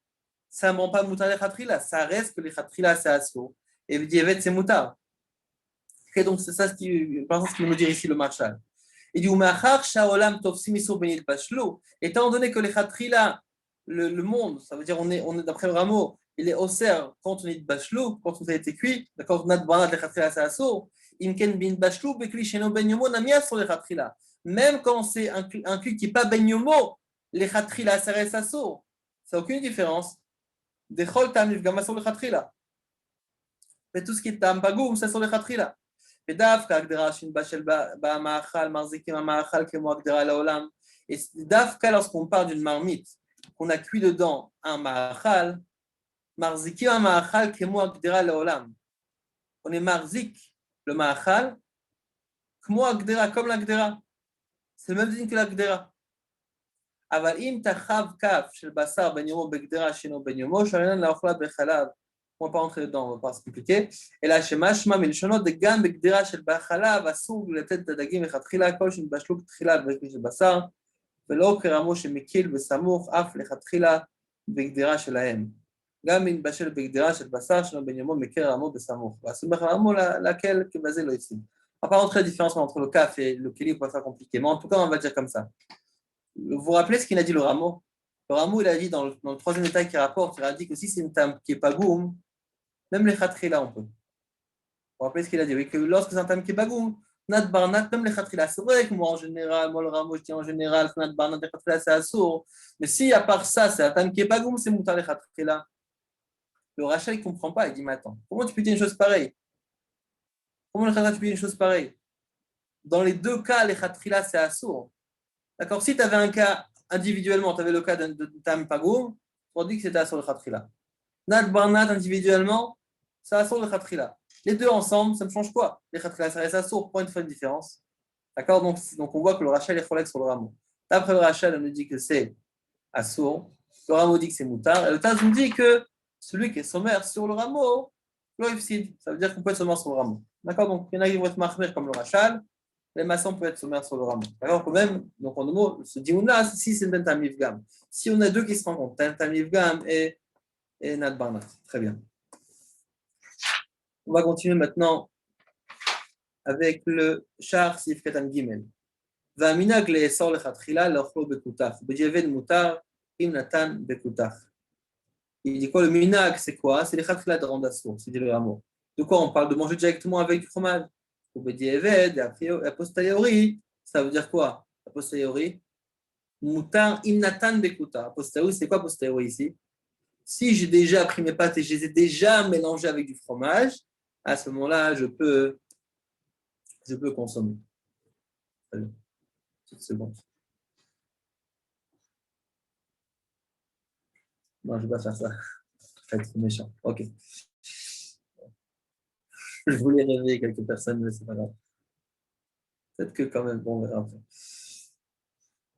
ça ne rend pas moutar les khatrila. Ça reste que les khatrila, c'est assour. Et Bediavet, c'est moutar. Okay, donc, c'est ça ce qui veut dire ici le marshal. Il dit, étant donné que les khatrila, le monde, ça veut dire on est d'après le rameau, il est osser quand on est bachelou, quand on a été cuit, d'accord, on a de les khatrila, c'est assour. Imken bin bachelou, bekli sheno ben yomo, namia sur les khatrila. Même quand c'est un cuit qui n'est pas ben yomo, les khatrila, ça reste assour. Ça n'a aucune différence. Des chol tamif gamma sur les khatrila. Mais tout ce qui est tam pagoum, c'est sur les khatrila. ודווקא הגדרה שנבשל במאכל, מחזיקים המאכל כמו הגדרה לעולם. Et דווקא lorsqu'on parle d'une marmite, qu'on a cuit dedans un מאכל, מחזיקים המאכל כמו הגדרה לעולם. On est marzik, le מאכל, כמו הגדרה, comme l'agdera. C'est le même dîne que l'agdera. אבל אם תחב כף של בשר בן יומו בגדרה שאינו בן יומו, שאינן לאוכלה בחלב. On ne va pas rentrer dedans, on ne va pas s'expliquer. Et là, chez Mashma, Milchonot, de Gam, Begdira, Shel Bachala, Vasoug, la tête de Dagim, et Khatrila, Kol, Shin Bashlouk, Trila, avec le Bassar, Velo, Keramo, chez Mekil, Vesamour, Af, le Khatrila, Begdira, Shel Ahem. Gam, in Bashel, Begdira, Shel Bassar, Shel Benyamo, Mekel, Ramo, Vesamour. C'est Ramo, laquelle, que basé là ici. On ne va pas rentrer la différence entre le Kaf et le Kili, pour faire compliqué. Mais en tout cas, on va dire comme ça. Vous vous rappelez ce qu'il a dit le Ramo? Le Ramo, il a dit dans le troisième détail qu'il rapporte, il a dit que si c'est une tam qui n'est pas goum, même les khatrila, on peut. Vous vous rappelez ce qu'il a dit? Oui, que lorsque c'est un tam qui est bagoum, nat barnat, même les khatrila, c'est vrai que moi en général, moi le Ramo, je dis en général, nat barnat, les khatrila, c'est assour. Mais si à part ça, c'est un tam qui est bagoum, c'est moutar les khatrila. Le rachat, il ne comprend pas. Il dit, mais attends, comment tu peux dire une chose pareille? Comment le khatrila, tu peux dire une chose pareille? Dans les deux cas, les khatrila, c'est assour. D'accord? Si tu avais un cas individuellement, tu avais le cas de tam bagoum, on dit que c'était assour le khatrila. Nat barnat individuellement, ça assour le khatrila. Les deux ensemble, ça me change quoi? Les khatrila, ça reste assour, point de différence. D'accord, donc on voit que le rachel est cholek sur le rameau. D'après le rachel, on nous dit que c'est assour. Le rameau dit que c'est moutar. Et le Taz nous dit que celui qui est sommaire sur le rameau, l'oifsid. Ça veut dire qu'on peut être sommaire sur le rameau. D'accord, donc il y en a qui vont être marqués comme le rachel. Les maçons peuvent être sommaires sur le rameau. D'accord, quand même, donc en mot, ce dioun-là, si c'est un tamivgam. Si on a deux qui se rencontrent, un tamivgam et Nat Barnat. Très bien. On va continuer maintenant avec le char Sif Katan Gimel. Vaminag le sor le khatkhila l'ochlo bekutach. Bediavad mutar im natan bekutach. Il dit quoi le minag, c'est quoi? C'est les khatkhila de randassour, c'est le rameau. De quoi on parle? De manger directement avec du fromage. Ou bediavad, a posteriori, ça veut dire quoi? A posteriori, mutar im natan bekutach. A posteriori, c'est quoi a posteriori ici? Si j'ai déjà pris mes pâtes et je les ai déjà mélangées avec du fromage, à ce moment-là, je peux consommer. Allez, petite seconde. Non, je ne vais pas faire ça. Ça va être méchant. Ok. Je voulais réveiller quelques personnes, mais c'est pas grave. Peut-être que quand même, bon, on verra après.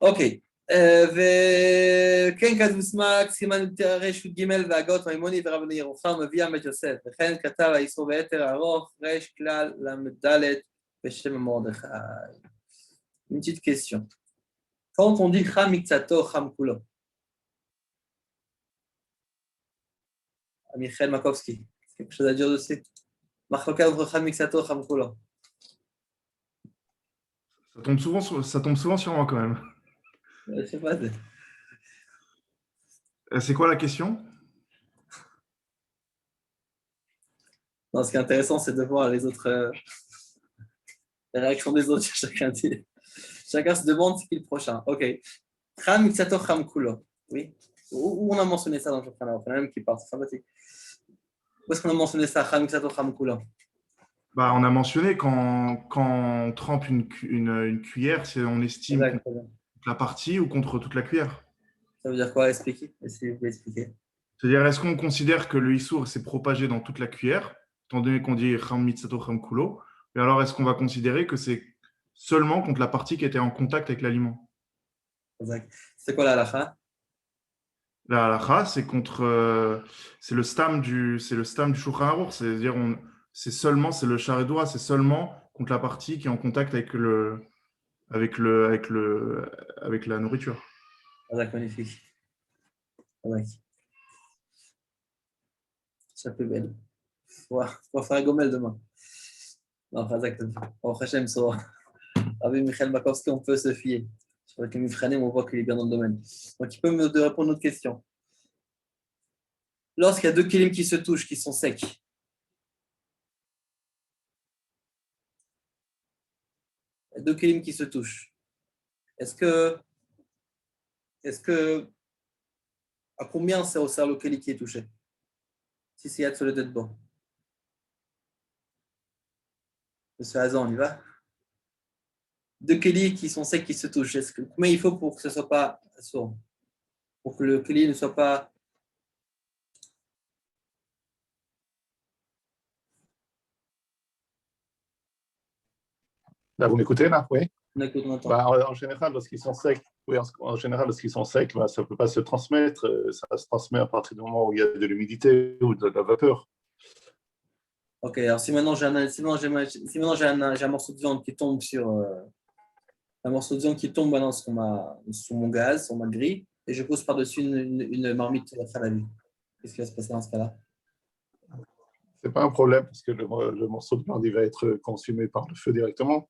Ok. וכן כתבוסמק, סימן רש י"ג והגות מימוני ורבני ירוחם מביא עמת יוסף, וכן כתב האיסור ביתר הארוך רש כלל ל"ד בשם מרדכי. Une petite question. Quand on dit Cham Miksato, Cham Kulo, Michael Makovski, quelque chose à dire dessus? Machloka entre Cham Miksato, Cham Kulo. Ça tombe souvent sur moi quand même. Je sais pas. C'est quoi la question? Non, ce qui est intéressant, c'est de voir les autres, les réactions des autres. Chacun se demande ce qui est le prochain. Ok. Cham Miksato, Cham Kulo. Oui. Où on a mentionné ça dans le Shulchan Aruch? Il y en a même qui partent, c'est sympathique. Où est-ce qu'on a mentionné ça? Cham Miksato, Cham Kulo. Bah, on a mentionné quand on trempe une cuillère, on estime Exact. contre la partie ou contre toute la cuillère. Ça veut dire quoi? Expliquer. Essayez de expliquer. C'est-à-dire, est-ce qu'on considère que le issour s'est propagé dans toute la cuillère, étant donné qu'on dit Cham Mitzato Cham Kulo, et alors est-ce qu'on va considérer que c'est seulement contre la partie qui était en contact avec l'aliment? Exact. C'est quoi la halakha? La halakha, c'est le stam du Shulchan Aruch, c'est-à-dire c'est le charédoua, c'est seulement contre la partie qui est en contact avec la nourriture. Exact, magnifique. Exact. Ça peut belle. On va faire un gomel demain. Non, exact. Au Hachem, sur Rabbi Michael Makovski, on peut se fier. Sur le Mifranim, on voit qu'il est bien dans le domaine. Donc, il peut me répondre à notre question. Lorsqu'il y a deux kilim qui se touchent, qui sont secs, deux kilim qui se touchent, est-ce que à combien c'est au le keli qui est touché? Si c'est Yad sur le dead bon. Monsieur Hazan, on y va? Deux kelis qui sont secs qui se touchent. Combien il faut pour que ce ne soit pas sourd? Pour que le keli ne soit pas. Là, vous m'écoutez là? Oui. On écoute, on entend. Bah, en général, lorsqu'ils sont secs, oui, en général, lorsqu'ils sont secs, bah, ça ne peut pas se transmettre. Ça se transmet à partir du moment où il y a de l'humidité ou de la vapeur. Ok, alors si maintenant j'ai un morceau de viande qui tombe un morceau de viande qui tombe maintenant sur mon gaz, sur ma grille, et je pose par-dessus une marmite à la vue. Qu'est-ce qui va se passer dans ce cas-là? Ce n'est pas un problème parce que le morceau de viande il va être consumé par le feu directement.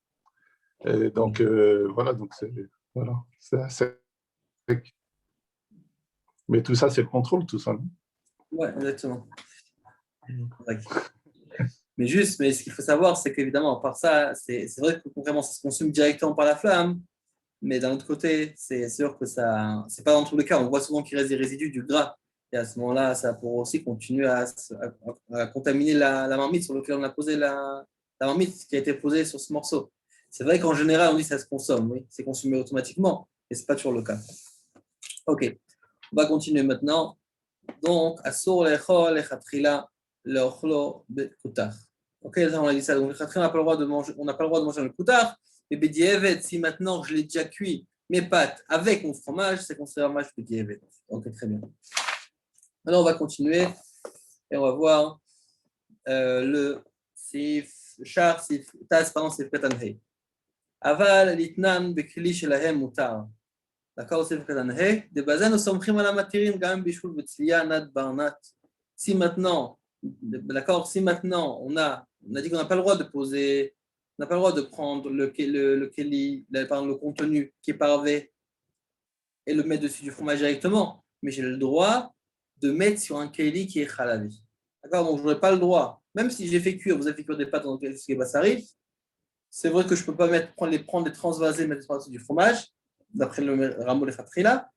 Et donc, voilà, c'est assez sec. Mais tout ça, c'est le contrôle, tout ça. Oui, exactement. Mais ce qu'il faut savoir, c'est qu'évidemment, par ça, c'est vrai que concrètement, ça se consomme directement par la flamme, mais d'un autre côté, c'est sûr que ça, c'est pas dans tous les cas. On voit souvent qu'il reste des résidus du gras. Et à ce moment-là, ça pourrait aussi continuer à contaminer la marmite sur laquelle on a posé la marmite qui a été posée sur ce morceau. C'est vrai qu'en général, on dit que ça se consomme, oui, c'est consumé automatiquement, mais ce n'est pas toujours le cas. Ok, on va continuer maintenant. Donc, Asur lechol lechatchila leochlo bekutar. Ok, on a dit ça. Donc, on n'a pas le droit de manger le kutar. Mais bedievet, si maintenant je l'ai déjà cuit, mes pâtes avec mon fromage, c'est considéré un match bedievet. Ok, très bien. Alors, on va continuer et on va voir le sif char sif tas pardon sif katanhei. Aval litnan bekli shelahem mutar. D'accord, sif katanhei. De bazen nous somchim ala matirim gam bishul betzliya nat barnat. Si maintenant, d'accord, on a dit qu'on n'a pas le droit de poser, on n'a pas le droit de prendre le contenu qui est parvé et le mettre dessus du fromage directement, mais j'ai le droit de mettre sur un keli qui est chalavi. D'accord, donc je n'aurai pas le droit, même si j'ai fait cuire, vous avez fait cuire des pâtes dans le keli bassari, c'est vrai que je ne peux pas prendre les transvaser, mettre sur du fromage, d'après le rameau de khatrila.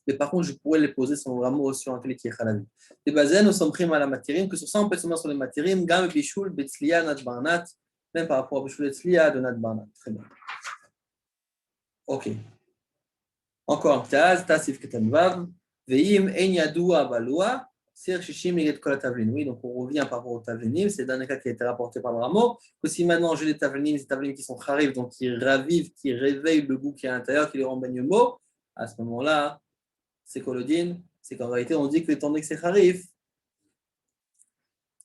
Mais par contre, je pourrais les poser sur un rameau sur un keli qui est chalavi. Les bazen nous sommes pris à la matirim, que sur ça, on peut se mettre sur les matirim, gam bishul, betzliya, nat barnat, même par rapport à bishul betzliya, de nat barnat. Très bien. Ok. Encore un taz, tasif ketan vav, Veim en yadoua baloua, sir shishim neget kol tavlin. Oui, donc on revient par rapport aux tavlinim. C'est le dernier cas qui a été rapporté par le Ramo. Que si maintenant j'ai des tavlinim qui sont kharif, donc qui ravivent, qui réveillent le goût qui est à l'intérieur, qui les rend benyomo, à ce moment-là, c'est kolodine. C'est qu'en réalité, on dit que étant donné que c'est kharif,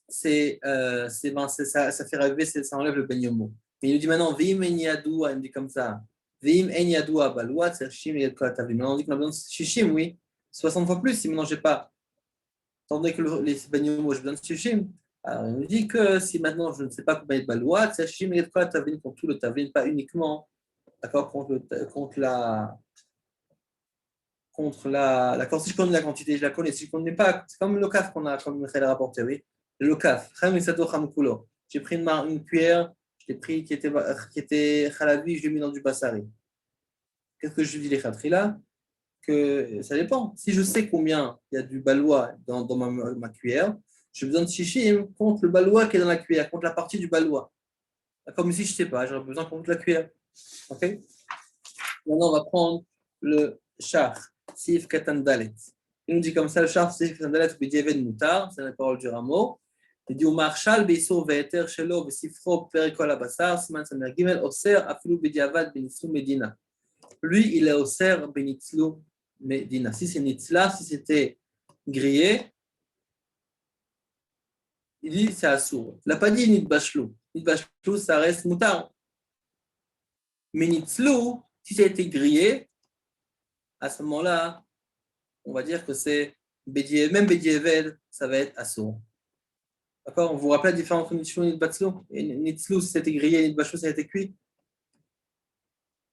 ça fait raviver, ça enlève le benyomo. Mais il nous dit maintenant, veim en yadoua, il me dit comme ça. Veim en yadoua baloua, sir shishim neget kol tavlin. Maintenant on dit qu'on a besoin de shishim, oui. 60 fois plus, si maintenant je n'ai pas, étant donné que les benyomo, je donne shishim, alors il me dit que si maintenant je ne sais pas combien de balois, c'est shishim et quoi tavlin contre tout le tavlin, pas uniquement, d'accord, contre la si je connais la quantité, je la connais, si je ne connais pas, c'est comme le kaf qu'on a, comme Michael a rapporté, oui, le kaf, j'ai pris une cuillère, je l'ai pris qui était khalavi, je l'ai mis dans du bassari. Qu'est-ce que je dis les khatrila? Que ça dépend. Si je sais combien il y a du balois dans ma cuillère, j'ai besoin de shishim contre le balois qui est dans la cuillère, contre la partie du balois. Comme si je ne sais pas, j'aurais besoin contre la cuillère. Okay. Maintenant, on va prendre le char, sif katan dalet. Il nous dit comme ça, le char, sif katan dalet, b'diavad mutar, c'est la parole du Ramo. Il dit au marshal, beiso ve'eter shelo, ve'sifro, perikol abasar, siman samer gimel, oser, afilu b'diavad, benitzlu medina. Lui, il est oser, benitzlu Medina. Si c'est nitzla, si c'était grillé, il dit c'est assour. Il n'a pas dit nitbachlou. Nitbachlou, ça reste moutar. Mais nitzlou, si ça a été grillé, à ce moment-là, on va dire que c'est même Bedieved, ça va être assour. D'accord? On vous rappelle la différence entre nitzlou et nitbachlou? Nitzlou, si c'était grillé, nitbachlou, ça a été cuit.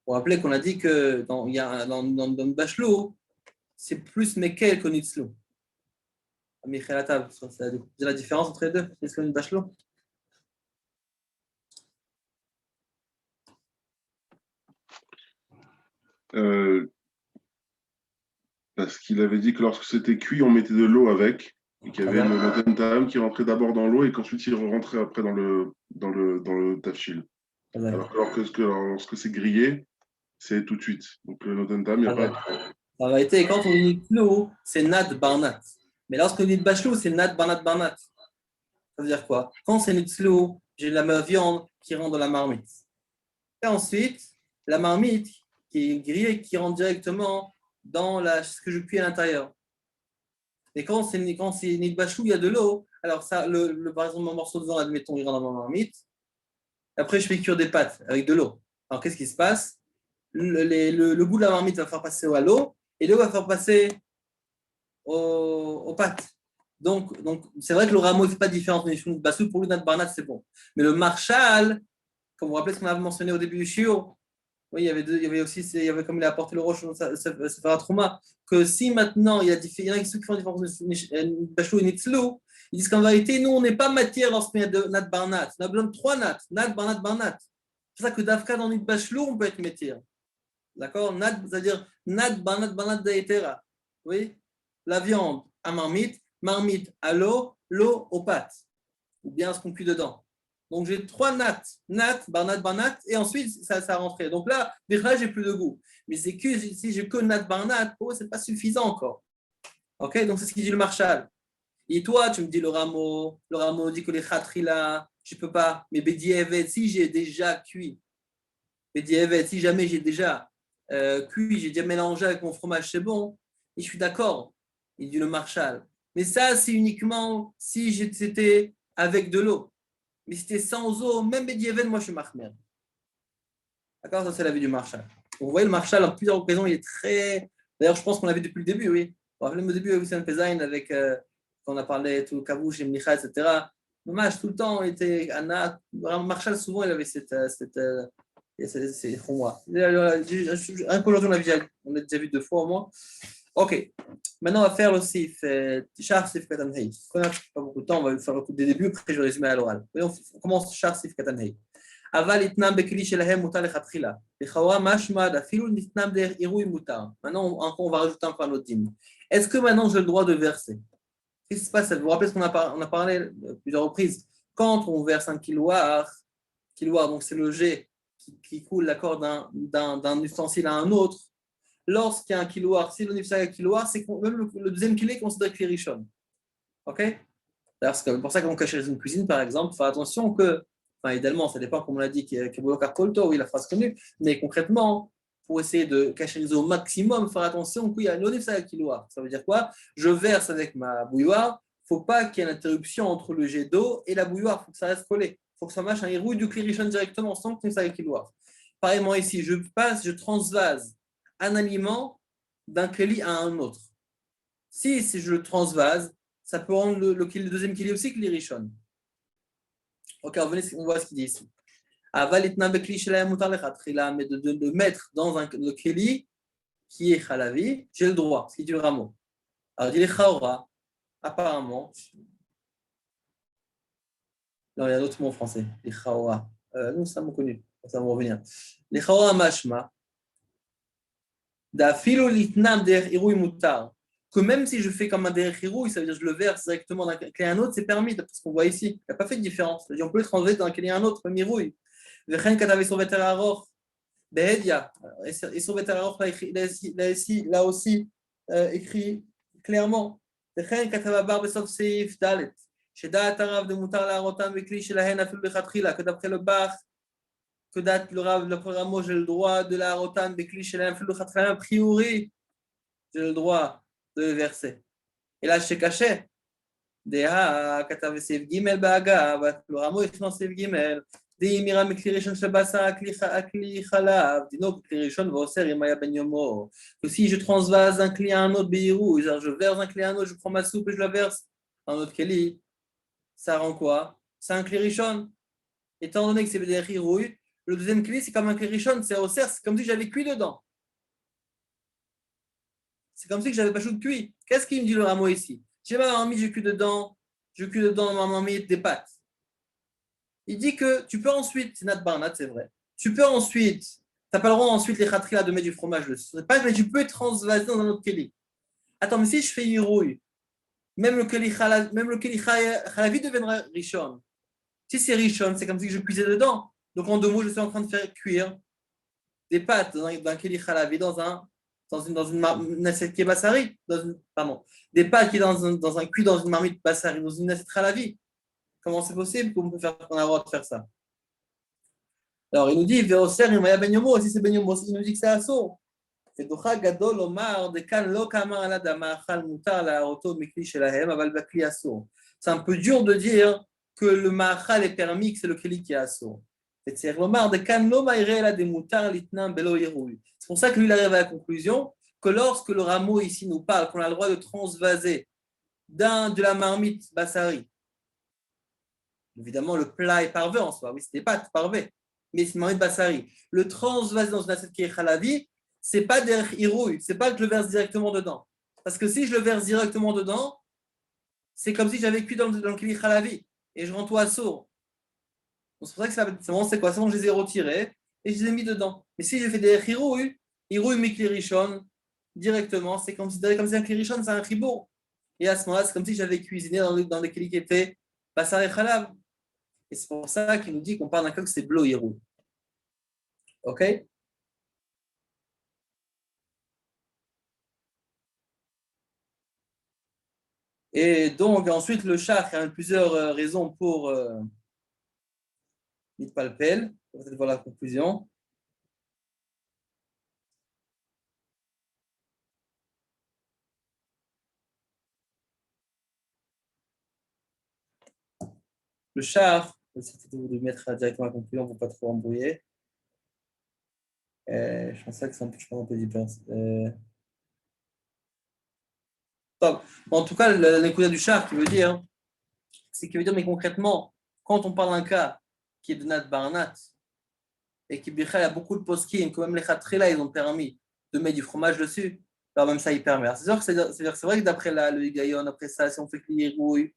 Vous vous rappelez qu'on a dit que dans nitbachlou, c'est plus Mekel que Nitzlou. Michel, c'est la différence entre les deux, Nitzlou et Bachelot. Parce qu'il avait dit que lorsque c'était cuit, on mettait de l'eau avec, et qu'il y avait le Noten qui rentrait d'abord dans l'eau et qu'ensuite il rentrait après dans le tafshil. Alors que lorsque c'est grillé, c'est tout de suite. Donc le Noten il n'y a pas. En réalité, quand on dit Nitzlou, c'est Nad Barnat. Mais lorsqu'on dit Bachelou, c'est Nad Barnat Barnat. Ça veut dire quoi? Quand c'est Nitzlou, j'ai la viande qui rentre dans la marmite. Et ensuite, la marmite qui est grillée, qui rentre directement dans ce que je cuis à l'intérieur. Et quand c'est Nitbachelou, il y a de l'eau. Alors, ça, par exemple, mon morceau de viande, admettons, il rentre dans ma marmite. Après, je fais cuire des pâtes avec de l'eau. Alors, qu'est-ce qui se passe? Le goût de la marmite va faire passer à l'eau et l'eau va faire passer aux pâtes. Donc, c'est vrai que le rameau ne fait pas de différence. Mais pour lui, notre barnat, c'est bon. Mais le marshal, comme vous vous rappelez ce qu'on avait mentionné au début du shiur, oui, il y avait comme il a apporté le roche, ça fait un trauma, que si maintenant, il y en a ceux qui font la différence entre Bachelou et Nitzlou, ils disent qu'en vérité, nous, on n'est pas matière lorsqu'il y a de Nat Barnat. On a besoin de 3 Nat, Nat, Barnat, Barnat. C'est pour ça que d'Afka dans Nit Bachelou, on peut être matière. D'accord? Nat, c'est-à-dire Nat, Barnat, Barnat, Daetera. Oui? La viande à marmite, marmite à l'eau, l'eau aux pâtes. Ou bien ce qu'on cuit dedans. Donc j'ai 3 nat, barnat, barnat, et ensuite ça rentrait. Donc là, j'ai plus de goût. Mais c'est que si j'ai que nat, barnat, c'est pas suffisant encore. Ok, donc c'est ce qu'il dit le marshal. Et toi, tu me dis le rameau dit que les khatrila, je peux pas. Mais Bedieved, si j'ai déjà cuit, Bedieved, si jamais j'ai déjà cuit, j'ai déjà mélangé avec mon fromage, c'est bon. Et je suis d'accord, il dit le marshal. Mais ça, c'est uniquement si c'était avec de l'eau. Mais si c'était sans eau, même Bedieved, moi je suis Mahmer. D'accord, ça c'est l'avis du marshal. Vous voyez, le marshal, en plusieurs occasions, il est très. D'ailleurs, je pense qu'on l'a vu depuis le début, oui. Vous rappelez au début avec Hussein Pezaïn, avec quand on a parlé tout le Kavouch et Mnicha, etc. Dommage, tout le temps, il était Anna. Marshal, souvent, il avait cette c'est pour moi. Un peu aujourd'hui, on l'a déjà vu 2 fois au moins. Ok, maintenant on va faire le sif, char sif katanhei. On n'a pas beaucoup de temps, on va faire le coup des débuts, après je vais résumer à l'oral. On commence char sif katanhei. Aval itnam bekli shelahem mutar lechatchila. Lechaora mashmad afilu nitnam der irui mutar. Maintenant on va rajouter un autre dîme. Est-ce que maintenant j'ai le droit de verser? Qu'est-ce qui se passe? Vous vous rappelez ce qu'on a parlé plusieurs reprises. Quand on verse un kiloir, donc c'est le jet qui coule d'accord d'un ustensile à un autre. lorsqu'il y a un kiloir, si le nifsal est un kiloir, c'est même le deuxième kili est considéré que rishon. Ok? D'ailleurs, c'est pour ça qu'on cache une cuisine, par exemple, faire attention que, enfin, idéalement, ça dépend, comme on l'a dit, qu'il y a Carcolto, oui, la phrase connue, mais concrètement, pour essayer de cacher au maximum, faire attention qu'il y a un nifsal à kiloir. Ça veut dire quoi? Je verse avec ma bouilloire, il ne faut pas qu'il y ait une interruption entre le jet d'eau et la bouilloire, il faut que ça reste collé. Il faut que ça marche un hérouille du klirishon directement sans que ça ait kiloir. Pareillement ici, je transvase un aliment d'un keli à un autre. Si je le transvase, ça peut rendre le deuxième keli aussi klirishon. Ok, on voit ce qu'il dit ici. Mais de mettre dans le keli qui est chalavi, j'ai le droit, ce qui est du rameau. Alors, il dit chaora, apparemment. Non, il y a un autre mot en français, les chaora. Nous, c'est un mot connu, ça va me revenir. Les chaora mashma, d'afilo litnam der hirouy mutar, que même si je fais comme un der hirouy, ça veut dire que je le verse directement d'un clé à un autre, c'est permis, parce qu'on voit ici. Il n'y a pas fait de différence. C'est-à-dire on peut le transverser d'un clé à un autre, même hirouy. Vechen katav sur veter aror, behedia. Et sur veter aror, là aussi écrit clairement. Vechen katav bar besof seif dalet. שדעת הרב דמותר להראותם בכלי שלהן אפילו לכתחילה, כדברי לבח, כדעת לרב לפרמו של droit de להראותם בכלי שלהן אפילו לכתחילה, priori, j'ai le droit de le verser. Et là, c'est caché. דהה כתב סעיף ג' בהגה, ולרמו הכנוס סעיף ג', די מירה מכלי ראשון של בשר, הכלי חלב, דינו כלי ראשון ואוסר אם היה בן יומו. Que si je transvase un cli à un autre béhirou, je verse un cli à un autre, je prends ma soupe et je la verse dans un autre cli. Ça rend quoi? C'est un klirishon. Étant donné que c'est des hirouilles, le deuxième clé, c'est comme un klirishon, c'est au cerf, c'est comme si j'avais cuit dedans. C'est comme si j'avais pas chou de cuit. Qu'est-ce qu'il me dit le rameau ici? J'ai ma marmite, je cuis dedans ma marmite des pâtes. Il dit que tu peux ensuite, c'est nat barnat, c'est vrai, tu peux ensuite, tu n'as pas le droit ensuite les khatrila de mettre du fromage dessus, mais tu peux transvaser dans un autre keli. Attends, mais si je fais hirouille, même le keli chalavi deviendra rishon. Si c'est rishon, c'est comme si je cuisais dedans. Donc en deux mots, je suis en train de faire cuire des pâtes dans un keli chalavi, dans une assiette qui est bassari, des pâtes qui est dans un cuit dans une marmite bassari, dans une assiette chalavi. Comment c'est possible qu'on peut faire, qu'on a le droit de faire ça? Alors il nous dit, Veoser, il m'a ben yomo, si c'est ben yomo, il nous dit que c'est assaut. C'est un peu dur de dire que le ma'achal est permis, que c'est le keli qui est assaut. C'est pour ça que lui, il arrive à la conclusion que lorsque le rameau ici nous parle qu'on a le droit de transvaser de la marmite bassari, évidemment le plat est parvé en soi, oui, c'est des pâtes parvées, mais c'est une marmite bassari. Le transvaser dans une assiette qui est chalavi, c'est pas des hirouilles, c'est pas que je le verse directement dedans. Parce que si je le verse directement dedans, c'est comme si j'avais cuit dans le keli chalavi et je rends tout à sourd. C'est pour ça que c'est quoi? C'est bon, je les ai retirés et je les ai mis dedans. Mais si j'ai fait des hirouilles mi klirishon, directement, c'est considéré comme si un klirishon, c'est un chibour. Et à ce moment-là, c'est comme si j'avais cuisiné dans les kelis qui étaient basar et chalav. Et c'est pour ça qu'il nous dit qu'on parle d'un cas que c'est bleu hirouille. Ok? Et donc, ensuite, le char, il y a plusieurs raisons pour mitpalpel. On va peut-être voir la conclusion. Le char, c'est de mettre directement la conclusion pour ne pas trop embrouiller. Je pensais que c'est un peu différent. En tout cas, l'écoute du char, qui veut dire, c'est qui veut dire, mais concrètement, quand on parle d'un cas qui est de Nat Barnat, et qui il y a beaucoup de poskim, que même les khatrila, ils ont permis de mettre du fromage dessus, alors même ça, il permet. C'est vrai que d'après le Higayon, après ça, si on fait clirouille,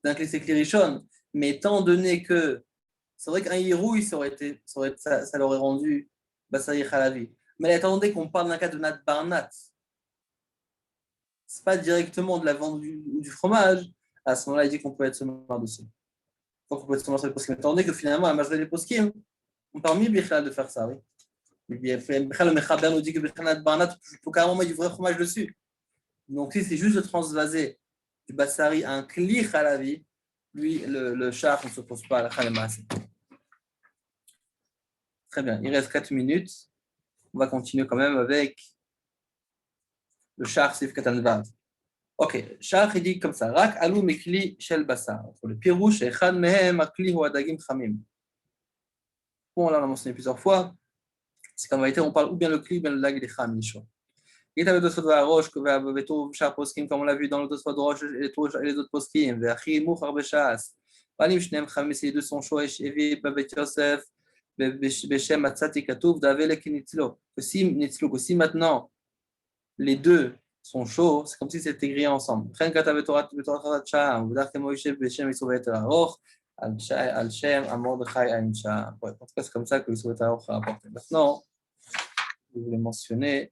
d'un clé c'est clirichon, mais étant donné que c'est vrai qu'un hirouille, ça l'aurait rendu Basari Khalavi. Mais étant donné qu'on parle d'un cas de Nat Barnat, c'est pas directement de la vente du fromage, à ce moment-là, il dit qu'on peut être seulement dessus. Donc on peut être seulement sur les poskim. Étant donné que finalement, la majorité des poskim ont permis Bichal de faire ça, oui. Le Mechaber nous dit que Bechanat Barnat, il faut carrément mettre du vrai fromage dessus. Donc, si c'est juste de transvaser du Bassari à un Kli Chalavi, lui, le char, on ne s'oppose pas à la Khalemase. Très bien, il reste 4 minutes. On va continuer quand même avec le char Sif Katanvad. Ok, char, il dit comme ça Rak alou mekli shel basar. Le pirouche, echad mehem akli ou adagim chamim. Bon, là, on l'a mentionné plusieurs fois. C'est qu'en vérité, on parle ou bien le kli, ou bien le lag des cham, Yisho. Il y a d'autres fois de roche, char poskim, comme on l'a vu dans l'autre fois de roche et les autres poskim. Ve'achi mouchar beshas. Palim shnem cham, c'est les deux sont chauds, et Babet Yosef, Beshem Matzati Katouf, Davelek Nitzlo. Que si maintenant les deux sont chauds, c'est comme si c'était grillé ensemble. En tout cas, c'est comme ça que le Souvet Aroch a apporté. Maintenant, je voulais mentionner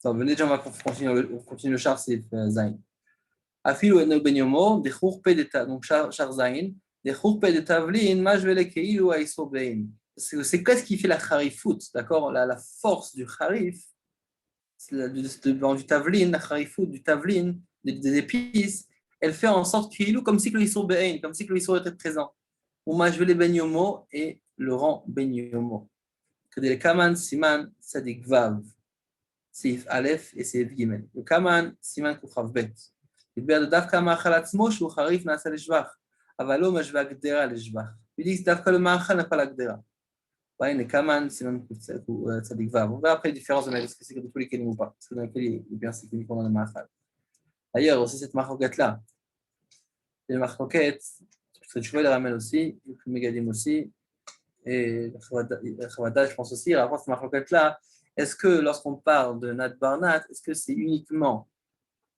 venez déjà, on va continuer le char, c'est Zain. Afilo et Benyomo, des chourpe d'état, donc char Zain, des chourpe de Tavlin, Majvele Keilu Aiso Bein. C'est qu'est-ce qui fait la charifout, d'accord? La force du charif, du Tavlin, la charifout, du Tavlin, des épices, elle fait en sorte Keilu comme si le Iso Bein, comme si le Iso était présent. Ou Majvele Benyomo et le rang Benyomo. Que des Kaman, Siman, Sadik Vav. סעיף א' וסעיף ג'. וכמה סימן כוכב ב'. דבר דווקא המאכל עצמו שהוא חריף נעשה לשבח, אבל לא משווה גדרה לשבח. בדיוק דווקא למאכל נפל הגדרה. והנה כמה סימן צדיק ו'. ואחרי דיפרנס בין est-ce que c'est que tous les kelim ou pas. Parce que dans les kelim, bien c'est uniquement dans le מאכל. D'ailleurs, aussi cette marloquette là. Les marloquettes, parce que tu vois, les ramène aussi, le Megadim aussi, et le Chavada, je pense aussi, rapport à cette marloquette là. Est-ce que lorsqu'on parle de Nat Barnat, est-ce que c'est uniquement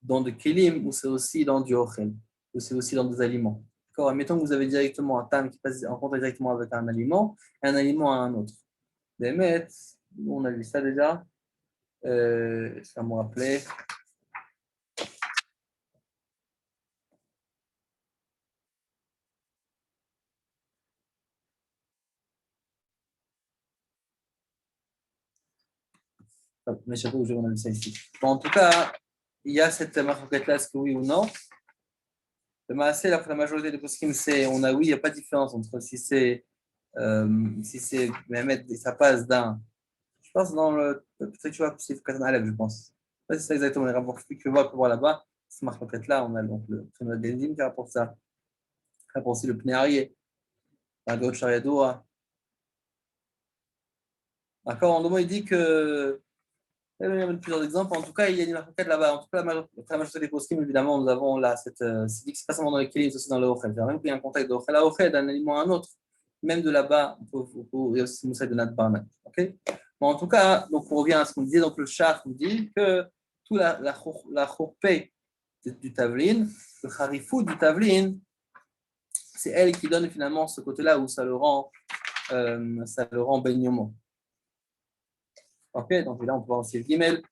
dans des kelim ou c'est aussi dans du ochel, ou c'est aussi dans des aliments? D'accord, admettons que vous avez directement un tam qui passe en contact directement avec un aliment et un aliment à un autre. Bémet, on a vu ça déjà. Ça me rappelait. Mais je sais pas où on a vu ça ici. Bon, en tout cas, il y a cette marquette-là, est-ce que oui ou non? Le maasé, la majorité des poskim, c'est on a oui, il n'y a pas de différence entre si c'est Mehmet, ça passe d'un. Je pense dans le. Peut-être tu vois, c'est Katan Alev, je pense. C'est ça exactement les rapports que je vois là-bas. Ce marquette-là, on a donc le prénom d'Enzim qui rapporte ça. Qui rapporte aussi le pnéarier. La gauche Shariadoura. D'accord, en deux mots, il dit que. Il y a plusieurs exemples. En tout cas, il y a une marquette là-bas. En tout cas, la majorité des poskim, évidemment, nous avons là cette. C'est pas seulement dans les kélim, c'est aussi dans le ochel. Même qu'il y a un contact d'ochel à ochel, d'un aliment à un autre. Même de là-bas, il y a aussi Moussa de Nat Barnat. Ok. Bon, en tout cas, donc on revient à ce qu'on disait. Donc le char nous dit que tout la chourpé du tavlin, le harifou du tavlin, c'est elle qui donne finalement ce côté-là où ça le rend baignement. Ok, donc là on peut voir aussi le guimel.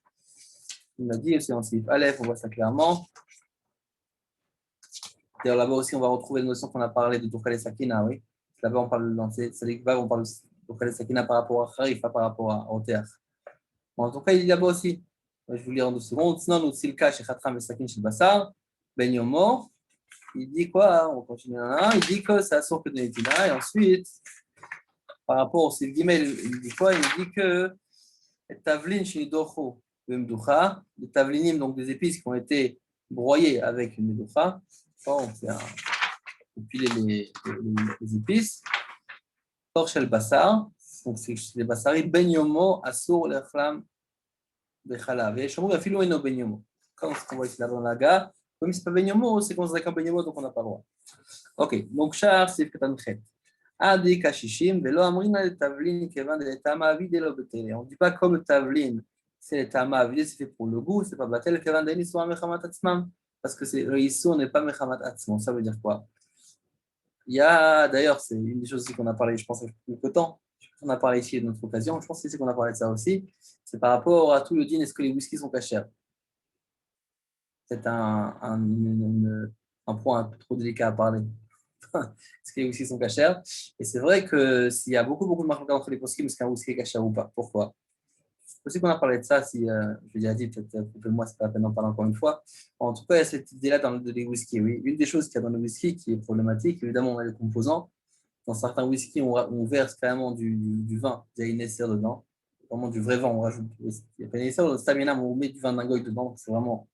Il m'a dit aussi en Sif Aleph, on voit ça clairement. D'ailleurs là-bas aussi on va retrouver la notion qu'on a parlé de Toukale Sakina, oui. Là-bas on parle dans Sadik-Vav, on parle de Toukale Sakina par rapport à Kharif, pas par rapport au théâtre. Bon, en tout cas, il y a là-bas aussi. Je vous lire en 2 secondes. Sinon, nous silka chez Khatram et Sakin chez Bassar, Ben Yomo. Il dit quoi? On continue. Il dit que ça sort que de Netina. Et ensuite, par rapport au Sif Gimel, il dit quoi? Il dit que les tavlin chez Nidocho, Bemdoucha, les tavlinim, donc des épices qui ont été broyées avec une Medoucha. On piler les épices. Or chez le Bassar, donc c'est les Bassari, Ben Yomo, Assour, l'Echlam. Bechala. Et Shomou, Afilo et no Benyomo. Comme ce qu'on voit ici là dans la gare, comme c'est pas Benyomo, c'est considéré comme Benyomo, donc on n'a pas le droit. Ok, donc char, c'est Katan Chet. Adi Kashishim, Velo Amrina le Tavlin, Kevan de Tama vide le Betele. On ne dit pas comme le Tavlin, c'est le Tama vide, c'est fait pour le goût, c'est pas Batel, Kevan de Niswa Mechamat Atzmam, parce que le Issou n'est pas Mechamat Atzmam. Ça veut dire quoi? Il y a, d'ailleurs, c'est une des choses qu'on a parlé, je pense, depuis quelque temps. on a parlé ici d'une autre occasion, je pense que c'est qu'on a parlé de ça aussi, c'est par rapport à tout le din, est-ce que les whiskies sont cachers? C'est un point un peu trop délicat à parler. Est-ce que les whiskies sont cachers? Et c'est vrai que s'il y a beaucoup de marques entre les whiskies, est-ce qu'un whisky est cacher ou pas? Pourquoi? C'est possible qu'on a parlé de ça, si je l'ai déjà dit, peut-être pour moi, c'est pas la peine d'en parler encore une fois. En tout cas, il y a cette idée-là dans les whiskies. Oui. Une des choses qu'il y a dans le whisky qui est problématique, évidemment, on a les composants. Dans certains whiskies, on verse carrément du vin, il y a une essai dedans, vraiment du vrai vin, on rajoute. Il n'y a pas une essai, on stamina, on met du vin d'Angoy dedans, c'est vraiment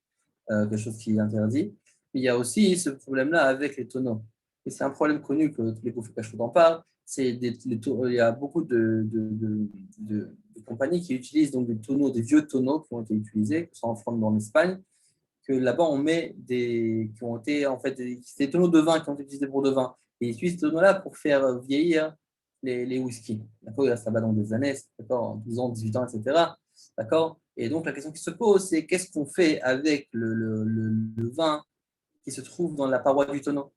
quelque chose qui est interdit. Mais il y a aussi ce problème-là avec les tonneaux. Et c'est un problème connu que tous les bouffées cachots en parlent. Il y a beaucoup de compagnies qui utilisent donc des tonneaux, des vieux tonneaux qui ont été utilisés, que ce soit en France ou en Espagne, que là-bas on met qui ont été en fait des tonneaux de vin qui ont été utilisés pour de vin. Et ils utilisent ces tonneaux-là pour faire vieillir les whiskies. D'accord, il reste là-bas dans des années, d'accord, 12 ans, 18 ans, etc. D'accord. Et donc la question qui se pose, c'est qu'est-ce qu'on fait avec le vin qui se trouve dans la paroi du tonneau?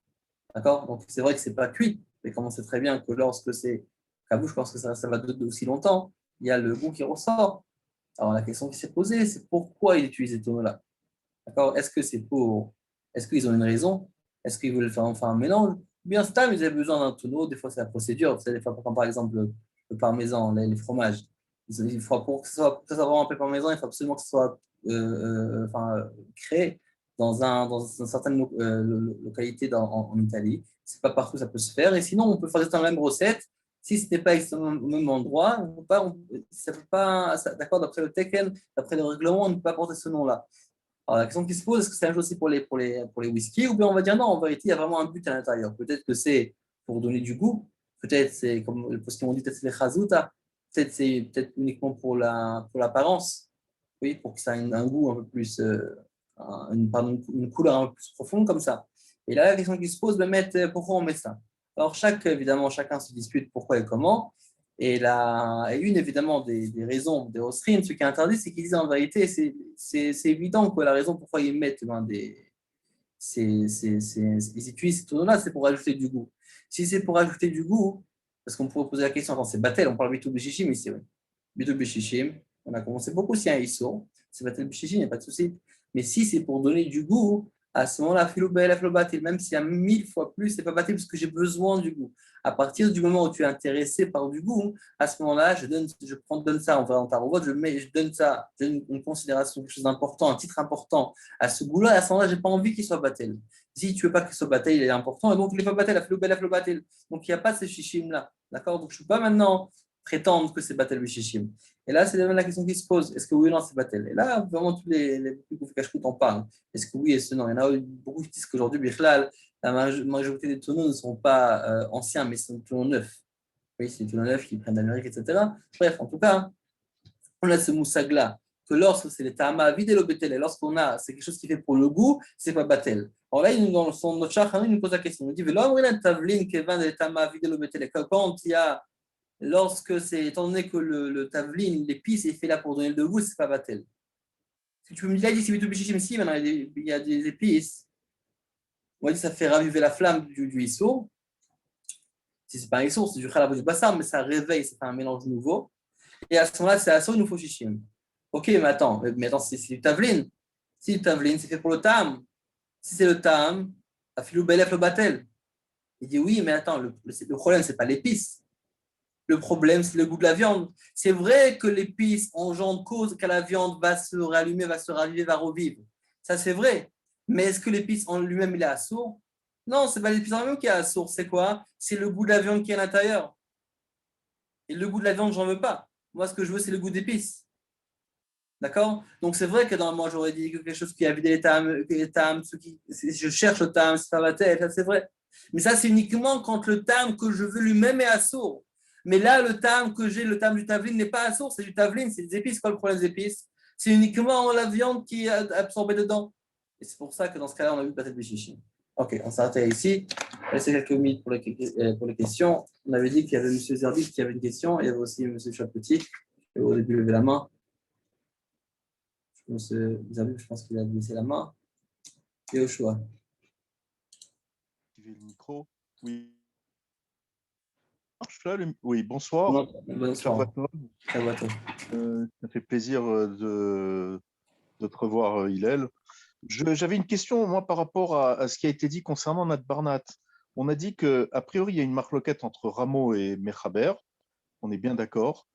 D'accord. Donc c'est vrai que c'est pas cuit, mais comme on sait très bien que lorsque c'est à bouche, parce que ça va de aussi longtemps, il y a le goût qui ressort. Alors la question qui s'est posée, c'est pourquoi ils utilisent ces tonneaux-là? D'accord. Est-ce qu'ils ont une raison? Est-ce qu'ils veulent faire enfin un mélange? Bien Stam, ils avaient besoin d'un tonneau. Des fois, c'est la procédure. Vous savez, des fois, par exemple, le parmesan, les fromages. Il faut, pour que ça soit vraiment appelé parmesan, il faut absolument que ce soit créé dans une certaine localité en Italie. C'est pas partout ça peut se faire. Et sinon, on peut faire la même recette. Si ce n'est pas exactement au même endroit, ça peut pas, d'accord, d'après le Tekken, d'après le règlement, on ne peut pas porter ce nom-là. Alors, la question qui se pose, est-ce que c'est la même chose aussi pour les whiskies, ou bien on va dire non, en vérité, il y a vraiment un but à l'intérieur. Peut-être que c'est pour donner du goût, peut-être c'est, comme parce qu'ils m'ont dit, peut-être c'est les chazuta, peut-être c'est peut-être uniquement pour l'apparence, oui, pour que ça ait un goût un peu plus, une couleur un peu plus profonde comme ça. Et là, la question qui se pose, pourquoi on met ça? Alors, évidemment, chacun se dispute pourquoi et comment. Et une, évidemment, des raisons des Ostrim, ce qui est interdit, c'est qu'ils disent en vérité, c'est évident que la raison pourquoi ils mettent ils utilisent ces tonneaux-là, c'est pour ajouter du goût. Si c'est pour ajouter du goût, parce qu'on pourrait poser la question, attends, c'est Batel, on parle Bitou Bichichim ici, oui. Bitou Bichichim, on a commencé beaucoup si un Issour, c'est Batel Bichichim, il n'y a pas de souci. Mais si c'est pour donner du goût, à ce moment-là, même s'il y a 1000 fois plus, c'est pas Batel parce que j'ai besoin du goût. À partir du moment où tu es intéressé par du goût, à ce moment-là, je donne ça, on va en parler, je donne ça, je donne une considération, quelque chose d'important, un titre important à ce goût-là, et à ce moment-là, je n'ai pas envie qu'il soit battel. Si tu ne veux pas qu'il soit battel, il est important, et donc il n'est pas battel, il battel. Donc il n'y a pas ces chichim-là. D'accord? Donc je ne peux pas maintenant prétendre que c'est battel ou chichim. Et là, c'est la question qui se pose. Est-ce que oui ou non, c'est battel? Et là, vraiment, tous les cache en parlent. Est-ce que oui et ce non? Il y en a beaucoup qui disent qu'aujourd'hui, Bichlal, la majorité des tonneaux ne sont pas anciens, mais sont des tonneaux neufs. Oui, c'est des tonneaux neufs qui prennent d'Amérique, etc. Bref, en tout cas, on a ce moussag-là, que lorsque c'est les tama vide et l'obétel, et lorsqu'on a, c'est quelque chose qui fait pour le goût, c'est pas batel. Alors là, dans notre char, il nous pose la question. Il nous dit, quand il y a, lorsque c'est, étant donné que le tavlin, l'épice, est fait là pour donner le goût, c'est pas batel. Si tu peux me dire, si maintenant il y a des épices, on va dire ça fait raviver la flamme du issour. Si c'est pas un issour, c'est du khalab du bassar, mais ça réveille, c'est un mélange nouveau. Et à ce moment-là, c'est assaut, il nous faut shishim. Ok, mais attends, c'est du tavlin. Si le tavlin, c'est fait pour le tam. Si c'est le tam, afilou belef le batel. Il dit oui, mais attends, le problème, c'est pas l'épice. Le problème, c'est le goût de la viande. C'est vrai que l'épice engendre cause que la viande va se rallumer, va se raviver, va revivre. Ça, c'est vrai. Mais est-ce que l'épice en lui-même, il est assourd? Non, c'est pas l'épice en lui-même qui est assourd. C'est quoi? C'est le goût de la viande qui est à l'intérieur. Et le goût de la viande, j'en veux pas. Moi, ce que je veux, c'est le goût d'épices. D'accord? Donc, c'est vrai que moi, j'aurais dit quelque chose qui a vidé les tam, je cherche le tam, c'est pas ma tête, ça, c'est vrai. Mais ça, c'est uniquement quand le tam que je veux lui-même est assourd. Mais là, le tam que j'ai, le tam du tavline n'est pas assourd, c'est du tavline, c'est des épices. Quoi le problème des épices? C'est uniquement la viande qui est absorbée dedans. Et c'est pour ça que dans ce cas-là, on a vu peut-être des chichis. Ok, on s'arrête ici. On va laisser quelques minutes pour les questions. On avait dit qu'il y avait M. Zerdi qui avait une question, et il y avait aussi M. Chapetit qui au début levé la main. Je pense qu'il a baissé la main. Et au choix. Le micro. Oui. Oui, bonsoir. Bonsoir. Ça fait plaisir de te revoir, Hillel. J'avais une question, moi, par rapport à ce qui a été dit concernant Nat Barnat. On a dit qu'a priori, il y a une marloquette entre Rameau et Mechaber. On est bien d'accord.